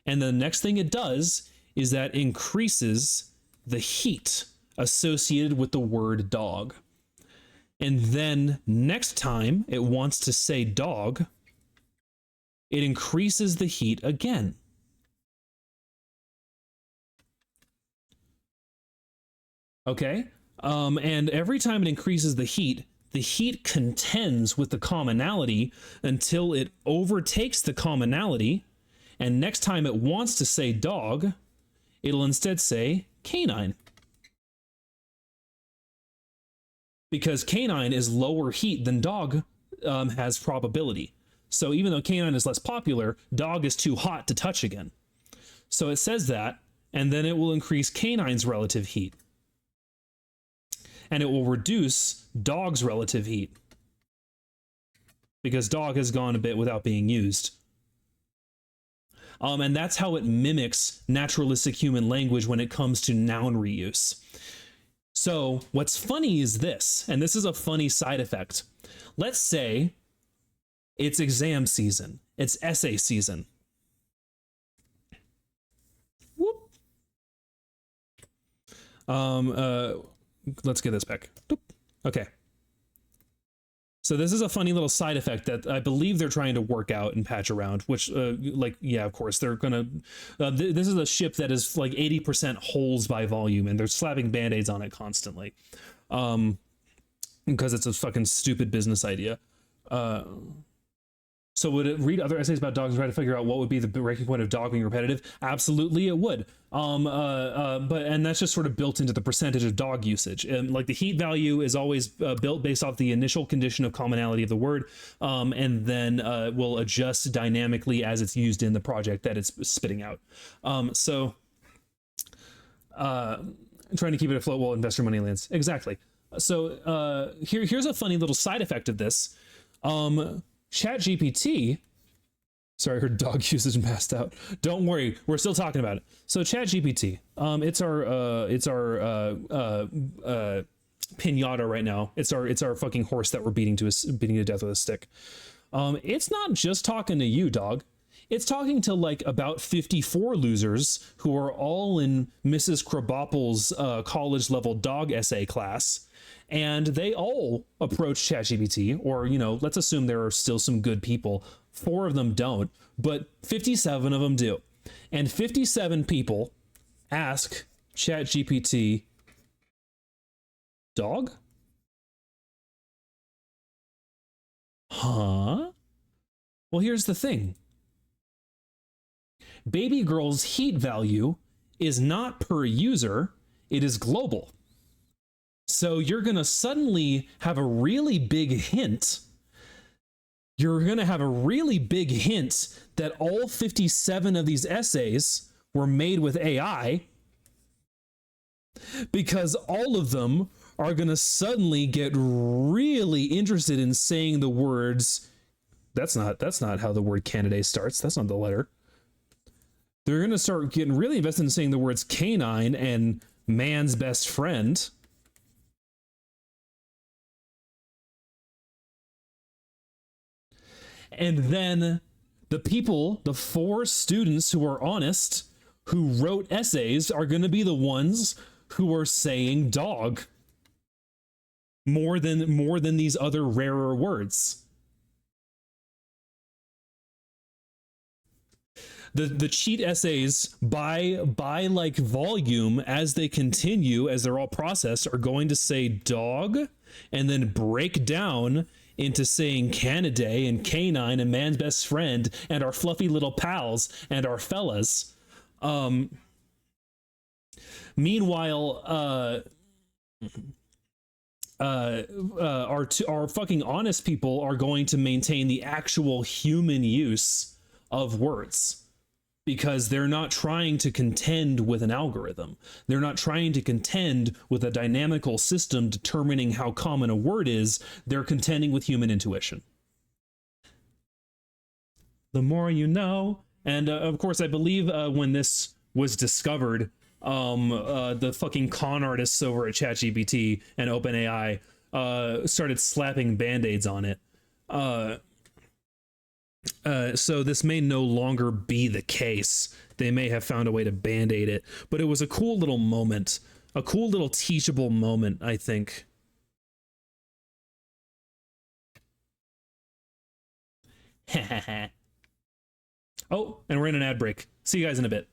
[SPEAKER 1] And the next thing it does is that increases the heat associated with the word dog. And then next time it wants to say dog, it increases the heat again. Okay? And every time it increases the heat contends with the commonality until it overtakes the commonality, and next time it wants to say dog, it'll instead say canine. Because canine is lower heat than dog has probability. So even though canine is less popular, dog is too hot to touch again. So it says that, and then it will increase canine's relative heat. And it will reduce dog's relative heat, because dog has gone a bit without being used. And that's how it mimics naturalistic human language when it comes to noun reuse. So what's funny is this, and this is a funny side effect. Let's say it's exam season, it's essay season. Whoop. Let's get this back. Okay. So this is a funny little side effect that I believe they're trying to work out and patch around, which, yeah, of course, they're going to... this is a ship that is like 80% holes by volume, and they're slapping Band-Aids on it constantly. Because it's a fucking stupid business idea. So would it read other essays about dogs and try to figure out what would be the breaking point of dog being repetitive? Absolutely, it would. And that's just sort of built into the percentage of dog usage. And like the heat value is always built based off the initial condition of commonality of the word, and then will adjust dynamically as it's used in the project that it's spitting out. I'm trying to keep it afloat while investor money lands. Exactly. So here's a funny little side effect of this. ChatGPT, sorry, I heard dog usage and passed out. Don't worry, we're still talking about it. So ChatGPT, it's our pinata right now. It's our fucking horse that we're beating to death with a stick. It's not just talking to you, dog. It's talking to like about 54 losers who are all in Mrs. Krabappel's college level dog essay class. And they all approach ChatGPT, or, you know, let's assume there are still some good people. 4 of them don't, but 57 of them do. And 57 people ask ChatGPT, dog? Huh? Well, here's the thing. Baby girl's heat value is not per user, it is global. So you're going to suddenly have a really big hint. You're going to have a really big hint that all 57 of these essays were made with AI, because all of them are going to suddenly get really interested in saying the words. That's not how the word candidate starts. That's not the letter. They're going to start getting really invested in saying the words canine and man's best friend. And then the people, the 4 students who are honest, who wrote essays, are going to be the ones who are saying dog more than these other rarer words. The cheat essays by like volume, as they continue, as they're all processed, are going to say dog and then break down into saying Canidae and canine and man's best friend and our fluffy little pals and our fellas. Meanwhile, our fucking honest people are going to maintain the actual human use of words, because they're not trying to contend with an algorithm. They're not trying to contend with a dynamical system determining how common a word is. They're contending with human intuition. The more you know. And of course, I believe when this was discovered, the fucking con artists over at ChatGPT and OpenAI started slapping band-aids on it. So this may no longer be the case. They may have found a way to band-aid it, but it was a cool little moment, a cool little teachable moment, I think. Oh, and we're in an ad break. See you guys in a bit.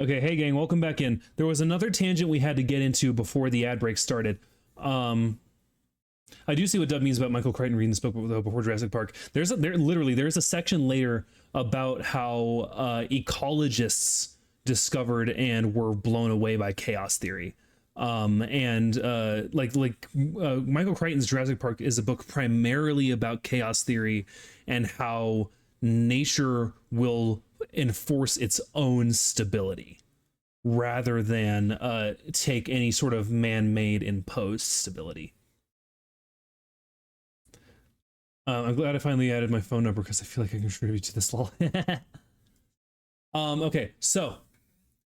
[SPEAKER 1] Okay, hey gang, welcome back in. There was another tangent we had to get into before the ad break started. I do see what Dub means about Michael Crichton reading this book before Jurassic Park. There's a section later about how ecologists discovered and were blown away by chaos theory. Michael Crichton's Jurassic Park is a book primarily about chaos theory and how nature will enforce its own stability rather than take any sort of man-made imposed stability. I'm glad I finally added my phone number because I feel like I can contribute to this lol. Okay, so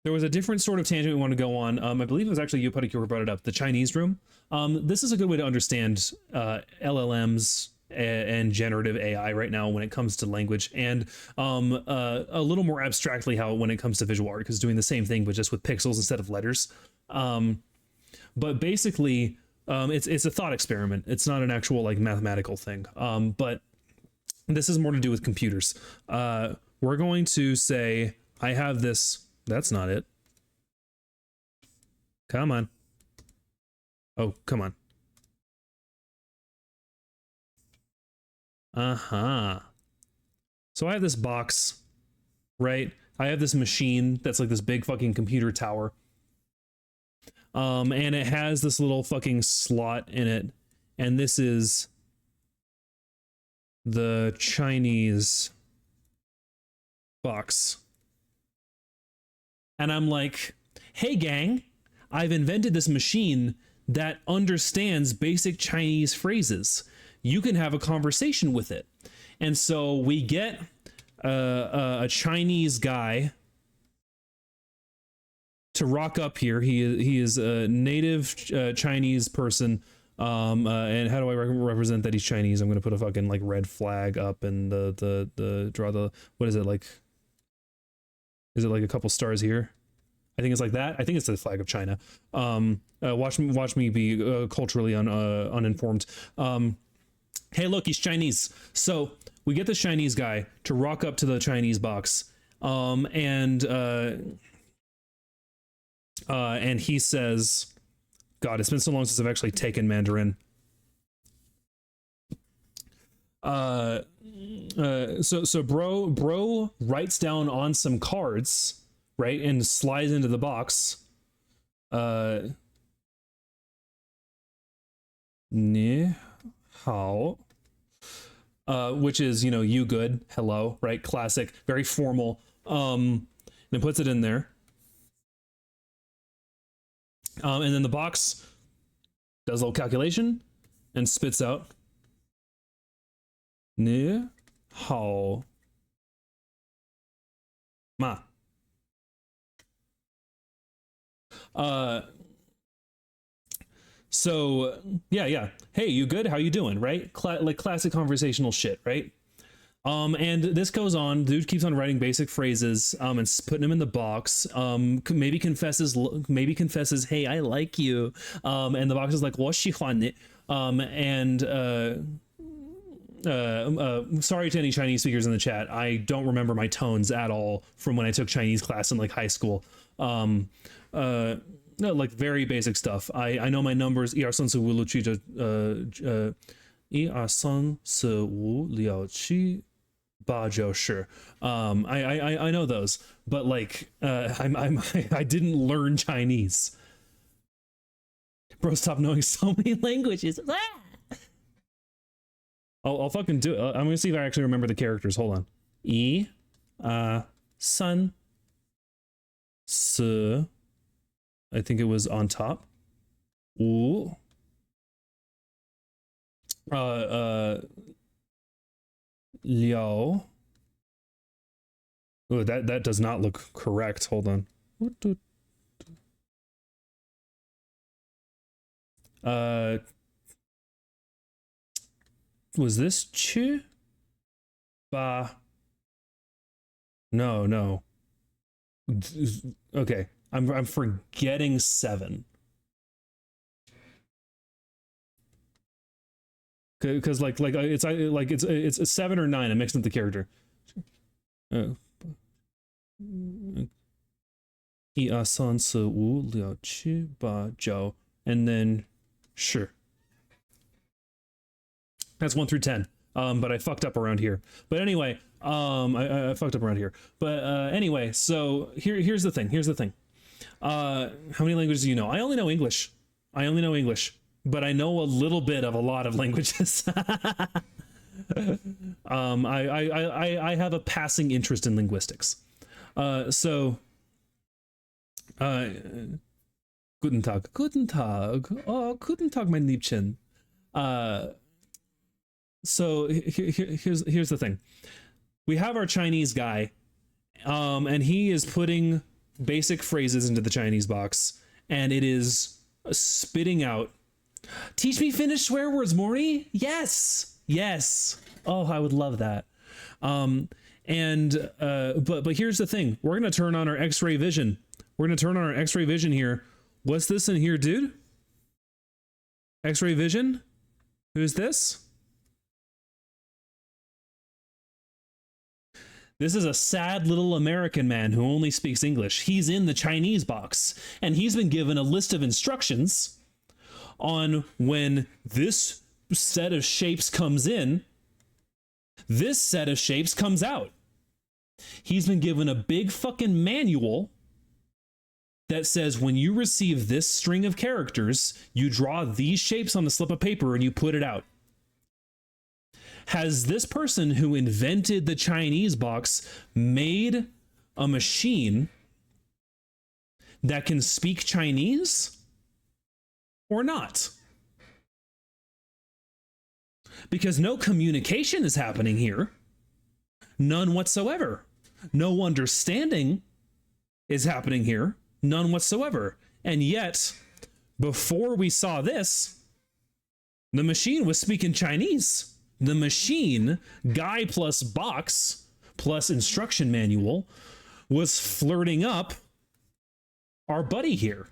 [SPEAKER 1] there was a different sort of tangent we want to go on. I believe it was actually you, Putty, who brought it up, the Chinese room. This is a good way to understand LLMs and generative AI right now when it comes to language, and a little more abstractly how when it comes to visual art, because doing the same thing but just with pixels instead of letters. But basically, it's a thought experiment. It's not an actual like mathematical thing. But this is more to do with computers. We're going to say I have this. That's not it. Come on. Oh, come on. So I have this box, right? I have this machine that's like this big fucking computer tower. And it has this little fucking slot in it. And this is the Chinese box. And I'm like, hey gang, I've invented this machine that understands basic Chinese phrases. You can have a conversation with it. And so we get a Chinese guy to rock up here. He is a native Chinese person. And how do I represent that he's Chinese? I'm gonna put a fucking like red flag up and the draw the, what is it like? Is it like a couple stars here? I think it's like that. I think it's the flag of China. Watch me be culturally uninformed. Hey, look, he's Chinese. So we get the Chinese guy to rock up to the Chinese box, and he says, "God, it's been so long since I've actually taken Mandarin." So bro writes down on some cards, right, and slides into the box. Ni hao. Which is, you know, you good, hello, right? Classic, very formal. And it puts it in there. And then the box does a little calculation and spits out Ni hao ma. So yeah. Hey, you good? How you doing? Right? Like classic conversational shit, right? And this goes on. Dude keeps on writing basic phrases, and putting them in the box. Maybe confesses, hey, I like you. And the box is like, 我喜欢你. Sorry to any Chinese speakers in the chat. I don't remember my tones at all from when I took Chinese class in like high school. No, like very basic stuff. I know my numbers. 1 2 3 4 5 6 1 2 3 4 5 6 8 9 10. I know those, but like I didn't learn Chinese. Bro, stop knowing so many languages. I'll fucking do it. I'm gonna see if I actually remember the characters. Hold on. 1 2 3 4. I think it was on top. Ooh. Liao. Oh, that does not look correct. Hold on. Was this Chu? Ba. No. Okay. I'm forgetting 7. Because it's a 7 or 9. I'm mixing up the character. 一二三四五六七八九 and then sure. That's 1 through 10. But I fucked up around here. But anyway, I fucked up around here. But anyway, so here's the thing. Here's the thing. How many languages do you know? I only know English. I only know English, but I know a little bit of a lot of languages. I have a passing interest in linguistics. So, guten Tag, guten Tag. Oh, guten Tag, mein Liebchen. So here's the thing. We have our Chinese guy, and he is putting basic phrases into the Chinese box, and it is spitting out. Teach me Finnish swear words, Maury. Yes, yes. Oh, I would love that. But here's the thing. We're gonna turn on our X-ray vision. We're gonna turn on our X-ray vision here. What's this in here, dude? X-ray vision. Who's this? This is a sad little American man who only speaks English. He's in the Chinese box, and he's been given a list of instructions on when this set of shapes comes in, this set of shapes comes out. He's been given a big fucking manual that says when you receive this string of characters, you draw these shapes on the slip of paper and you put it out. Has this person who invented the Chinese box made a machine that can speak Chinese or not? Because no communication is happening here. None whatsoever. No understanding is happening here. None whatsoever. And yet, before we saw this, the machine was speaking Chinese. The machine, guy plus box plus instruction manual, was flirting up our buddy here.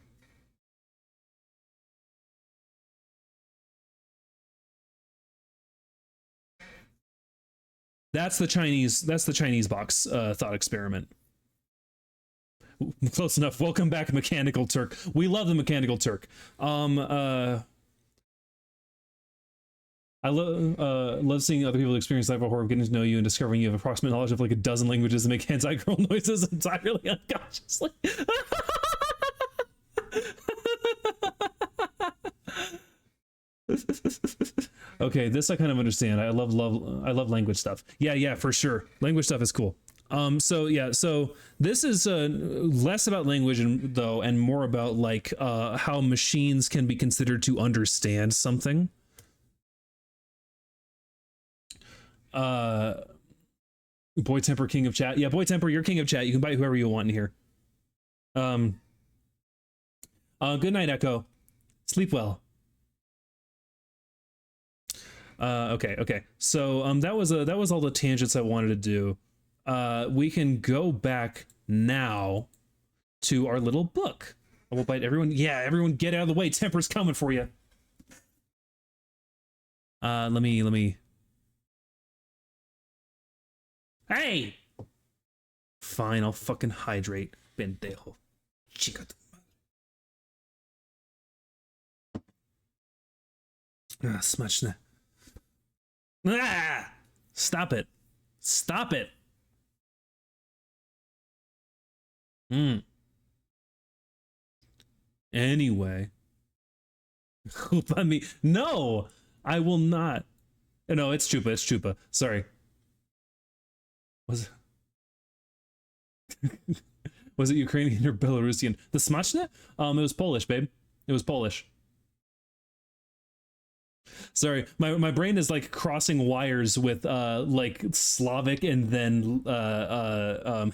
[SPEAKER 1] That's the Chinese box thought experiment. Close enough. Welcome back, Mechanical Turk. We love the Mechanical Turk. I love seeing other people experience life horror of getting to know you and discovering you have approximate knowledge of like a dozen languages and make hentai girl noises entirely unconsciously. Okay, this I kind of understand. I love language stuff. Yeah, for sure. Language stuff is cool. So this is less about language and more about like how machines can be considered to understand something. Boy Temper, king of chat. Yeah, Boy Temper, you're king of chat. You can bite whoever you want in here. Good night, Echo. Sleep well. Okay. So that was all the tangents I wanted to do. We can go back now to our little book. I will bite everyone. Yeah, everyone get out of the way. Temper's coming for you. Let me. Hey! Fine, I'll fucking hydrate. Pendejo. Chica tu madre. Smuchna. Ah! Stop it. Stop it. Anyway. No! I will not. No, it's Chupa. It's Chupa. Sorry. Was it Ukrainian or Belarusian? The Smaczne? It was Polish, babe. It was Polish. Sorry, my brain is like crossing wires with like Slavic and then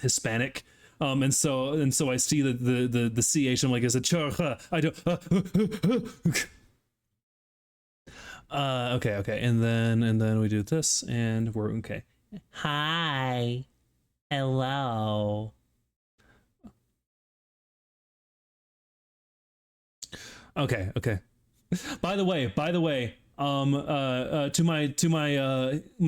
[SPEAKER 1] Hispanic. And so I see the CH. I'm like, is it churcha? I don't. Okay, and then we do this, and we're okay. Hi. Hello. Okay. By the way, my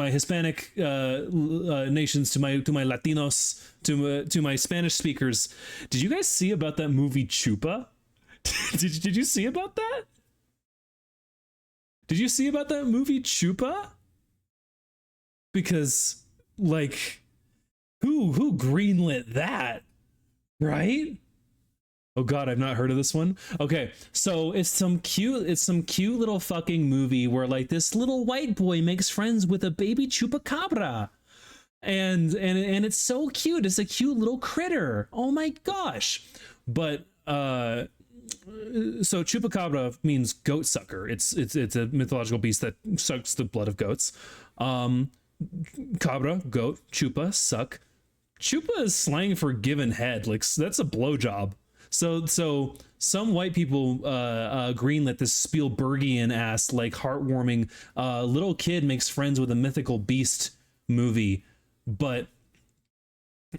[SPEAKER 1] Hispanic nations, to my Latinos, to my Spanish speakers. Did you guys see about that movie Chupa? Did you see about that? Did you see about that movie Chupa? Because like who greenlit that? Right? Oh god, I've not heard of this one. Okay, so it's some cute little fucking movie where like this little white boy makes friends with a baby chupacabra. And it's so cute. It's a cute little critter. Oh my gosh. But so chupacabra means goat sucker. It's a mythological beast that sucks the blood of goats. Cabra, goat, chupa, suck. Chupa is slang for given head. Like that's a blowjob. So some white people greenlit this Spielbergian ass like heartwarming little kid makes friends with a mythical beast movie, but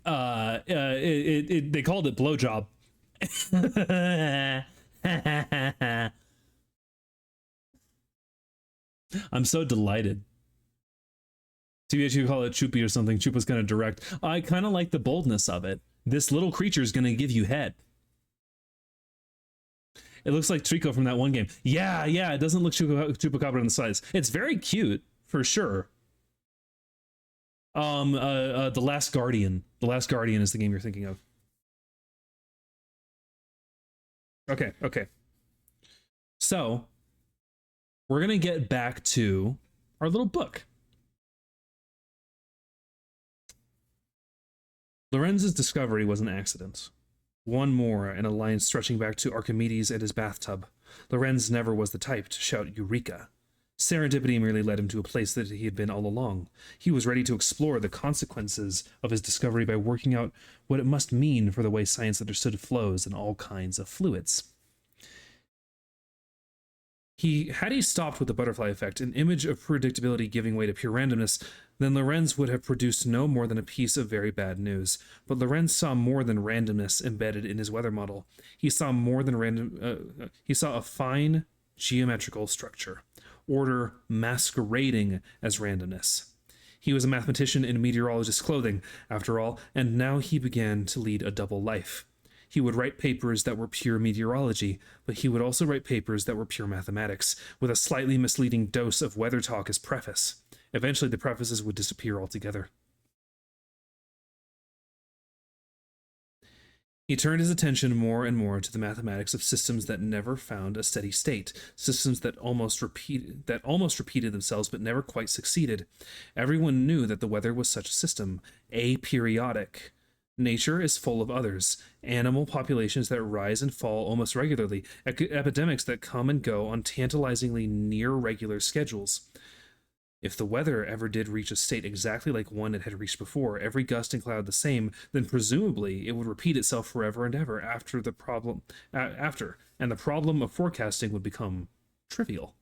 [SPEAKER 1] they called it blowjob. I'm so delighted. TBH, you call it Choopy or something. Chupa's kind of direct. I kind of like the boldness of it. This little creature is going to give you head. It looks like Trico from that one game. Yeah, it doesn't look Chupacabra on the size. It's very cute, for sure. The Last Guardian. The Last Guardian is the game you're thinking of. Okay. So, we're going to get back to our little book. Lorenz's discovery was an accident. One more, and a line stretching back to Archimedes and his bathtub. Lorenz never was the type to shout Eureka. Serendipity merely led him to a place that he had been all along. He was ready to explore the consequences of his discovery by working out what it must mean for the way science understood flows in all kinds of fluids. Had he stopped with the butterfly effect, an image of predictability giving way to pure randomness, then Lorenz would have produced no more than a piece of very bad news. But Lorenz saw more than randomness embedded in his weather model. He saw more than he saw a fine geometrical structure, order masquerading as randomness. He was a mathematician in meteorologist's clothing, after all, and now he began to lead a double life. He would write papers that were pure meteorology, but he would also write papers that were pure mathematics, with a slightly misleading dose of weather talk as preface. Eventually, the prefaces would disappear altogether. He turned his attention more and more to the mathematics of systems that never found a steady state, systems that almost repeated themselves but never quite succeeded. Everyone knew that the weather was such a system, aperiodic. Nature is full of others, animal populations that rise and fall almost regularly, epidemics that come and go on tantalizingly near-regular schedules. If the weather ever did reach a state exactly like one it had reached before, every gust and cloud the same, then presumably it would repeat itself forever and ever and the problem of forecasting would become trivial.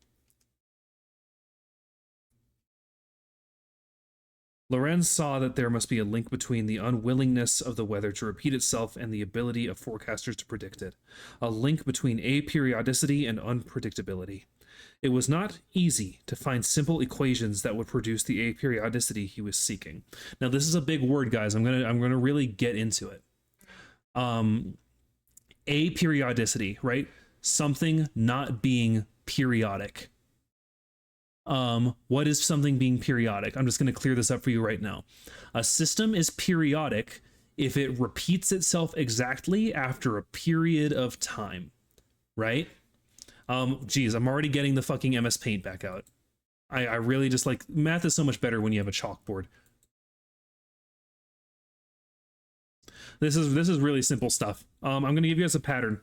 [SPEAKER 1] Lorenz saw that there must be a link between the unwillingness of the weather to repeat itself and the ability of forecasters to predict it. A link between aperiodicity and unpredictability. It was not easy to find simple equations that would produce the aperiodicity he was seeking. Now, this is a big word, guys. I'm gonna really get into it. Aperiodicity, right? Something not being periodic. What is something being periodic? I'm just going to clear this up for you right now. A system is periodic if it repeats itself exactly after a period of time, right? Geez, I'm already getting the fucking MS Paint back out. I really just like, math is so much better when you have a chalkboard. This is really simple stuff. I'm going to give you guys a pattern.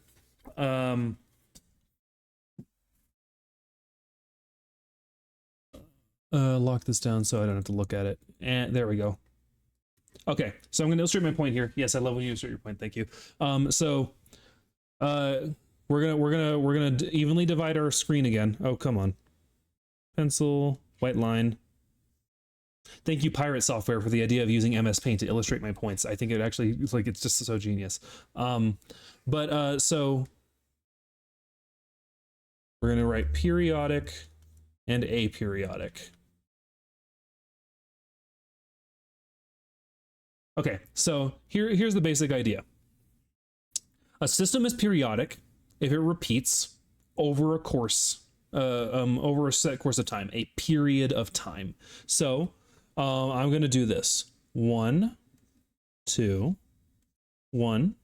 [SPEAKER 1] Lock this down so I don't have to look at it. And there we go. Okay, so I'm going to illustrate my point here. Yes, I love when you illustrate your point. Thank you. We're gonna evenly divide our screen again. Oh, come on. Pencil, white line. Thank you, Pirate Software, for the idea of using MS Paint to illustrate my points. I think it actually, it's just so genius. So we're gonna write periodic and aperiodic. Okay, so here's the basic idea. A system is periodic if it repeats over a course, over a set course of time, a period of time. So I'm going to do this. 1, 2, 1,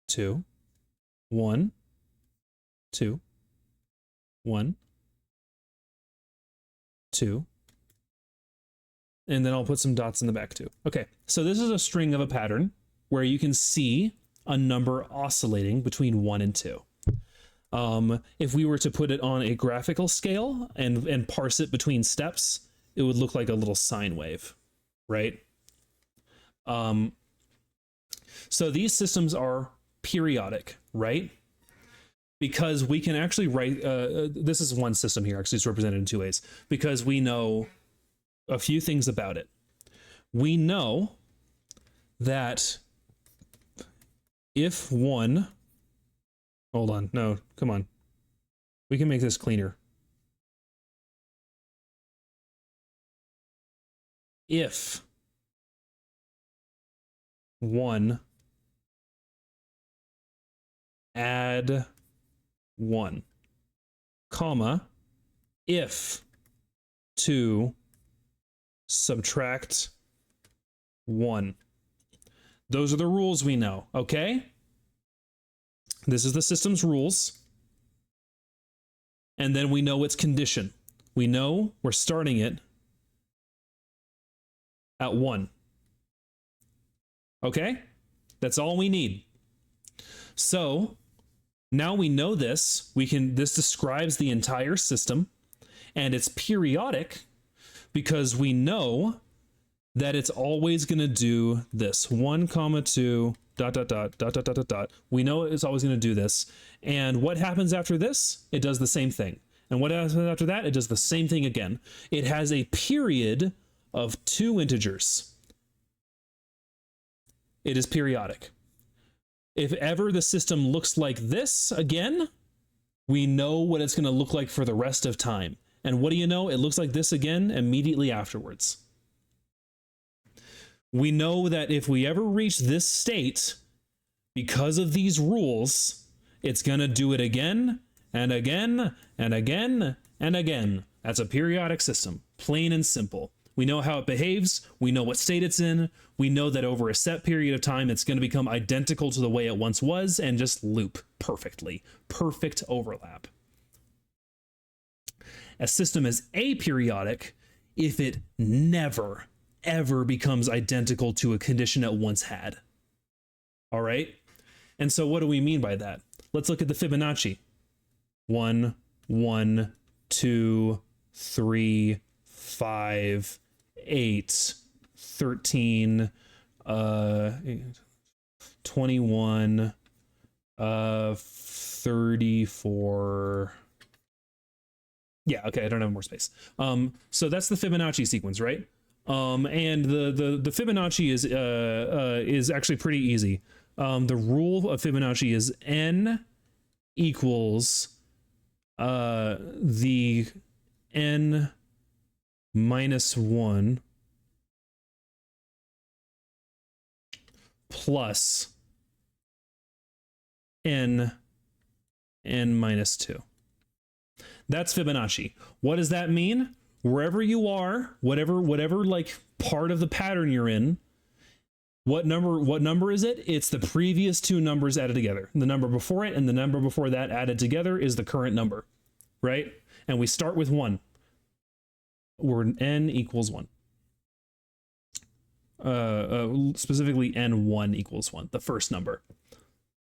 [SPEAKER 1] 2, 1, 2, 1, 2, and then I'll put some dots in the back too. Okay, so this is a string of a pattern where you can see a number oscillating between 1 and 2. If we were to put it on a graphical scale and parse it between steps, it would look like a little sine wave, right? So these systems are periodic, right? Because we can actually write, this is one system here, actually it's represented in 2 ways, because we know a few things about it. We know that if one, hold on, no, come on. We can make this cleaner. If one add 1, comma, if 2 subtract 1. Those are the rules we know, okay? This is the system's rules. And then we know its condition. We know we're starting it at 1. Okay? That's all we need. So now we know this. This describes the entire system, and it's periodic because we know that it's always going to do this 1, 2, ... We know it's always going to do this. And what happens after this? It does the same thing. And what happens after that? It does the same thing again. It has a period of 2 integers. It is periodic. If ever the system looks like this again, we know what it's going to look like for the rest of time. And what do you know? It looks like this again immediately afterwards. We know that if we ever reach this state, because of these rules, it's going to do it again and again and again and again. That's a periodic system, plain and simple. We know how it behaves. We know what state it's in. We know that over a set period of time, it's going to become identical to the way it once was and just loop perfectly. Perfect overlap. A system is aperiodic if it never, ever becomes identical to a condition it once had. All right? And so what do we mean by that? Let's look at the Fibonacci. 1, 1, 2, 3, 5, 8, 13, 21, 34. Yeah, okay, I don't have more space. So that's the Fibonacci sequence, right? And the Fibonacci is actually pretty easy. The rule of Fibonacci is n equals the n minus 1 plus n minus 2. That's Fibonacci. What does that mean? Wherever you are, whatever like part of the pattern you're in, what number is it? It's the previous 2 numbers added together. The number before it and the number before that added together is the current number, right? And we start with 1. Where n equals 1. Specifically n1 equals 1, the first number.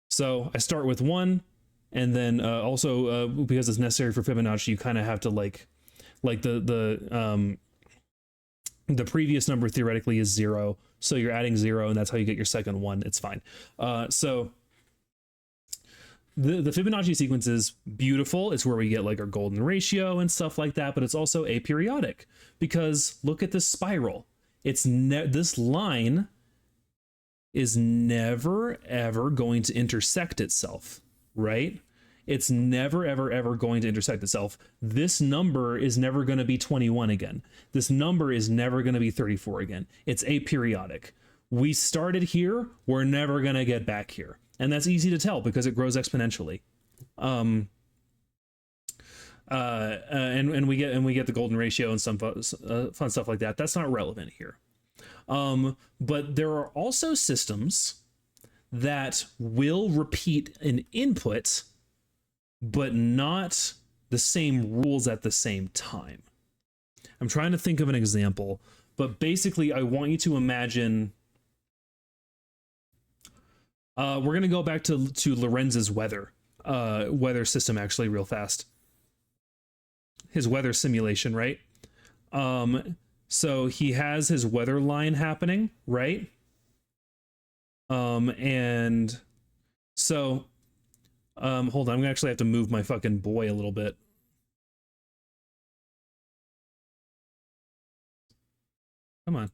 [SPEAKER 1] So I start with 1, and then also because it's necessary for Fibonacci, you kind of have to like the previous number theoretically is 0, so you're adding 0, and that's how you get your second 1. It's fine. So the Fibonacci sequence is beautiful. It's where we get like our golden ratio and stuff like that, but it's also aperiodic because look at this spiral. It's this line is never ever going to intersect itself, right? It's never, ever, ever going to intersect itself. This number is never going to be 21 again. This number is never going to be 34 again. It's aperiodic. We started here. We're never going to get back here. And that's easy to tell because it grows exponentially. And we get the golden ratio and some fun stuff like that. That's not relevant here. But there are also systems that will repeat an input, but not the same rules at the same time. I'm trying to think of an example, but basically I want you to imagine, we're going to go back to Lorenz's weather system actually real fast. His weather simulation, right? So he has his weather line happening, right? And so, hold on, I'm gonna actually have to move my fucking boy a little bit. Come on.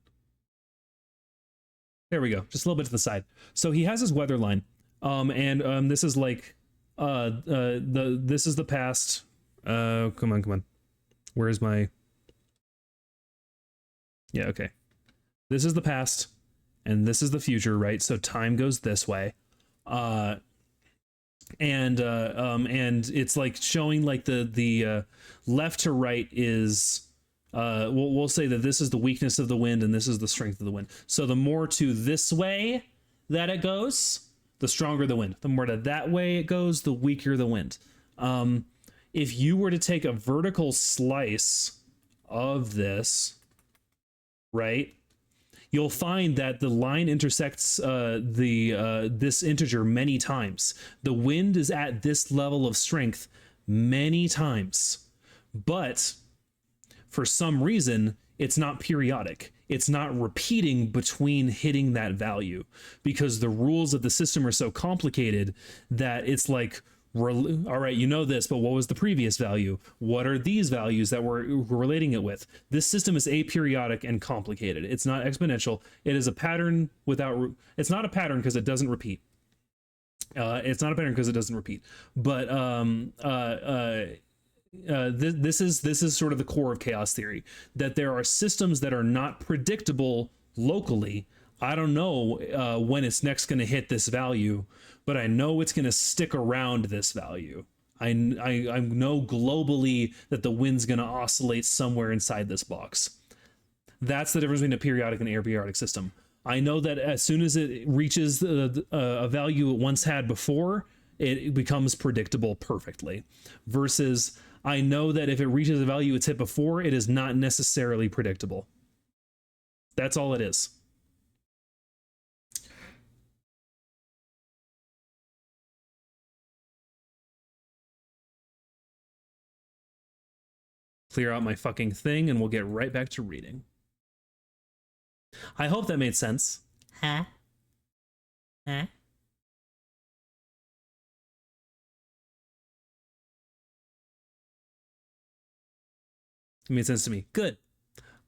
[SPEAKER 1] There we go. Just a little bit to the side. So he has his weather line. And this is like, this is the past. Come on. Where's my... Yeah, okay. This is the past, and this is the future, right? So time goes this way. And it's like showing like the left to right is... we'll say that this is the weakness of the wind and this is the strength of the wind. So the more to this way that it goes, the stronger the wind. The more to that way it goes, the weaker the wind. If you were to take a vertical slice of this, right, you'll find that the line intersects this integer many times. The wind is at this level of strength many times, but for some reason, it's not periodic. It's not repeating between hitting that value because the rules of the system are so complicated that it's like, all right, you know this, but what was the previous value? What are these values that we're relating it with? This system is aperiodic and complicated. It's not exponential. It is a pattern without... It's not a pattern because it doesn't repeat. It's not a pattern because it doesn't repeat. But this is sort of the core of chaos theory, that there are systems that are not predictable locally. I don't know when it's next going to hit this value, but I know it's going to stick around this value. I know globally that the wind's going to oscillate somewhere inside this box. That's the difference between a periodic and aperiodic system. I know that as soon as it reaches a value it once had before, it becomes predictable perfectly. Versus I know that if it reaches a value it's hit before, it is not necessarily predictable. That's all it is. Clear out my fucking thing and we'll get right back to reading. I hope that made sense.
[SPEAKER 2] Huh? Huh?
[SPEAKER 1] It made sense to me. Good.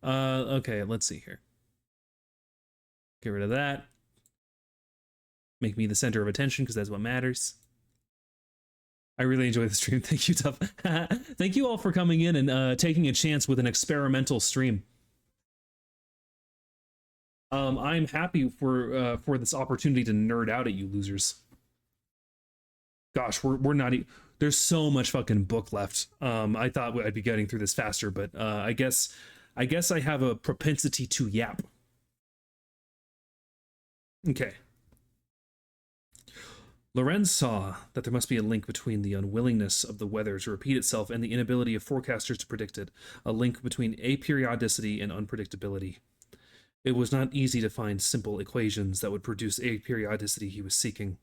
[SPEAKER 1] Okay, let's see here. Get rid of that. Make me the center of attention because that's what matters. I really enjoy the stream. Thank you, Tough. Thank you all for coming in and taking a chance with an experimental stream. I'm happy for this opportunity to nerd out at you losers. Gosh, we're not... There's so much fucking book left. I thought I'd be getting through this faster, but I guess I have a propensity to yap. Okay. Lorenz saw that there must be a link between the unwillingness of the weather to repeat itself and the inability of forecasters to predict it, a link between aperiodicity and unpredictability. It was not easy to find simple equations that would produce aperiodicity he was seeking.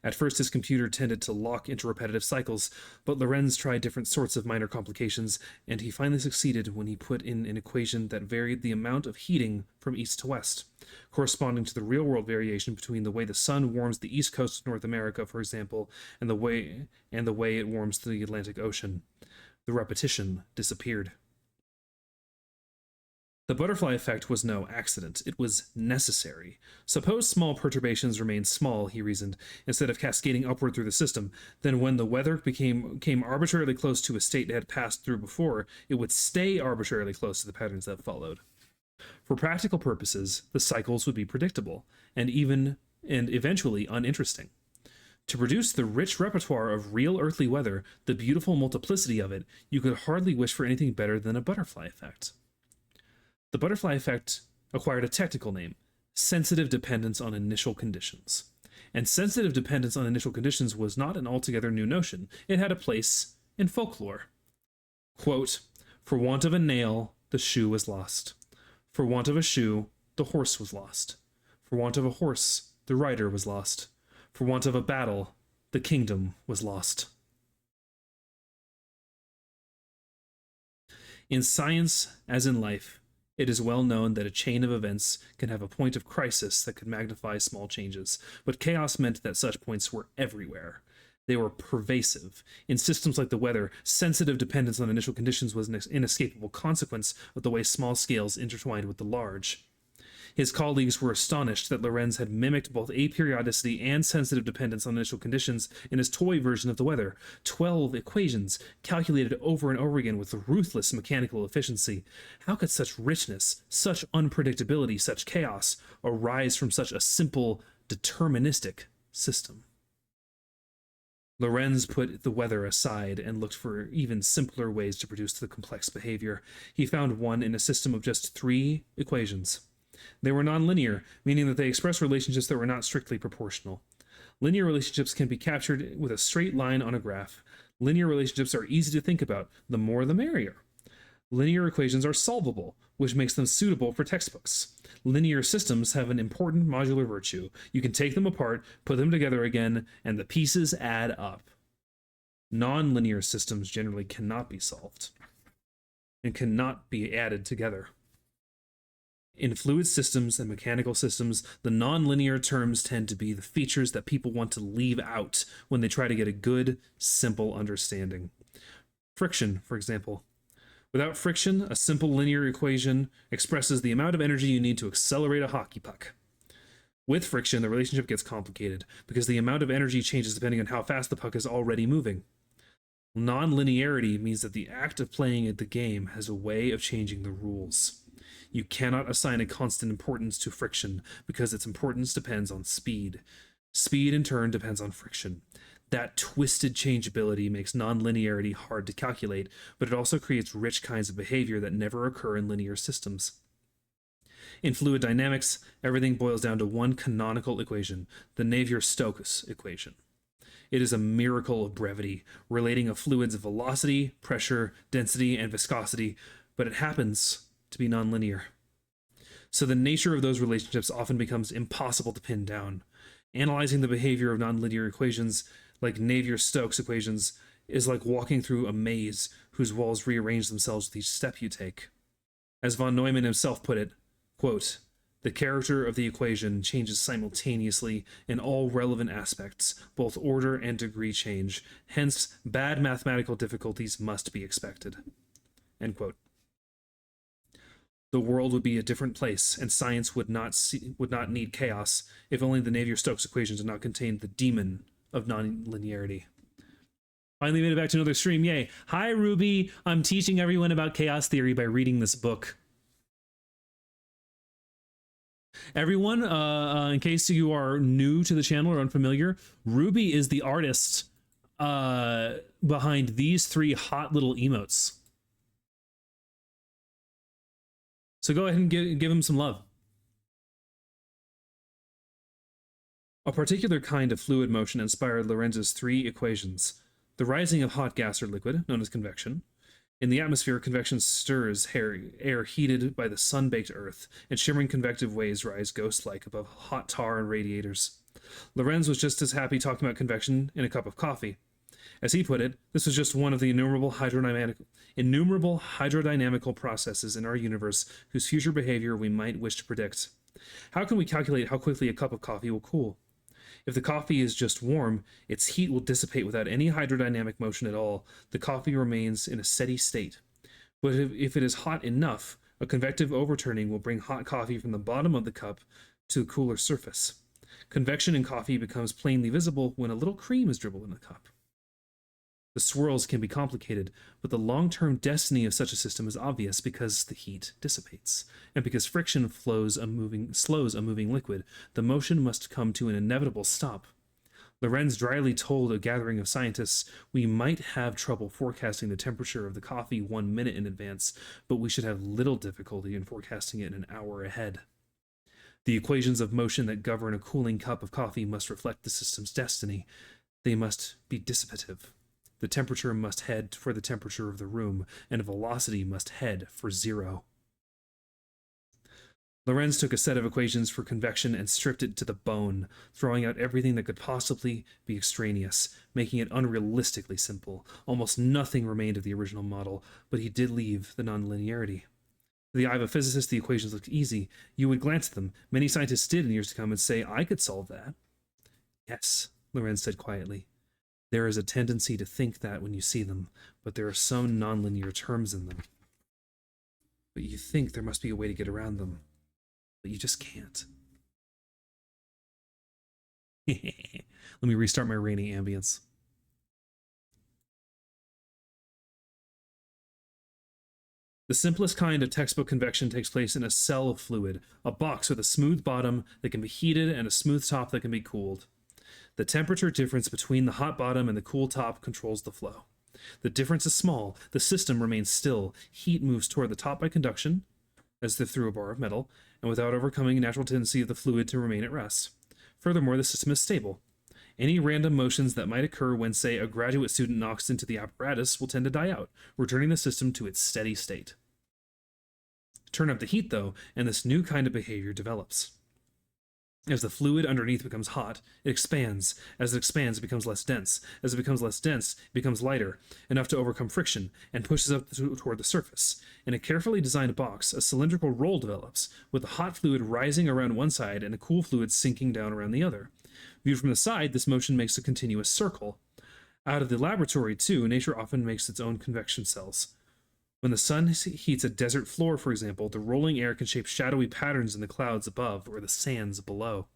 [SPEAKER 1] At first his computer tended to lock into repetitive cycles, but Lorenz tried different sorts of minor complications, and he finally succeeded when he put in an equation that varied the amount of heating from east to west, corresponding to the real-world variation between the way the sun warms the east coast of North America, for example, and the way it warms the Atlantic Ocean. The repetition disappeared. The butterfly effect was no accident. It was necessary. Suppose small perturbations remained small, he reasoned, instead of cascading upward through the system. Then when the weather came arbitrarily close to a state it had passed through before, it would stay arbitrarily close to the patterns that followed. For practical purposes, the cycles would be predictable, and eventually uninteresting. To produce the rich repertoire of real earthly weather, the beautiful multiplicity of it, you could hardly wish for anything better than a butterfly effect. The butterfly effect acquired a technical name, sensitive dependence on initial conditions. And sensitive dependence on initial conditions was not an altogether new notion. It had a place in folklore. Quote, "For want of a nail, the shoe was lost. For want of a shoe, the horse was lost. For want of a horse, the rider was lost. For want of a battle, the kingdom was lost." In science, as in life, it is well known that a chain of events can have a point of crisis that could magnify small changes, but chaos meant that such points were everywhere. They were pervasive. In systems like the weather, sensitive dependence on initial conditions was an inescapable consequence of the way small scales intertwined with the large. His colleagues were astonished that Lorentz had mimicked both aperiodicity and sensitive dependence on initial conditions in his toy version of the weather. 12 equations, calculated over and over again with ruthless mechanical efficiency. How could such richness, such unpredictability, such chaos arise from such a simple, deterministic system? Lorentz put the weather aside and looked for even simpler ways to produce the complex behavior. He found one in a system of just 3 equations. They were nonlinear, meaning that they express relationships that were not strictly proportional. Linear relationships can be captured with a straight line on a graph. Linear relationships are easy to think about. The more the merrier. Linear equations are solvable, which makes them suitable for textbooks. Linear systems have an important modular virtue. You can take them apart, put them together again, and the pieces add up. Nonlinear systems generally cannot be solved and cannot be added together. In fluid systems and mechanical systems, the nonlinear terms tend to be the features that people want to leave out when they try to get a good, simple understanding. Friction, for example. Without friction, a simple linear equation expresses the amount of energy you need to accelerate a hockey puck. With friction, the relationship gets complicated because the amount of energy changes depending on how fast the puck is already moving. Nonlinearity means that the act of playing at the game has a way of changing the rules. You cannot assign a constant importance to friction because its importance depends on speed. Speed, in turn, depends on friction. That twisted changeability makes nonlinearity hard to calculate, but it also creates rich kinds of behavior that never occur in linear systems. In fluid dynamics, everything boils down to one canonical equation, the Navier-Stokes equation. It is a miracle of brevity, relating a fluid's velocity, pressure, density, and viscosity, but it happens to be nonlinear. So the nature of those relationships often becomes impossible to pin down. Analyzing the behavior of nonlinear equations, like Navier-Stokes equations, is like walking through a maze whose walls rearrange themselves with each step you take. As von Neumann himself put it, quote, "The character of the equation changes simultaneously in all relevant aspects, both order and degree change. Hence, bad mathematical difficulties must be expected." End quote. The world would be a different place, and science would not need chaos if only the Navier-Stokes equations did not contain the demon of nonlinearity. Finally made it back to another stream, yay. Hi, Ruby. I'm teaching everyone about chaos theory by reading this book. Everyone, in case you are new to the channel or unfamiliar, Ruby is the artist behind these 3 hot little emotes. So go ahead and give him some love. A particular kind of fluid motion inspired Lorentz's 3 equations. The rising of hot gas or liquid, known as convection. In the atmosphere, convection stirs air heated by the sun-baked earth, and shimmering convective waves rise ghost-like above hot tar and radiators. Lorentz was just as happy talking about convection in a cup of coffee. As he put it, this was just one of the innumerable hydrodynamical processes in our universe whose future behavior we might wish to predict. How can we calculate how quickly a cup of coffee will cool? If the coffee is just warm, its heat will dissipate without any hydrodynamic motion at all. The coffee remains in a steady state. But if it is hot enough, A convective overturning will bring hot coffee from the bottom of the cup to the cooler surface. Convection in coffee becomes plainly visible when a little cream is dribbled in the cup. The swirls can be complicated, but the long-term destiny of such a system is obvious because the heat dissipates, and because friction slows a moving liquid. The motion must come to an inevitable stop. Lorenz dryly told a gathering of scientists, "We might have trouble forecasting the temperature of the coffee 1 minute in advance, but we should have little difficulty in forecasting it an hour ahead." The equations of motion that govern a cooling cup of coffee must reflect the system's destiny. They must be dissipative. The temperature must head for the temperature of the room, and velocity must head for zero. Lorenz took a set of equations for convection and stripped it to the bone, throwing out everything that could possibly be extraneous, making it unrealistically simple. Almost nothing remained of the original model, but he did leave the nonlinearity. To the eye of a physicist, the equations looked easy. You would glance at them. Many scientists did in years to come and say, "I could solve that." "Yes," Lorenz said quietly. "There is a tendency to think that when you see them, but there are some nonlinear terms in them. But you think there must be a way to get around them. But you just can't." Let me restart my rainy ambience. The simplest kind of textbook convection takes place in a cell of fluid, a box with a smooth bottom that can be heated and a smooth top that can be cooled. The temperature difference between the hot bottom and the cool top controls the flow. The difference is small. The system remains still. Heat moves toward the top by conduction, as if through a bar of metal, and without overcoming a natural tendency of the fluid to remain at rest. Furthermore, the system is stable. Any random motions that might occur when, say, a graduate student knocks into the apparatus will tend to die out, returning the system to its steady state. Turn up the heat, though, and this new kind of behavior develops. As the fluid underneath becomes hot, it expands. As it expands, it becomes less dense. As it becomes less dense, it becomes lighter, enough to overcome friction, and pushes up toward the surface. In a carefully designed box, a cylindrical roll develops, with the hot fluid rising around one side and a cool fluid sinking down around the other. Viewed from the side, this motion makes a continuous circle. Out of the laboratory, too, nature often makes its own convection cells. When the sun heats a desert floor, for example, the rolling air can shape shadowy patterns in the clouds above or the sands below.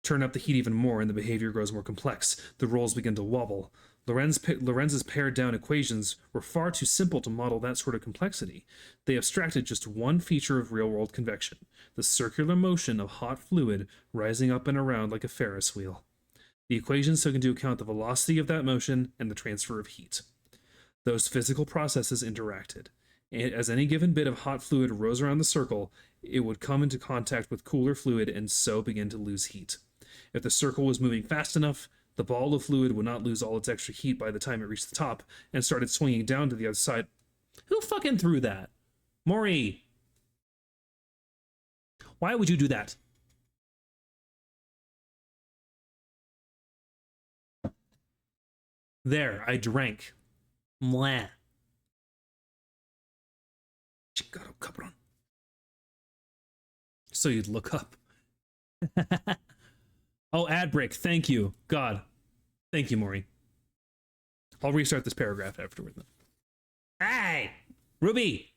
[SPEAKER 1] Turn up the heat even more and the behavior grows more complex. The rolls begin to wobble. Lorenz's pared down equations were far too simple to model that sort of complexity. They abstracted just one feature of real-world convection, the circular motion of hot fluid rising up and around like a Ferris wheel. The equations took into account the velocity of that motion and the transfer of heat. Those physical processes interacted. As any given bit of hot fluid rose around the circle, it would come into contact with cooler fluid and so begin to lose heat. If the circle was moving fast enough, the ball of fluid would not lose all its extra heat by the time it reached the top and started swinging down to the other side. Who fucking threw that? Maury! Why would you do that? There, I drank. Mwah. Chingado cabron. So you'd look up. Oh, ad break. Thank you. God. Thank you, Maury. I'll restart this paragraph afterward then. Hey! Ruby!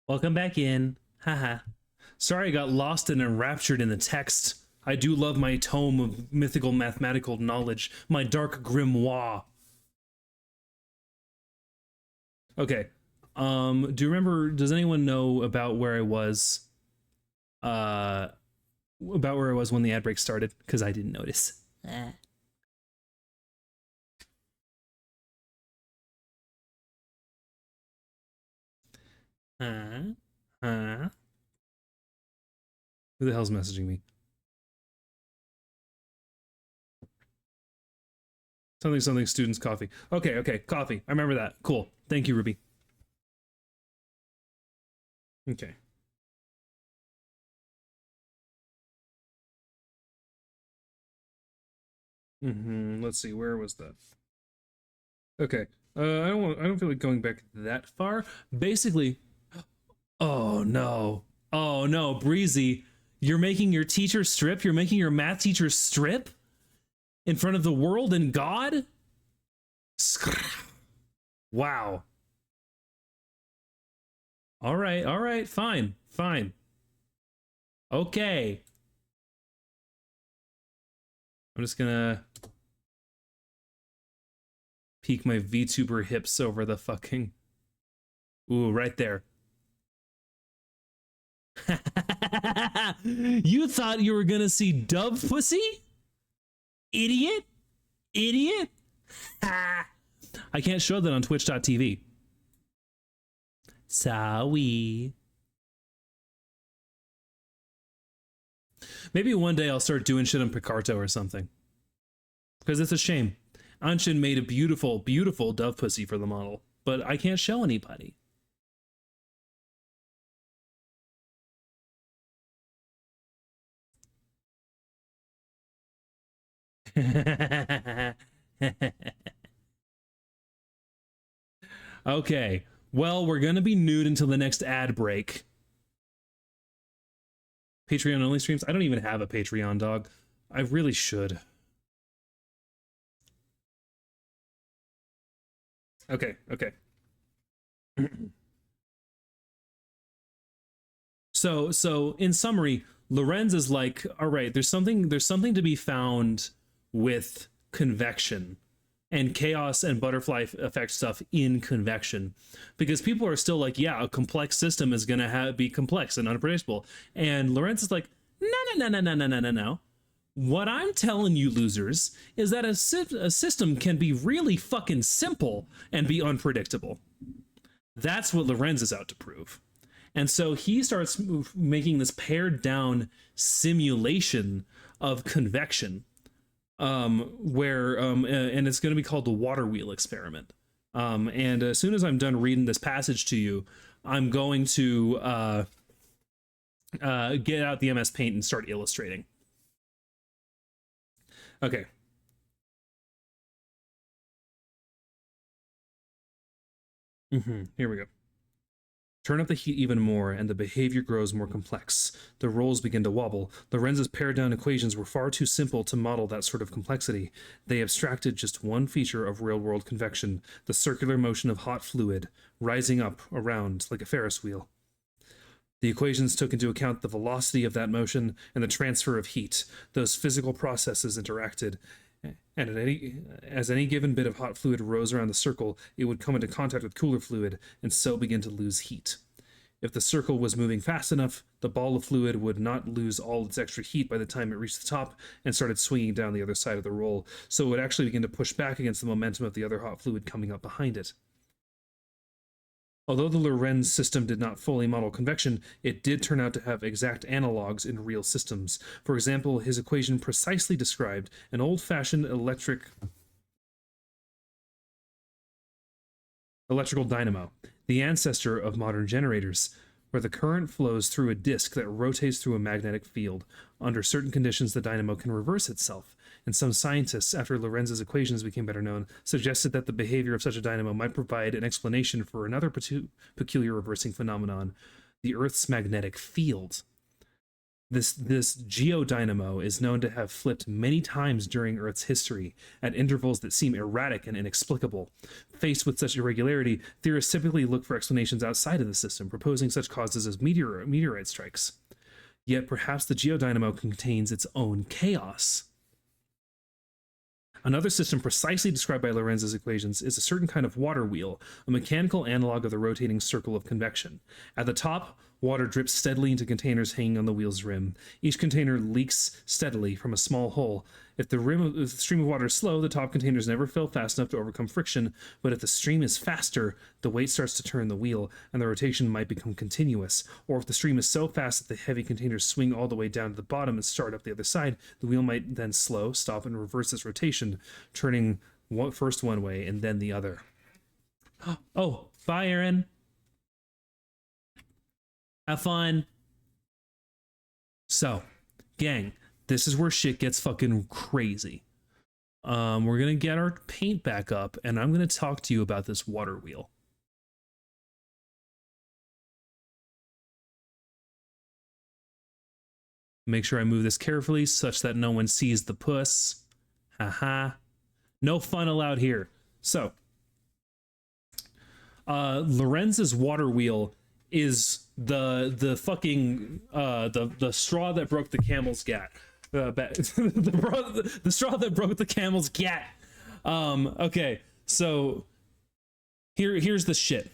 [SPEAKER 1] Welcome back in. Haha. Sorry I got lost and enraptured in the text. I do love my tome of mythical mathematical knowledge, my dark grimoire. Okay. Do you remember, does anyone know about where I was? About where I was when the ad break started? Because I didn't notice. Huh? Huh? Who the hell's messaging me? Something students coffee. Okay, coffee. I remember that. Cool. Thank you, Ruby. Okay. Let's see. Where was that? Okay. I don't feel like going back that far. Basically, oh no. Oh no, Breezy. You're making your teacher strip? You're making your math teacher strip? In front of the world and God? Wow. All right, fine. Okay. I'm just gonna peek my VTuber hips over the fucking... Ooh, right there. You thought you were gonna see dove pussy? Idiot? I can't show that on twitch.tv. Sorry. Maybe one day I'll start doing shit on Picarto or something. Because it's a shame. Anshin made a beautiful dove pussy for the model, but I can't show anybody. Okay. Well, we're going to be nude until the next ad break. Patreon only streams? I don't even have a Patreon, dog. I really should. Okay. So in summary, Lorenz is like, all right, there's something to be found with convection and chaos and butterfly effect stuff in convection, because people are still like, yeah, a complex system is gonna be complex and unpredictable, and Lorenz is like, no. What I'm telling you losers is that a system can be really fucking simple and be unpredictable. That's what Lorenz is out to prove. And so he starts making this pared down simulation of convection, and it's going to be called the water wheel experiment. And as soon as I'm done reading this passage to you, I'm going to get out the MS Paint and start illustrating. Okay. Here we go. Turn up the heat even more, and the behavior grows more complex. The rolls begin to wobble. Lorenz's pared-down equations were far too simple to model that sort of complexity. They abstracted just one feature of real-world convection, the circular motion of hot fluid, rising up, around, like a Ferris wheel. The equations took into account the velocity of that motion and the transfer of heat. Those physical processes interacted, and as any given bit of hot fluid rose around the circle, it would come into contact with cooler fluid and so begin to lose heat. If the circle was moving fast enough, the ball of fluid would not lose all its extra heat by the time it reached the top and started swinging down the other side of the roll, so it would actually begin to push back against the momentum of the other hot fluid coming up behind it. Although the Lorenz system did not fully model convection, it did turn out to have exact analogs in real systems. For example, his equation precisely described an old-fashioned electrical dynamo, the ancestor of modern generators, where the current flows through a disk that rotates through a magnetic field. Under certain conditions, the dynamo can reverse itself, and some scientists, after Lorenz's equations became better known, suggested that the behavior of such a dynamo might provide an explanation for another peculiar reversing phenomenon, the Earth's magnetic field. This geodynamo is known to have flipped many times during Earth's history at intervals that seem erratic and inexplicable. Faced with such irregularity, theorists typically look for explanations outside of the system, proposing such causes as meteorite strikes. Yet perhaps the geodynamo contains its own chaos. Another system precisely described by Lorenz's equations is a certain kind of water wheel, a mechanical analog of the rotating circle of convection. At the top, water drips steadily into containers hanging on the wheel's rim. Each container leaks steadily from a small hole. If the stream of water is slow, the top containers never fill fast enough to overcome friction, but if the stream is faster, the weight starts to turn the wheel, and the rotation might become continuous. Or if the stream is so fast that the heavy containers swing all the way down to the bottom and start up the other side, the wheel might then slow, stop, and reverse its rotation, turning first one way and then the other. Oh, bye, Aaron. Have fun. So, gang, this is where shit gets fucking crazy. We're gonna get our paint back up, and I'm gonna talk to you about this water wheel. Make sure I move this carefully such that no one sees the puss. Haha. No fun allowed here. So, Lorenz's water wheel is the fucking the straw that broke the camel's gat. The straw that broke the camel's gat. Okay, so here's the shit.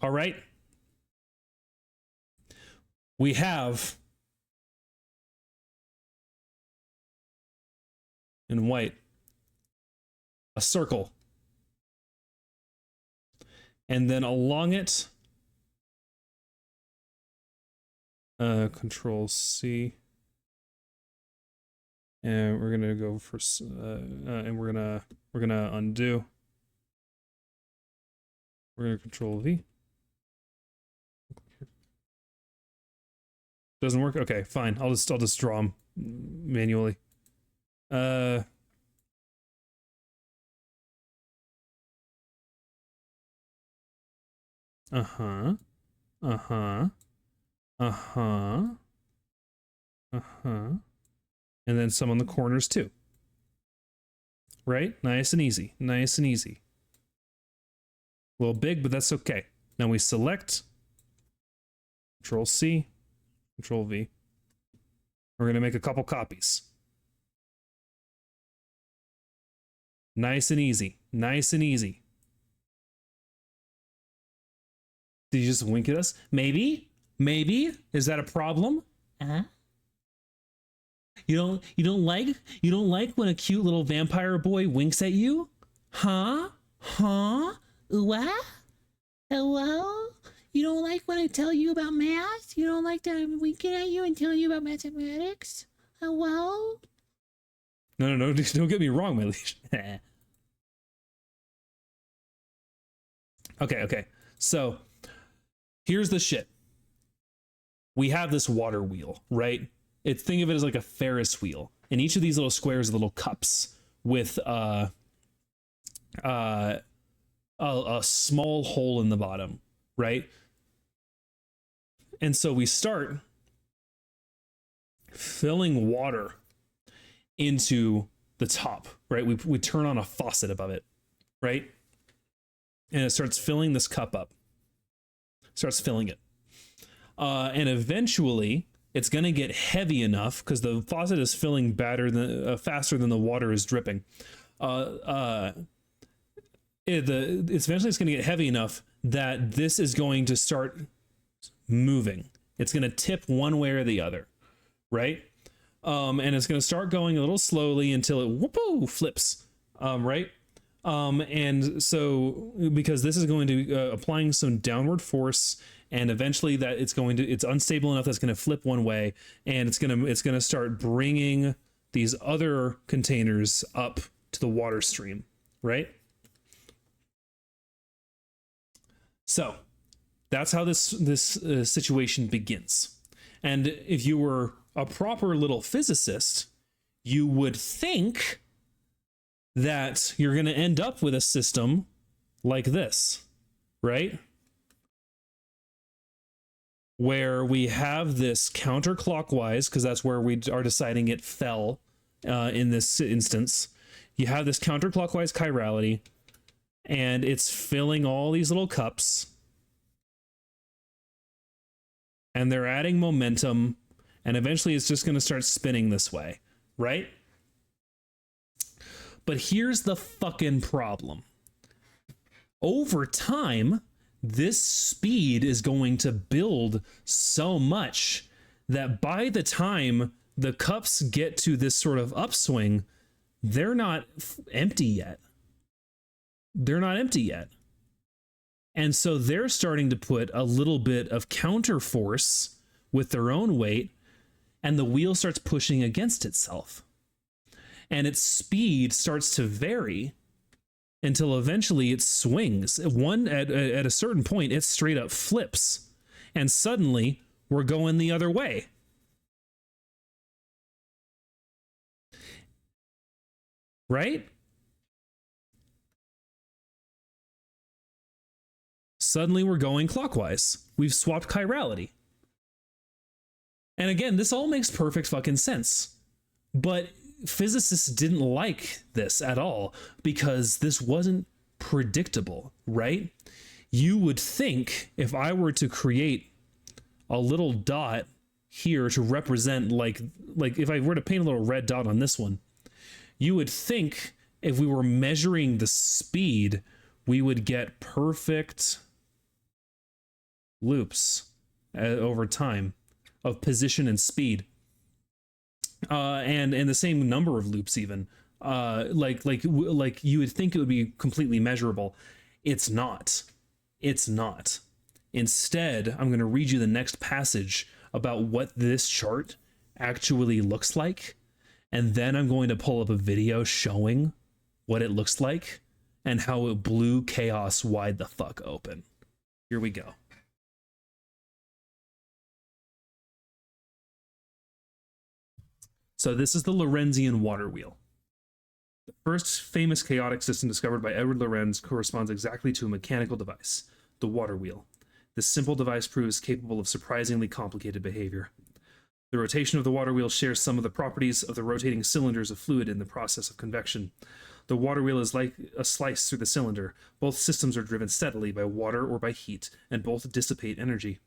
[SPEAKER 1] All right, we have in white a circle, and then along it, Control C, and we're gonna go for and we're gonna undo. We're gonna Control V. Doesn't work. Okay, fine. I'll just draw them manually. Uh-huh. Uh-huh. Uh-huh. Uh-huh. And then some on the corners too. Right? Nice and easy. Nice and easy. A little big, but that's okay. Now we select Control C, Control V. We're going to make a couple copies. Nice and easy. Nice and easy. Did you just wink at us? Maybe? Maybe? Is that a problem?
[SPEAKER 2] Uh-huh.
[SPEAKER 1] You don't like when a cute little vampire boy winks at you? Huh? Huh?
[SPEAKER 2] What? Hello? You don't like when I tell you about math? You don't like that I'm winking at you and telling you about mathematics? Hello?
[SPEAKER 1] No, don't get me wrong, my liege. Okay. So, here's the shit. We have this water wheel, right? Think of it as like a Ferris wheel. And each of these little squares are little cups with a small hole in the bottom, right? And so we start filling water into the top, right? We turn on a faucet above it, right? And it starts filling this cup up. Starts filling it. And eventually it's going to get heavy enough because the faucet is filling faster than the water is dripping. Eventually it's going to get heavy enough that this is going to start moving. It's going to tip one way or the other, right? And it's going to start going a little slowly until it whoop flips, right? And so because this is going to be applying some downward force, and eventually that it's unstable enough that's going to flip one way, and it's going to start bringing these other containers up to the water stream, right? So that's how this situation begins. And if you were a proper little physicist, you would think that you're going to end up with a system like this, right? where we have this counterclockwise, because that's where we are deciding it fell in this instance. You have this counterclockwise chirality, and it's filling all these little cups, and they're adding momentum, and eventually it's just going to start spinning this way, right? But here's the fucking problem. Over time, this speed is going to build so much that by the time the cups get to this sort of upswing, they're not empty yet. They're not empty yet. And so they're starting to put a little bit of counter force with their own weight, and the wheel starts pushing against itself. And its speed starts to vary until eventually it swings. At a certain point, it straight up flips. And suddenly, we're going the other way. Right? Suddenly, we're going clockwise. We've swapped chirality. And again, this all makes perfect fucking sense. But physicists didn't like this at all because this wasn't predictable, right? You would think if I were to create a little dot here to represent like if I were to paint a little red dot on this one, you would think if we were measuring the speed, we would get perfect loops over time of position and speed. And the same number of loops even, like you would think it would be completely measurable. It's not. Instead, I'm going to read you the next passage about what this chart actually looks like, and then I'm going to pull up a video showing what it looks like and how it blew chaos wide the fuck open. Here we go. So this is the Lorenzian water wheel. The first famous chaotic system discovered by Edward Lorenz corresponds exactly to a mechanical device, the water wheel. This simple device proves capable of surprisingly complicated behavior. The rotation of the water wheel shares some of the properties of the rotating cylinders of fluid in the process of convection. The water wheel is like a slice through the cylinder. Both systems are driven steadily by water or by heat, and both dissipate energy.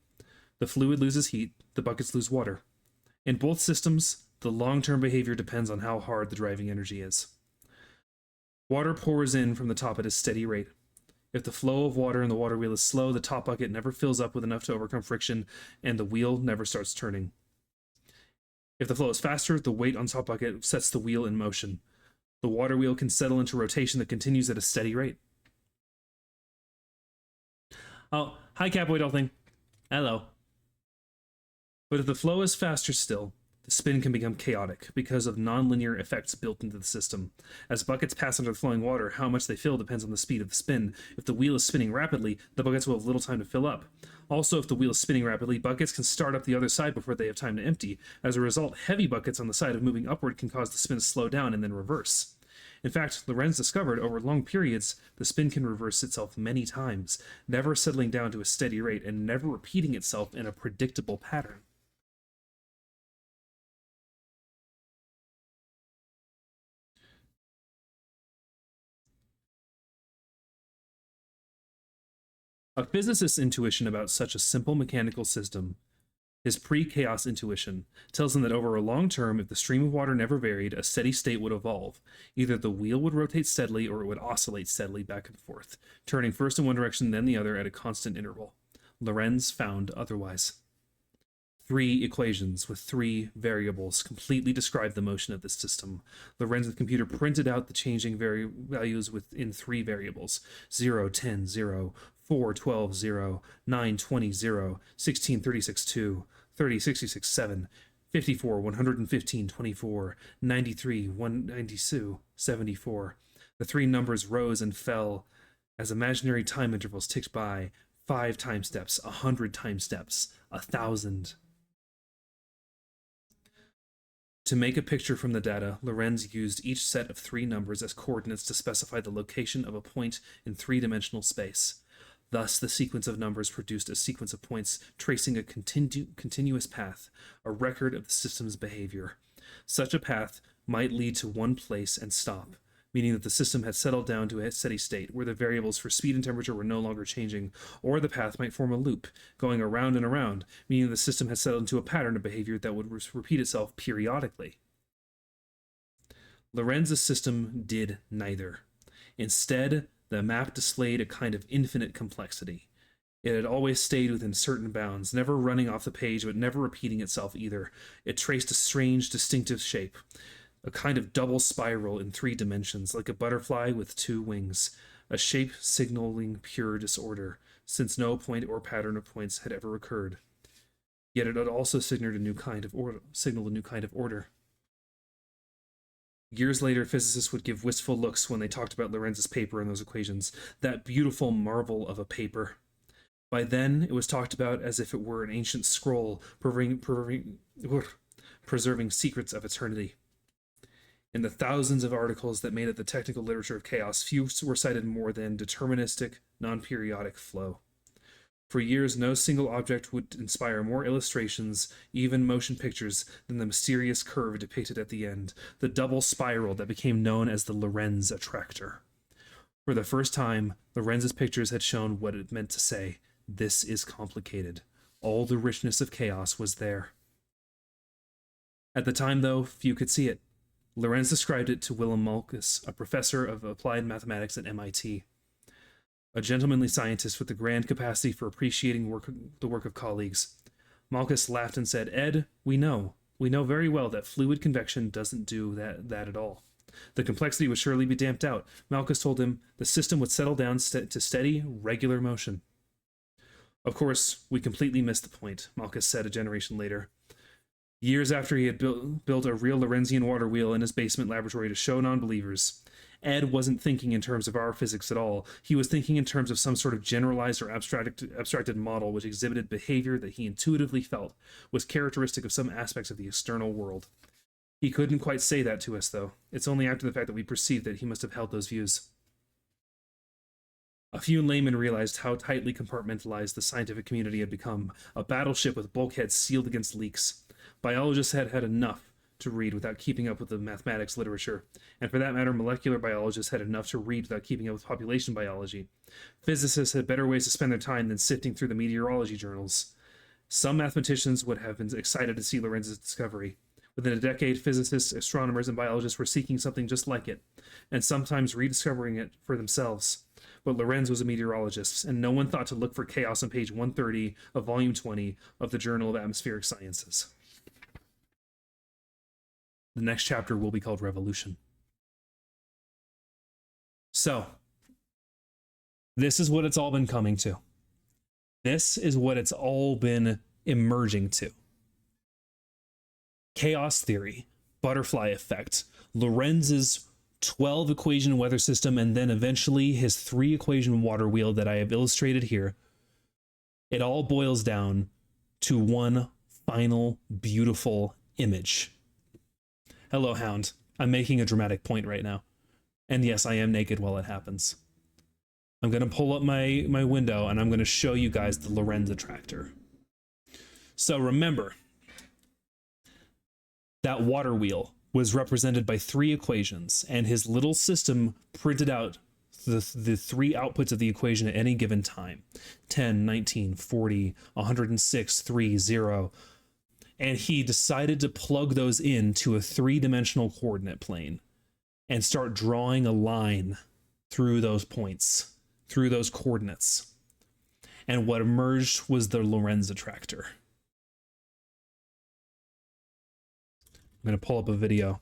[SPEAKER 1] The fluid loses heat, the buckets lose water. In both systems, the long-term behavior depends on how hard the driving energy is. Water pours in from the top at a steady rate. If the flow of water in the water wheel is slow, the top bucket never fills up with enough to overcome friction, and the wheel never starts turning. If the flow is faster, the weight on top bucket sets the wheel in motion. The water wheel can settle into rotation that continues at a steady rate. Oh, hi, Catboy Dolphin. Hello. But if the flow is faster still, the spin can become chaotic because of nonlinear effects built into the system. As buckets pass under the flowing water, how much they fill depends on the speed of the spin. If the wheel is spinning rapidly, the buckets will have little time to fill up. Also, if the wheel is spinning rapidly, buckets can start up the other side before they have time to empty. As a result, heavy buckets on the side of moving upward can cause the spin to slow down and then reverse. In fact, Lorenz discovered over long periods, the spin can reverse itself many times, never settling down to a steady rate and never repeating itself in a predictable pattern. A physicist's intuition about such a simple mechanical system, his pre-chaos intuition, tells him that over a long term, if the stream of water never varied, a steady state would evolve. Either the wheel would rotate steadily or it would oscillate steadily back and forth, turning first in one direction then the other at a constant interval. Lorenz found otherwise. 3 equations with 3 variables completely describe the motion of this system. Lorenz's computer printed out the changing values within 3 variables: 0, 10, 0, 4, 12, 0, 9, 20, 0, 16, 36, 2, 30, 66, 7, 54, 115, 24, 93, 192, 74. The 3 numbers rose and fell as imaginary time intervals ticked by: 5 time steps, 100 time steps, 1,000. To make a picture from the data, Lorenz used each set of 3 numbers as coordinates to specify the location of a point in 3-dimensional space. Thus, the sequence of numbers produced a sequence of points tracing a continuous path, a record of the system's behavior. Such a path might lead to one place and stop, meaning that the system had settled down to a steady state where the variables for speed and temperature were no longer changing, or the path might form a loop, going around and around, meaning the system had settled into a pattern of behavior that would repeat itself periodically. Lorenz's system did neither. Instead, the map displayed a kind of infinite complexity. It had always stayed within certain bounds, never running off the page, but never repeating itself either. It traced a strange, distinctive shape, a kind of double spiral in 3 dimensions, like a butterfly with 2 wings, a shape signaling pure disorder, since no point or pattern of points had ever occurred. Yet it had also signaled a new kind of order. Years later, physicists would give wistful looks when they talked about Lorenz's paper and those equations, that beautiful marvel of a paper. By then, it was talked about as if it were an ancient scroll preserving secrets of eternity. In the thousands of articles that made up the technical literature of chaos, few were cited more than deterministic, non-periodic flow. For years, no single object would inspire more illustrations, even motion pictures, than the mysterious curve depicted at the end, the double spiral that became known as the Lorenz attractor. For the first time, Lorenz's pictures had shown what it meant to say, "This is complicated." All the richness of chaos was there. At the time, though, few could see it. Lorenz described it to Willem Malkus, a professor of applied mathematics at MIT. A gentlemanly scientist with the grand capacity for appreciating the work of colleagues. Malkus laughed and said, "Ed, we know very well that fluid convection doesn't do that at all. The complexity would surely be damped out." Malkus told him the system would settle down to steady, regular motion. "Of course, we completely missed the point," Malkus said a generation later. Years after he had built a real Lorentzian water wheel in his basement laboratory to show non-believers, Ed wasn't thinking in terms of our physics at all. He was thinking in terms of some sort of generalized or abstracted model which exhibited behavior that he intuitively felt was characteristic of some aspects of the external world. He couldn't quite say that to us, though. It's only after the fact that we perceived that he must have held those views. A few laymen realized how tightly compartmentalized the scientific community had become, a battleship with bulkheads sealed against leaks. Biologists had had enough to read without keeping up with the mathematics literature, and for that matter, molecular biologists had enough to read without keeping up with population biology. Physicists had better ways to spend their time than sifting through the meteorology journals. Some mathematicians would have been excited to see Lorenz's discovery. Within a decade, physicists, astronomers, and biologists were seeking something just like it, and sometimes rediscovering it for themselves. But Lorenz was a meteorologist, and no one thought to look for chaos on page 130 of volume 20 of the Journal of Atmospheric Sciences. The next chapter will be called Revolution. So, this is what it's all been coming to. This is what it's all been emerging to. Chaos theory, butterfly effect, Lorenz's 12 equation weather system, and then eventually his 3 equation water wheel that I have illustrated here. It all boils down to one final beautiful image. Hello, Hound. I'm making a dramatic point right now. And yes, I am naked while it happens. I'm going to pull up my window and I'm going to show you guys the Lorenz attractor. So remember, that water wheel was represented by 3 equations, and his little system printed out the 3 outputs of the equation at any given time. 10, 19, 40, 106, 3, 0. And he decided to plug those into a 3-dimensional coordinate plane and start drawing a line through those points, through those coordinates. And what emerged was the Lorenz attractor. I'm going to pull up a video.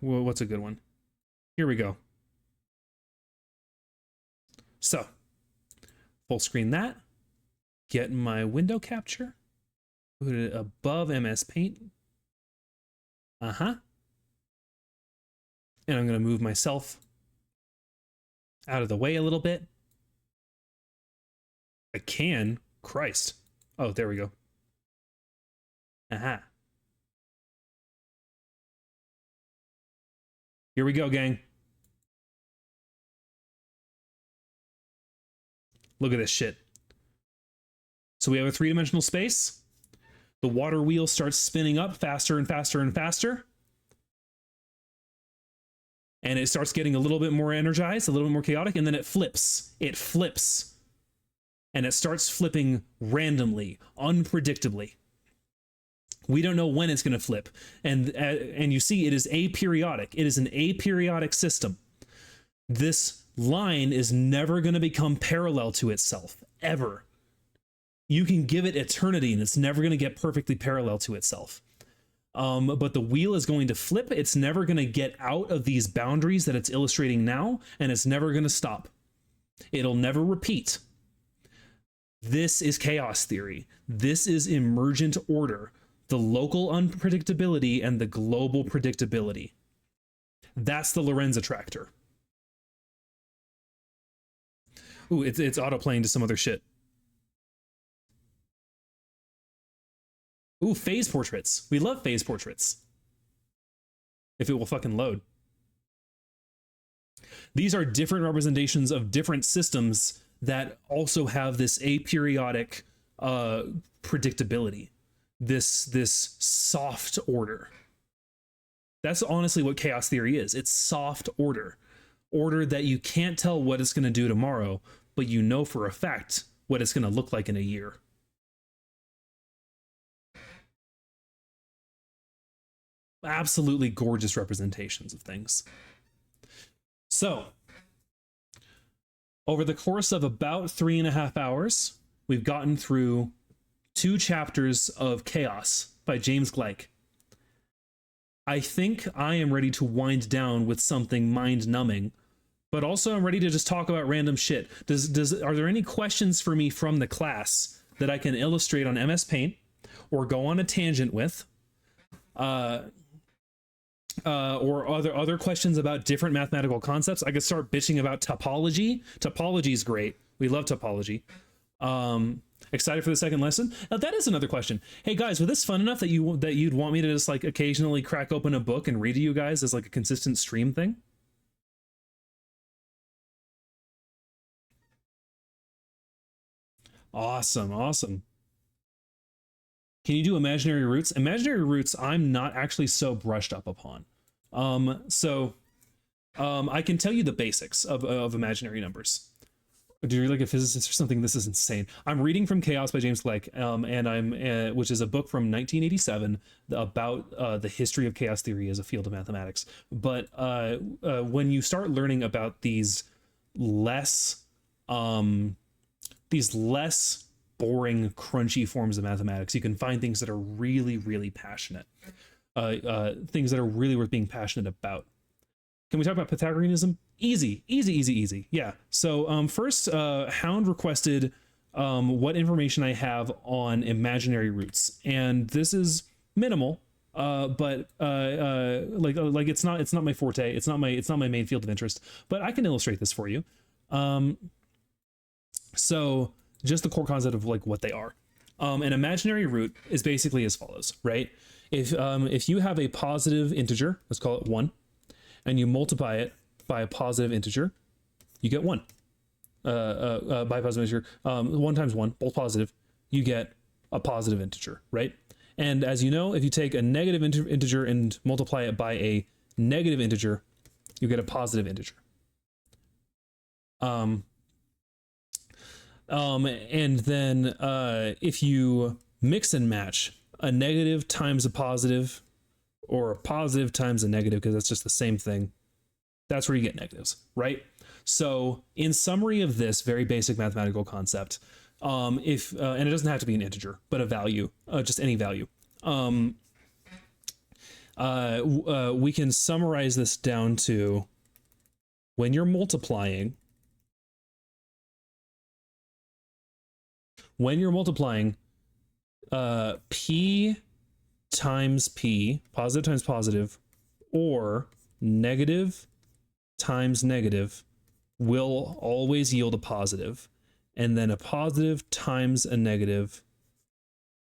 [SPEAKER 1] What's a good one? Here we go. So, full screen that. Get my window capture. Put it above MS Paint. And I'm going to move myself out of the way a little bit. I can. Christ. Oh, there we go. Aha. Here we go, gang. Look at this shit. So we have a three-dimensional space. The water wheel starts spinning up faster and faster and faster. And it starts getting a little bit more energized, a little bit more chaotic, and then it flips. It flips. And it starts flipping randomly, unpredictably. We don't know when it's going to flip. And you see, it is aperiodic. It is an aperiodic system. This line is never going to become parallel to itself, ever. You can give it eternity, and it's never going to get perfectly parallel to itself. But the wheel is going to flip. It's never going to get out of these boundaries that it's illustrating now, and it's never going to stop. It'll never repeat. This is chaos theory. This is emergent order, the local unpredictability and the global predictability. That's the Lorenz attractor. Ooh, it's autoplaying to some other shit. Ooh, phase portraits. We love phase portraits. If it will fucking load. These are different representations of different systems that also have this aperiodic predictability. This soft order. That's honestly what chaos theory is. It's soft order. Order that you can't tell what it's going to do tomorrow, but you know for a fact what it's going to look like in a year. Absolutely gorgeous representations of things. So, over the course of about 3.5 hours, we've gotten through 2 chapters of Chaos by James Gleick. I think I am ready to wind down with something mind-numbing, but also I'm ready to just talk about random shit. Are there any questions for me from the class that I can illustrate on MS Paint or go on a tangent with? Or other questions about different mathematical concepts? I could start bitching about topology. Topology is great. We love topology. Excited for the second lesson? Now that is another question. Hey guys, was this fun enough that you'd want me to just like occasionally crack open a book and read to you guys as like a consistent stream thing? Awesome, awesome. Can you do imaginary roots? Imaginary roots, I'm not actually so brushed up upon. I can tell you the basics of imaginary numbers. Do you like a physicist or something? This is insane. I'm reading from Chaos by James Gleick, which is a book from 1987 about the history of chaos theory as a field of mathematics. But when you start learning about these less boring, crunchy forms of mathematics, you can find things that are really, really passionate. Things that are really worth being passionate about. Can we talk about Pythagoreanism? Easy. Yeah. So first, Hound requested what information I have on imaginary roots, and this is minimal. But it's not my forte. It's not my main field of interest. But I can illustrate this for you. So just the core concept of like what they are. An imaginary root is basically as follows, right? If you have a positive integer, let's call it 1, and you multiply it by a positive integer, you get 1. By a positive integer, 1 times 1, both positive, you get a positive integer, right? And as you know, if you take a negative integer and multiply it by a negative integer, you get a positive integer. And then if you mix and match a negative times a positive, or a positive times a negative, because that's just the same thing, that's where you get negatives, right? So in summary of this very basic mathematical concept, and it doesn't have to be an integer, but a value, just any value, we can summarize this down to when you're multiplying, p times p, positive times positive, or negative times negative will always yield a positive, and then a positive times a negative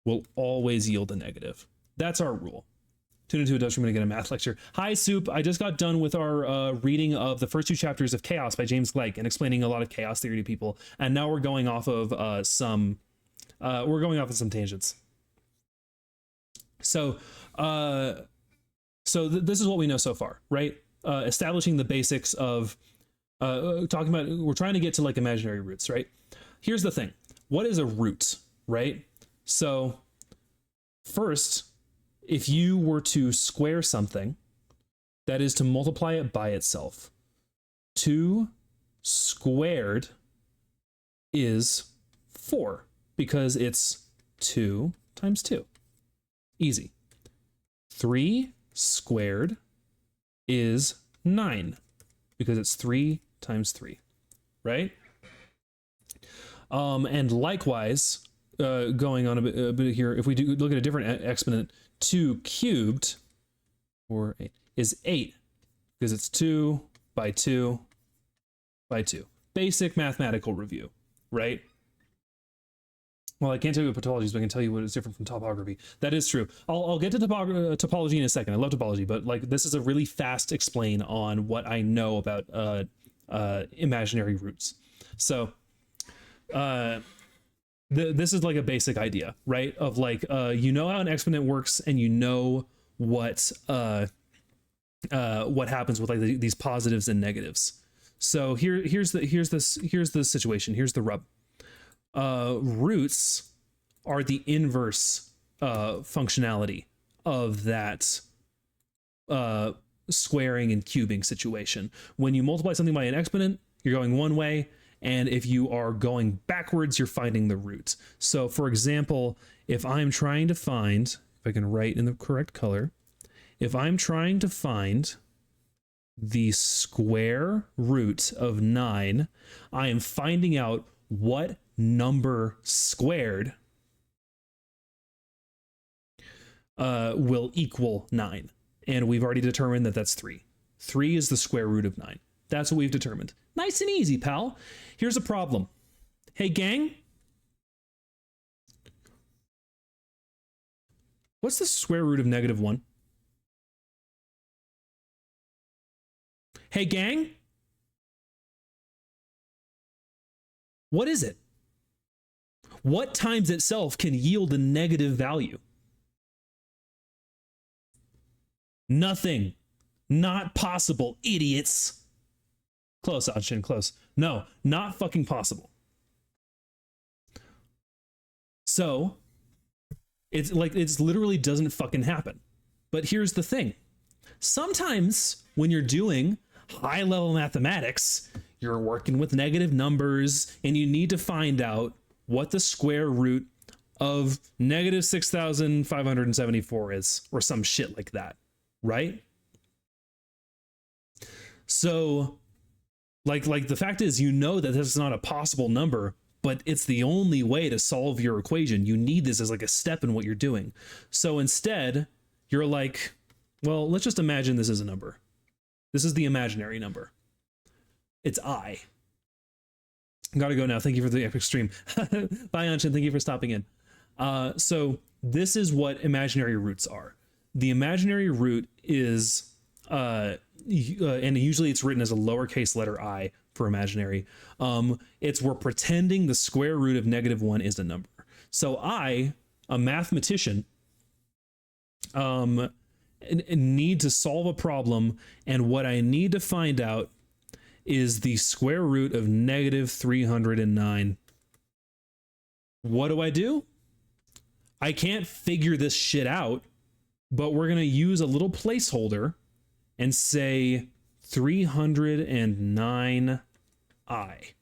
[SPEAKER 1] will always yield a negative. That's our rule. Tune into a Dutch, I'm going to get a math lecture. Hi, Soup. I just got done with our reading of the first 2 chapters of Chaos by James Gleick and explaining a lot of chaos theory to people. And now we're going off of some tangents. So, this is what we know so far, right? Establishing the basics of talking about, we're trying to get to like imaginary roots, right? Here's the thing. What is a root, right? So first, if you were to square something, that is to multiply it by itself. 2 squared is 4 because it's 2 times 2. Easy. 3 squared is 9 because it's 3 times 3, right? And likewise, going on a bit here, if we do look at a different exponent, 2 cubed, or 8, is 8, because it's 2 by 2 by 2. Basic mathematical review, right? Well, I can't tell you what pathology is, but I can tell you what is different from topography. That is true. I'll get to topology in a second. I love topology, but like this is a really fast explain on what I know about imaginary roots. So this is like a basic idea, right? Of like, you know how an exponent works, and you know what happens with like these positives and negatives. So here's the situation. Here's the rub. Roots are the inverse functionality of that squaring and cubing situation. When you multiply something by an exponent, you're going one way. And if you are going backwards, you're finding the root. So for example, if I'm trying to find, if I can write in the correct color, if I'm trying to find the square root of 9, I am finding out what number squared will equal 9. And we've already determined that that's 3. 3 is the square root of 9. That's what we've determined. Nice and easy, pal. Here's a problem. Hey, gang. What's the square root of -1? Hey, gang. What is it? What times itself can yield a negative value? Nothing. Not possible, idiots. Close, Anchin, close. No, not fucking possible. So, it's literally doesn't fucking happen. But here's the thing. Sometimes when you're doing high level mathematics, you're working with negative numbers and you need to find out what the square root of -6,574 is, or some shit like that, right? So, like the fact is, you know that this is not a possible number, but it's the only way to solve your equation. You need this as like a step in what you're doing. So instead, you're like, well, let's just imagine this is a number. This is the imaginary number. It's I. Gotta go now. Thank you for the epic stream. Bye, Anshin. Thank you for stopping in. So this is what imaginary roots are. The imaginary root is, and usually it's written as a lowercase letter I for imaginary. We're pretending the square root of -1 is a number. So I, a mathematician, need to solve a problem, and what I need to find out is the square root of -309. What do? I can't figure this shit out, but we're going to use a little placeholder and say 309i.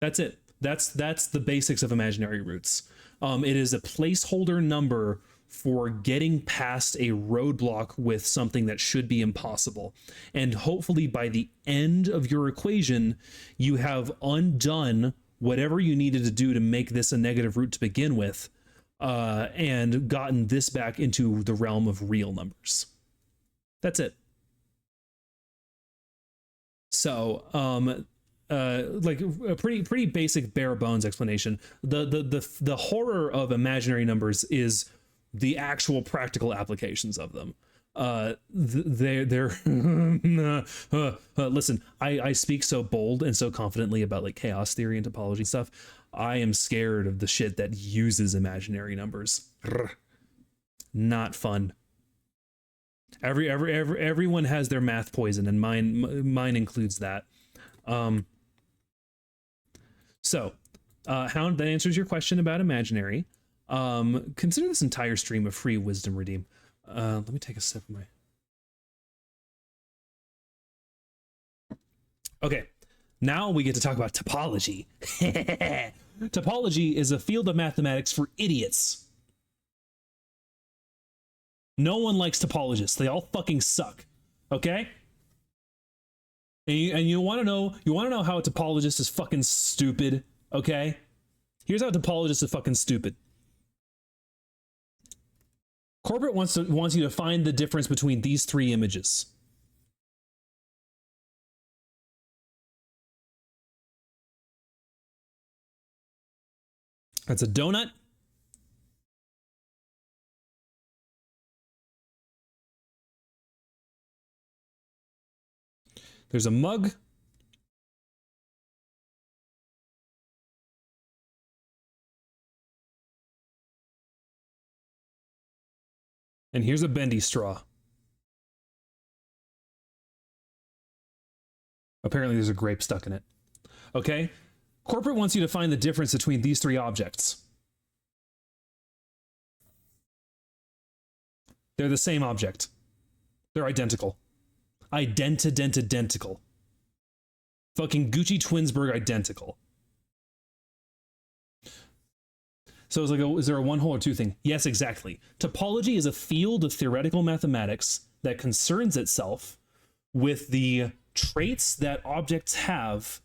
[SPEAKER 1] That's it. That's the basics of imaginary roots. It is a placeholder number for getting past a roadblock with something that should be impossible. And hopefully by the end of your equation, you have undone whatever you needed to do to make this a negative root to begin with, and gotten this back into the realm of real numbers. That's it. So like a pretty basic bare bones explanation. The horror of imaginary numbers is the actual practical applications of them. They're listen, I speak so bold and so confidently about like chaos theory and topology stuff. I am scared of the shit that uses imaginary numbers. Not fun. Everyone has their math poison, and mine includes that. So Hound, that answers your question about imaginary. Consider this entire stream a free wisdom redeem. Let me take a sip of my. Okay, now we get to talk about topology. Topology is a field of mathematics for idiots. No one likes topologists. They all fucking suck. Okay? And you want to know how a topologist is fucking stupid, okay? Here's how a topologist is fucking stupid. Corporate wants you to find the difference between these three images. That's a donut. There's a mug. And here's a bendy straw. Apparently there's a grape stuck in it. Okay? Corporate wants you to find the difference between these three objects. They're the same object. They're identical. Identical. Fucking Gucci Twinsburg identical. So it's like, is there a one hole or two thing? Yes, exactly. Topology is a field of theoretical mathematics that concerns itself with the traits that objects have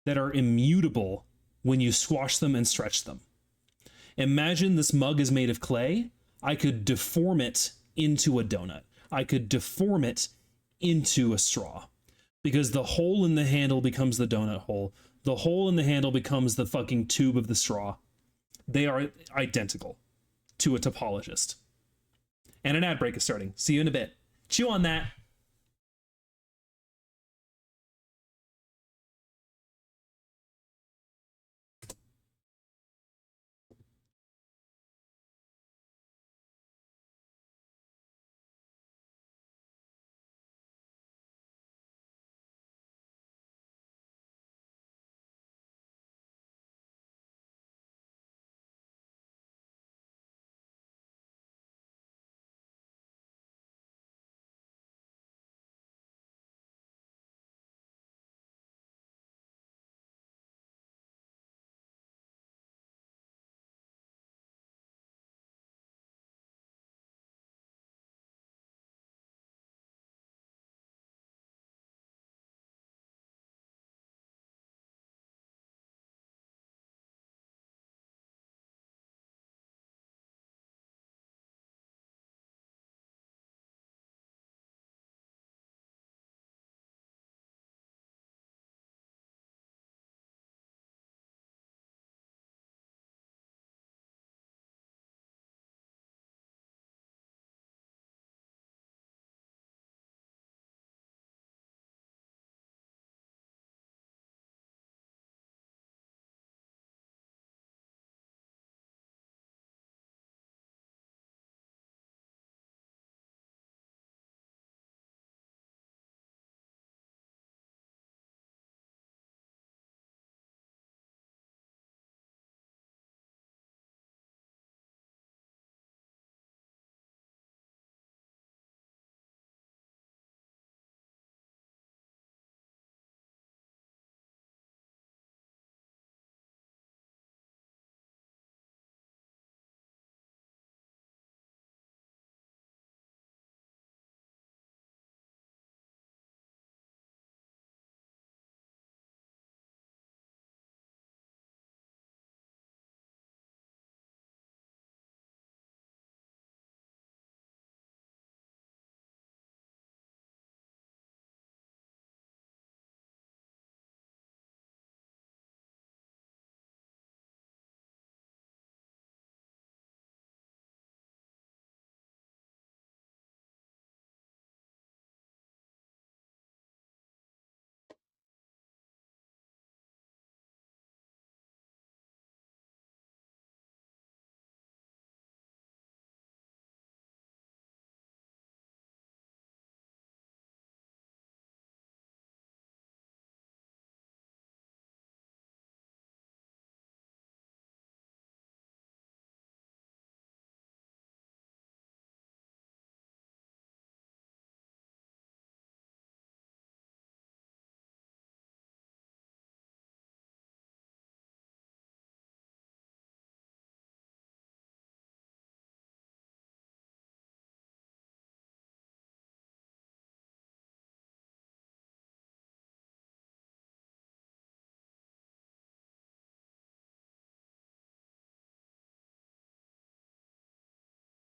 [SPEAKER 1] that are immutable when you squash them and stretch them. Imagine this mug is made of clay. I could deform it into a donut. I could deform it into a straw, because the hole in the handle becomes the donut hole. The hole in the handle becomes the fucking tube of the straw. They are identical to a topologist. And an ad break is starting. See you in a bit. Chew on that.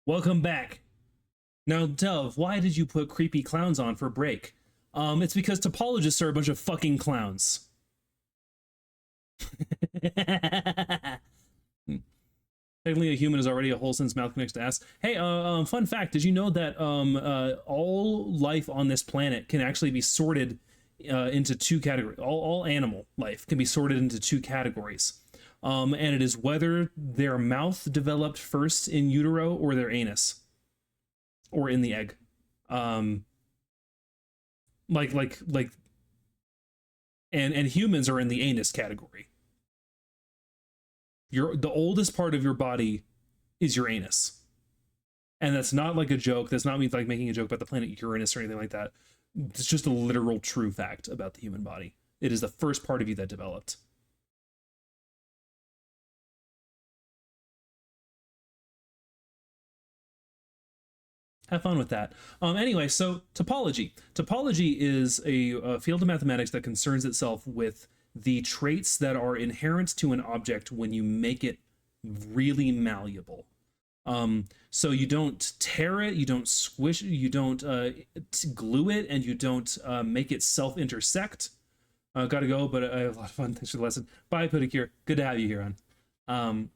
[SPEAKER 1] Welcome back. Now, Dove, why did you put creepy clowns on for break? It's because topologists are a bunch of fucking clowns. Technically, a human is already a whole since mouth connects to ass. Hey, fun fact: did you know that all life on this planet can actually be sorted into two categories? All animal life can be sorted into two categories, and it is whether their mouth developed first in utero or their anus, or in the egg. Um, like, and humans are in the anus category. The oldest part of your body is your anus, and that's not like a joke. That's not me like making a joke about the planet Uranus or anything like that. It's just a literal true fact about the human body. It is the first part of you that developed. Have fun with that. Anyway, so topology. Topology is a field of mathematics that concerns itself with the traits that are inherent to an object when you make it really malleable. So you don't tear it, you don't squish it, you don't glue it, and you don't make it self-intersect. Gotta go, but I have a lot of fun. Thanks for the lesson. Bye, Pedicure. Good to have you here, on.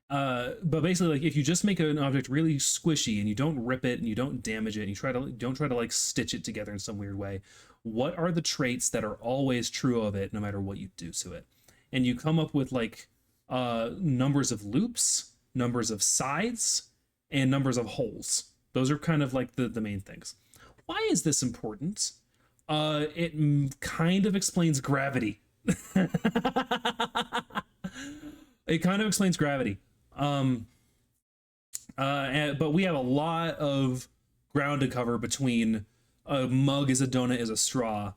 [SPEAKER 1] But basically, like, if you just make an object really squishy and you don't rip it and you don't damage it and you don't try to like stitch it together in some weird way, what are the traits that are always true of it no matter what you do to it? And you come up with like numbers of loops, numbers of sides, and numbers of holes. Those are kind of like the main things. Why is this important? It kind of explains gravity. It kind of explains gravity. But we have a lot of ground to cover between a mug is a donut is a straw,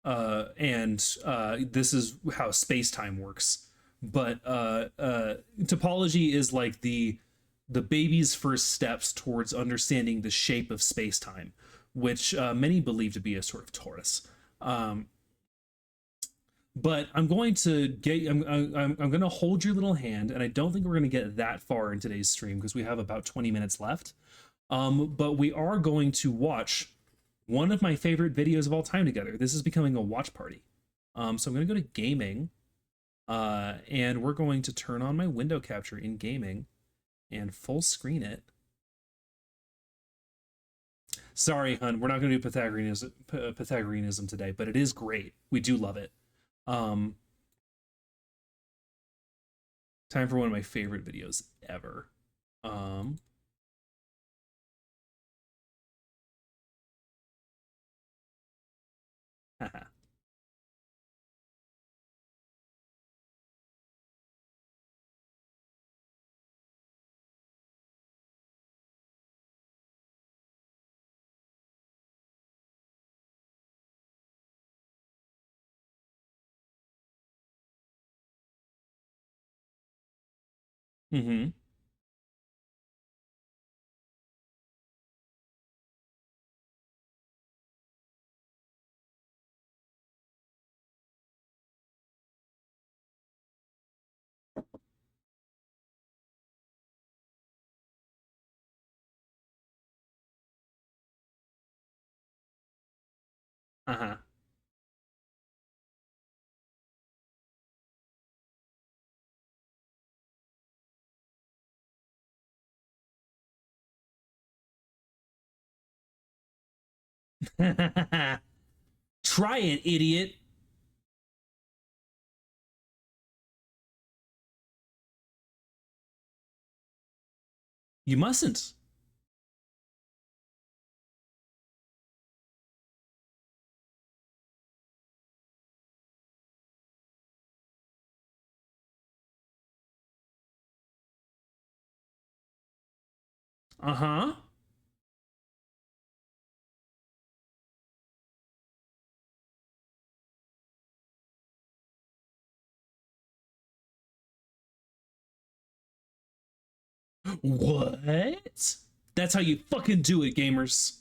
[SPEAKER 1] and this is how space-time works. But topology is like the baby's first steps towards understanding the shape of space-time, which many believe to be a sort of torus. But I'm going to get I'm going to hold your little hand, and I don't think we're going to get that far in today's stream because we have about 20 minutes left. But we are going to watch one of my favorite videos of all time together. This is becoming a watch party. So I'm going to go to gaming, and we're going to turn on my window capture in gaming and full screen it. Sorry, hun, we're not going to do Pythagoreanism today, but it is great. We do love it. Time for one of my favorite videos ever. Haha. Mm-hmm. Uh-huh. Try it, idiot. You mustn't. Uh-huh. What? That's how you fucking do it, gamers.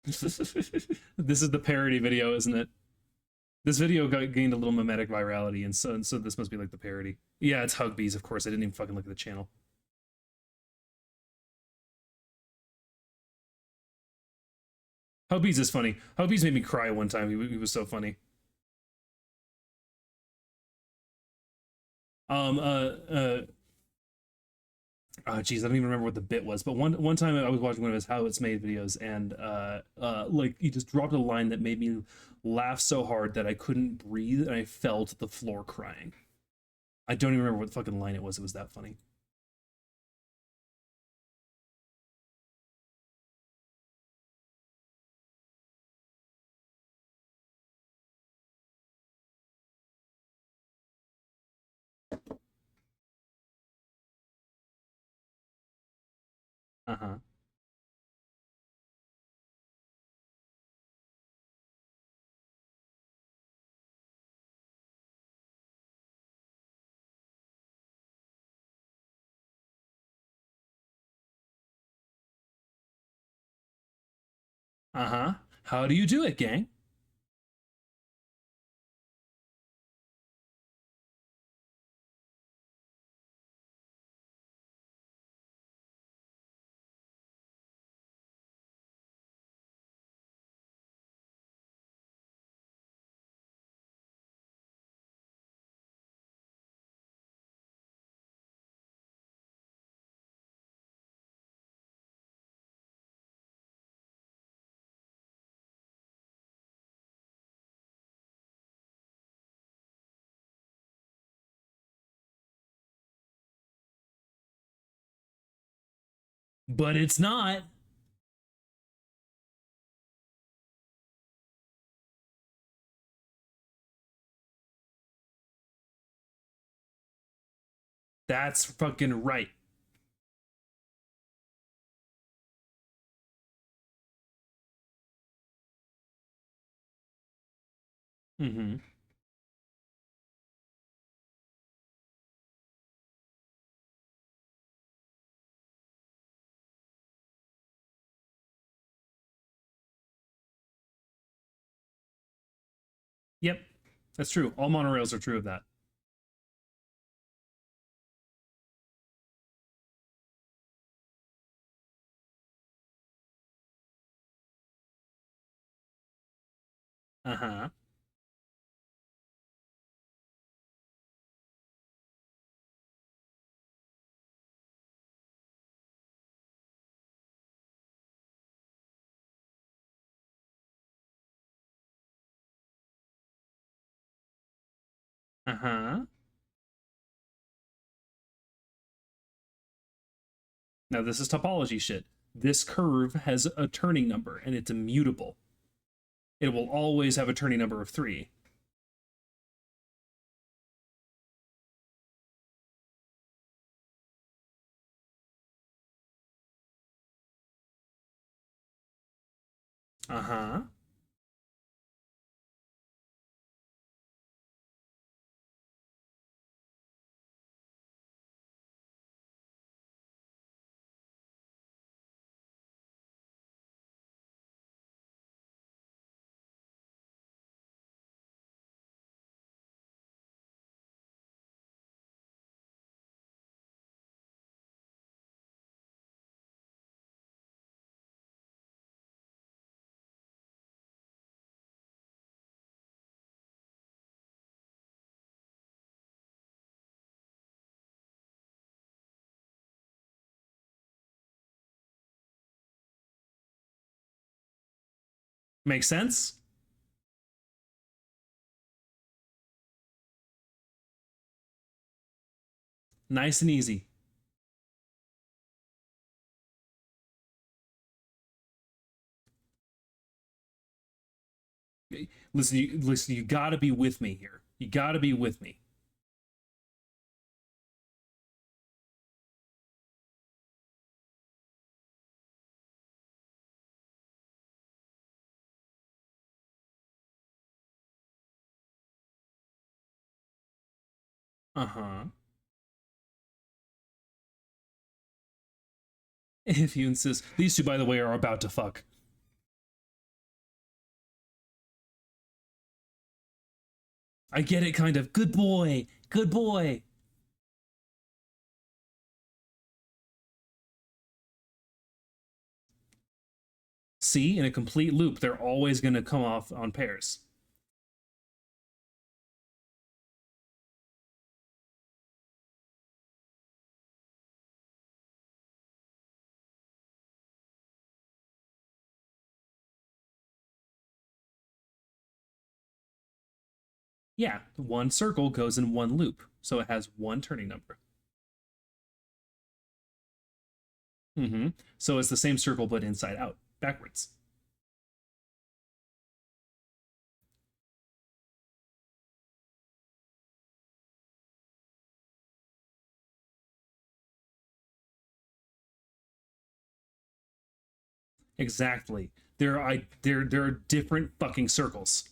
[SPEAKER 1] This is the parody video, isn't it? This video gained a little mimetic virality, and so this must be like the parody. Yeah, it's Hugbees, of course. I didn't even fucking look at the channel. Hugbees is funny. Hugbees made me cry one time. He was so funny. Um, oh geez, I don't even remember what the bit was, but one time I was watching one of his how it's made videos, and like he just dropped a line that made me laugh so hard that I couldn't breathe, and I fell to the floor crying. I don't even remember what fucking line it was. It was that funny. Uh huh. Uh huh. How do you do it, gang? But it's not. That's fucking right. Mm-hmm. Yep, that's true. All monorails are true of that. Uh huh. Uh huh. Now this is topology shit. This curve has a turning number and it's immutable. It will always have a turning number of 3. Uh huh. Makes sense? Nice and easy. Listen, you gotta be with me here. You gotta be with me. Uh huh. If you insist. These two, by the way, are about to fuck. I get it, kind of. Good boy. Good boy. See, in a complete loop, they're always going to come off on pairs. Yeah, one circle goes in one loop, so it has one turning number. Mm-hmm. So it's the same circle, but inside out, backwards. Exactly. There are different fucking circles.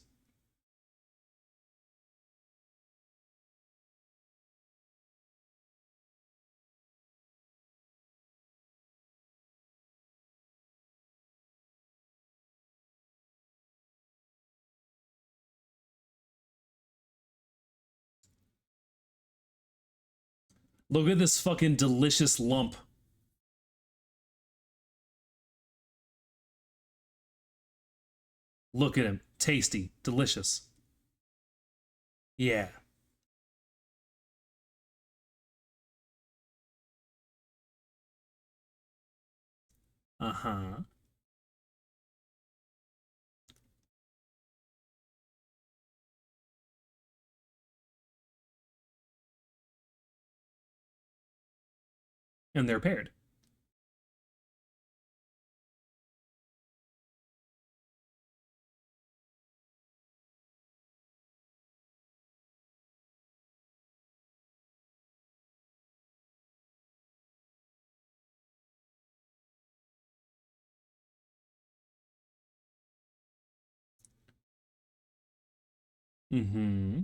[SPEAKER 1] Look at this fucking delicious lump. Look at him. Tasty. Delicious. Yeah. Uh-huh. And they're paired. Mm-hmm.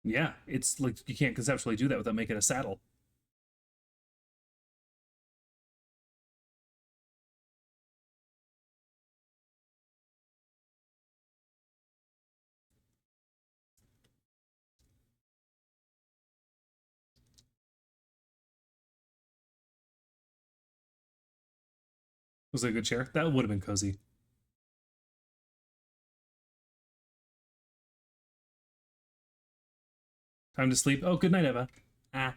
[SPEAKER 1] Yeah, it's like you can't conceptually do that without making a saddle. Was it a good chair? That would have been cozy. Time to sleep. Oh, good night, Eva. Ah.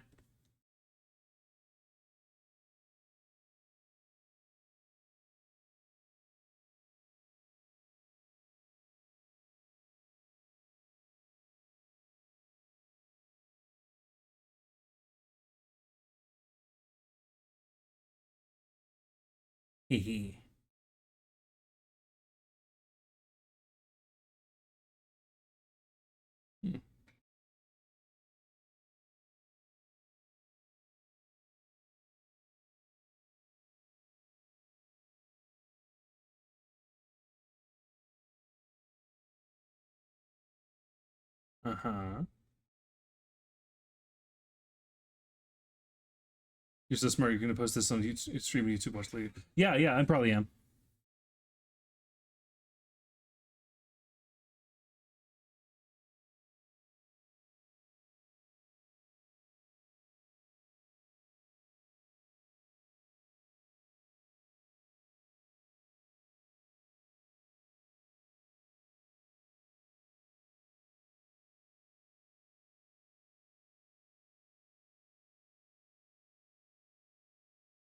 [SPEAKER 1] Hee hee. Hmm. Uh-huh. You're so smart. You're gonna post this on YouTube, stream on YouTube much later. Yeah, yeah, I probably am.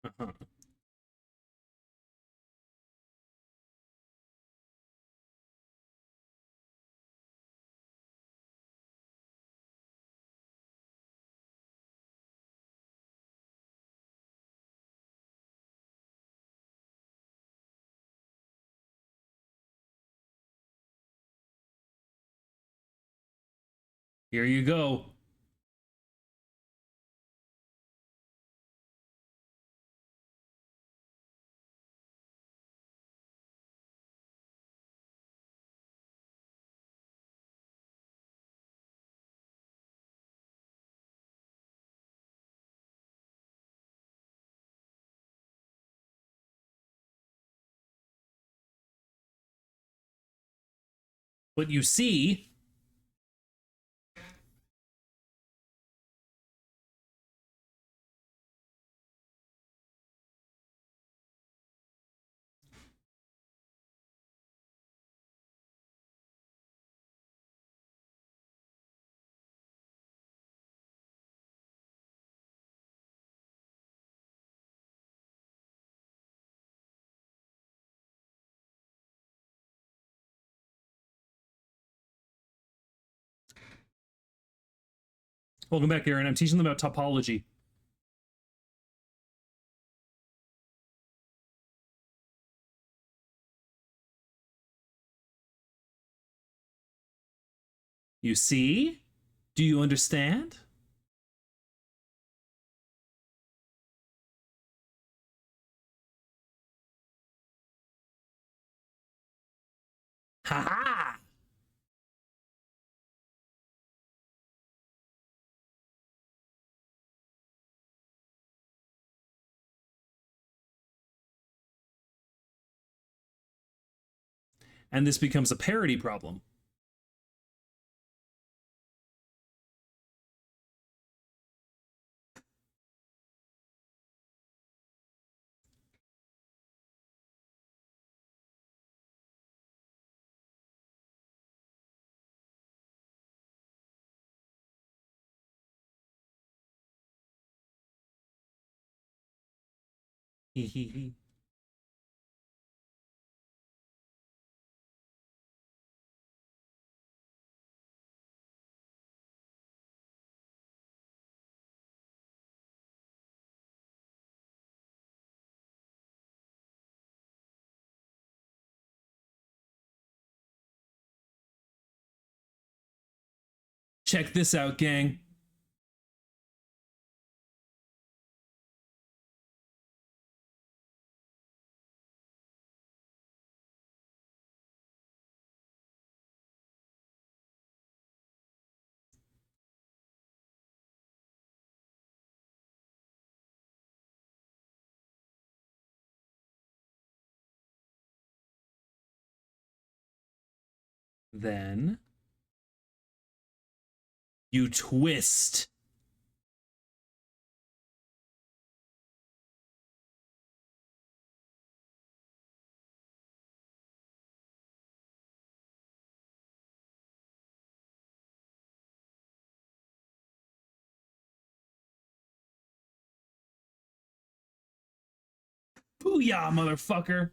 [SPEAKER 1] Uh-huh. Here you go. But you see, welcome back, Aaron. I'm teaching them about topology. You see? Do you understand? Ha ha! And this becomes a parity problem. Hee hee hee. Check this out, gang. Then you twist. Booyah, motherfucker.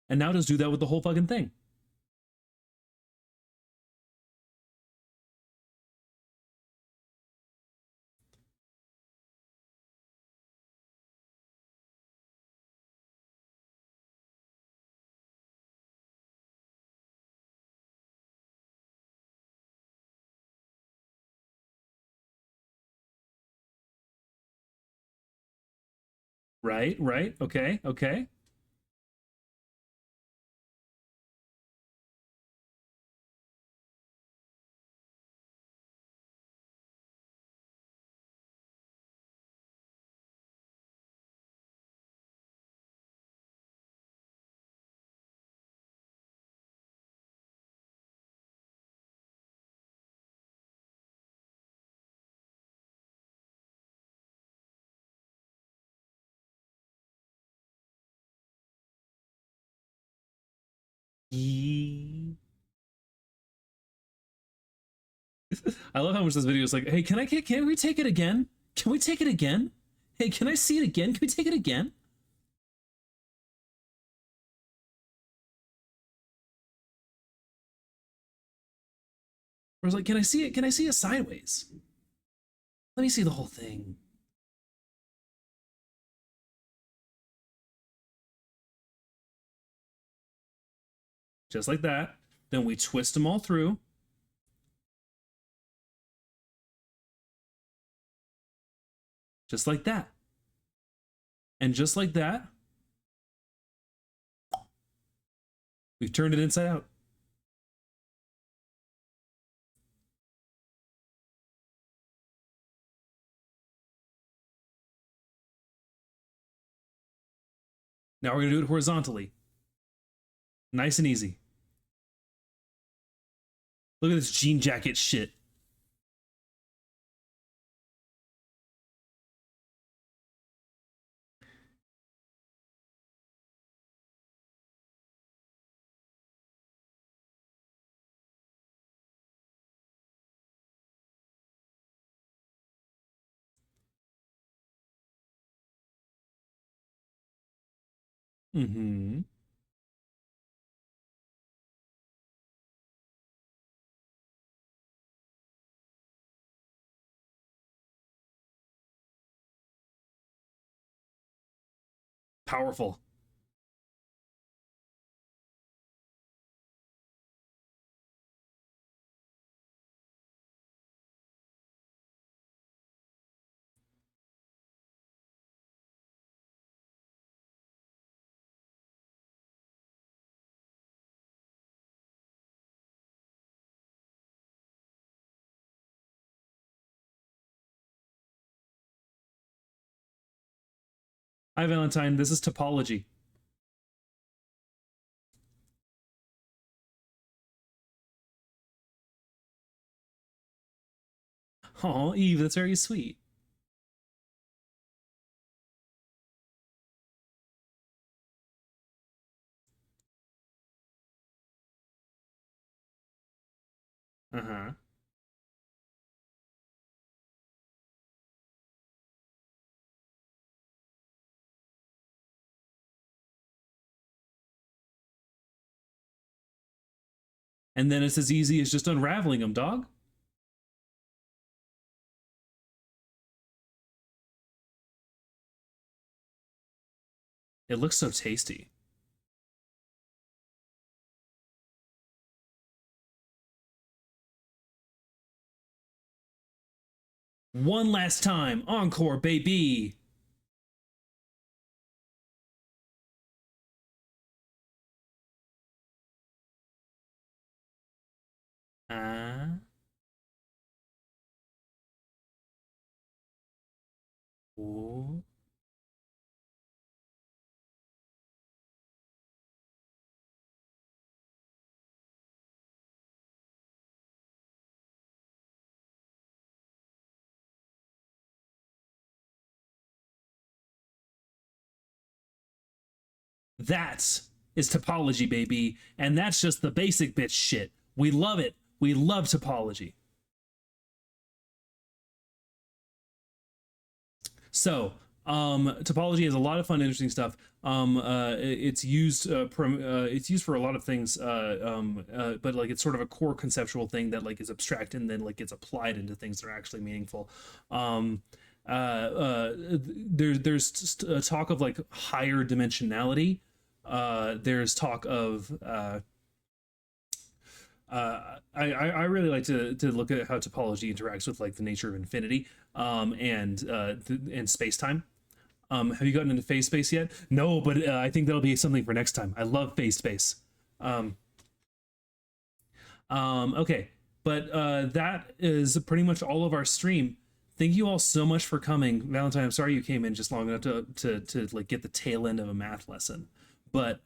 [SPEAKER 1] And now just do that with the whole fucking thing. Right, right, okay, okay. Yee. I love how much this video is like, hey, can we take it again? Can we take it again? Hey, can I see it again? Can we take it again? I was like, can I see it? Can I see it sideways? Let me see the whole thing. Just like that. Then we twist them all through. Just like that. And just like that, we've turned it inside out. Now we're gonna do it horizontally. Nice and easy. Look at this jean jacket shit. Mm-hmm. Powerful. Hi, Valentine. This is topology. Oh, Eve, that's very sweet. Uh-huh. And then it's as easy as just unraveling them, dog. It looks so tasty. One last time. Encore, baby. Ah. Ooh. That is topology, baby. And that's just the basic bitch shit. We love it. We love topology. So, topology has a lot of fun, interesting stuff. It's used it's used for a lot of things, but like it's sort of a core conceptual thing that like is abstract and then like gets applied into things that are actually meaningful. There's talk of like higher dimensionality. There's talk of I really like to look at how topology interacts with like the nature of infinity and space time. Have you gotten into phase space yet? No, but I think that'll be something for next time. I love phase space. Okay, but that is pretty much all of our stream. Thank you all so much for coming, Valentine. I'm sorry you came in just long enough to like get the tail end of a math lesson, but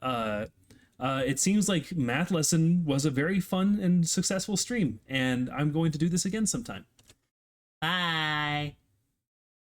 [SPEAKER 1] it seems like math lesson was a very fun and successful stream, and I'm going to do this again sometime. Bye.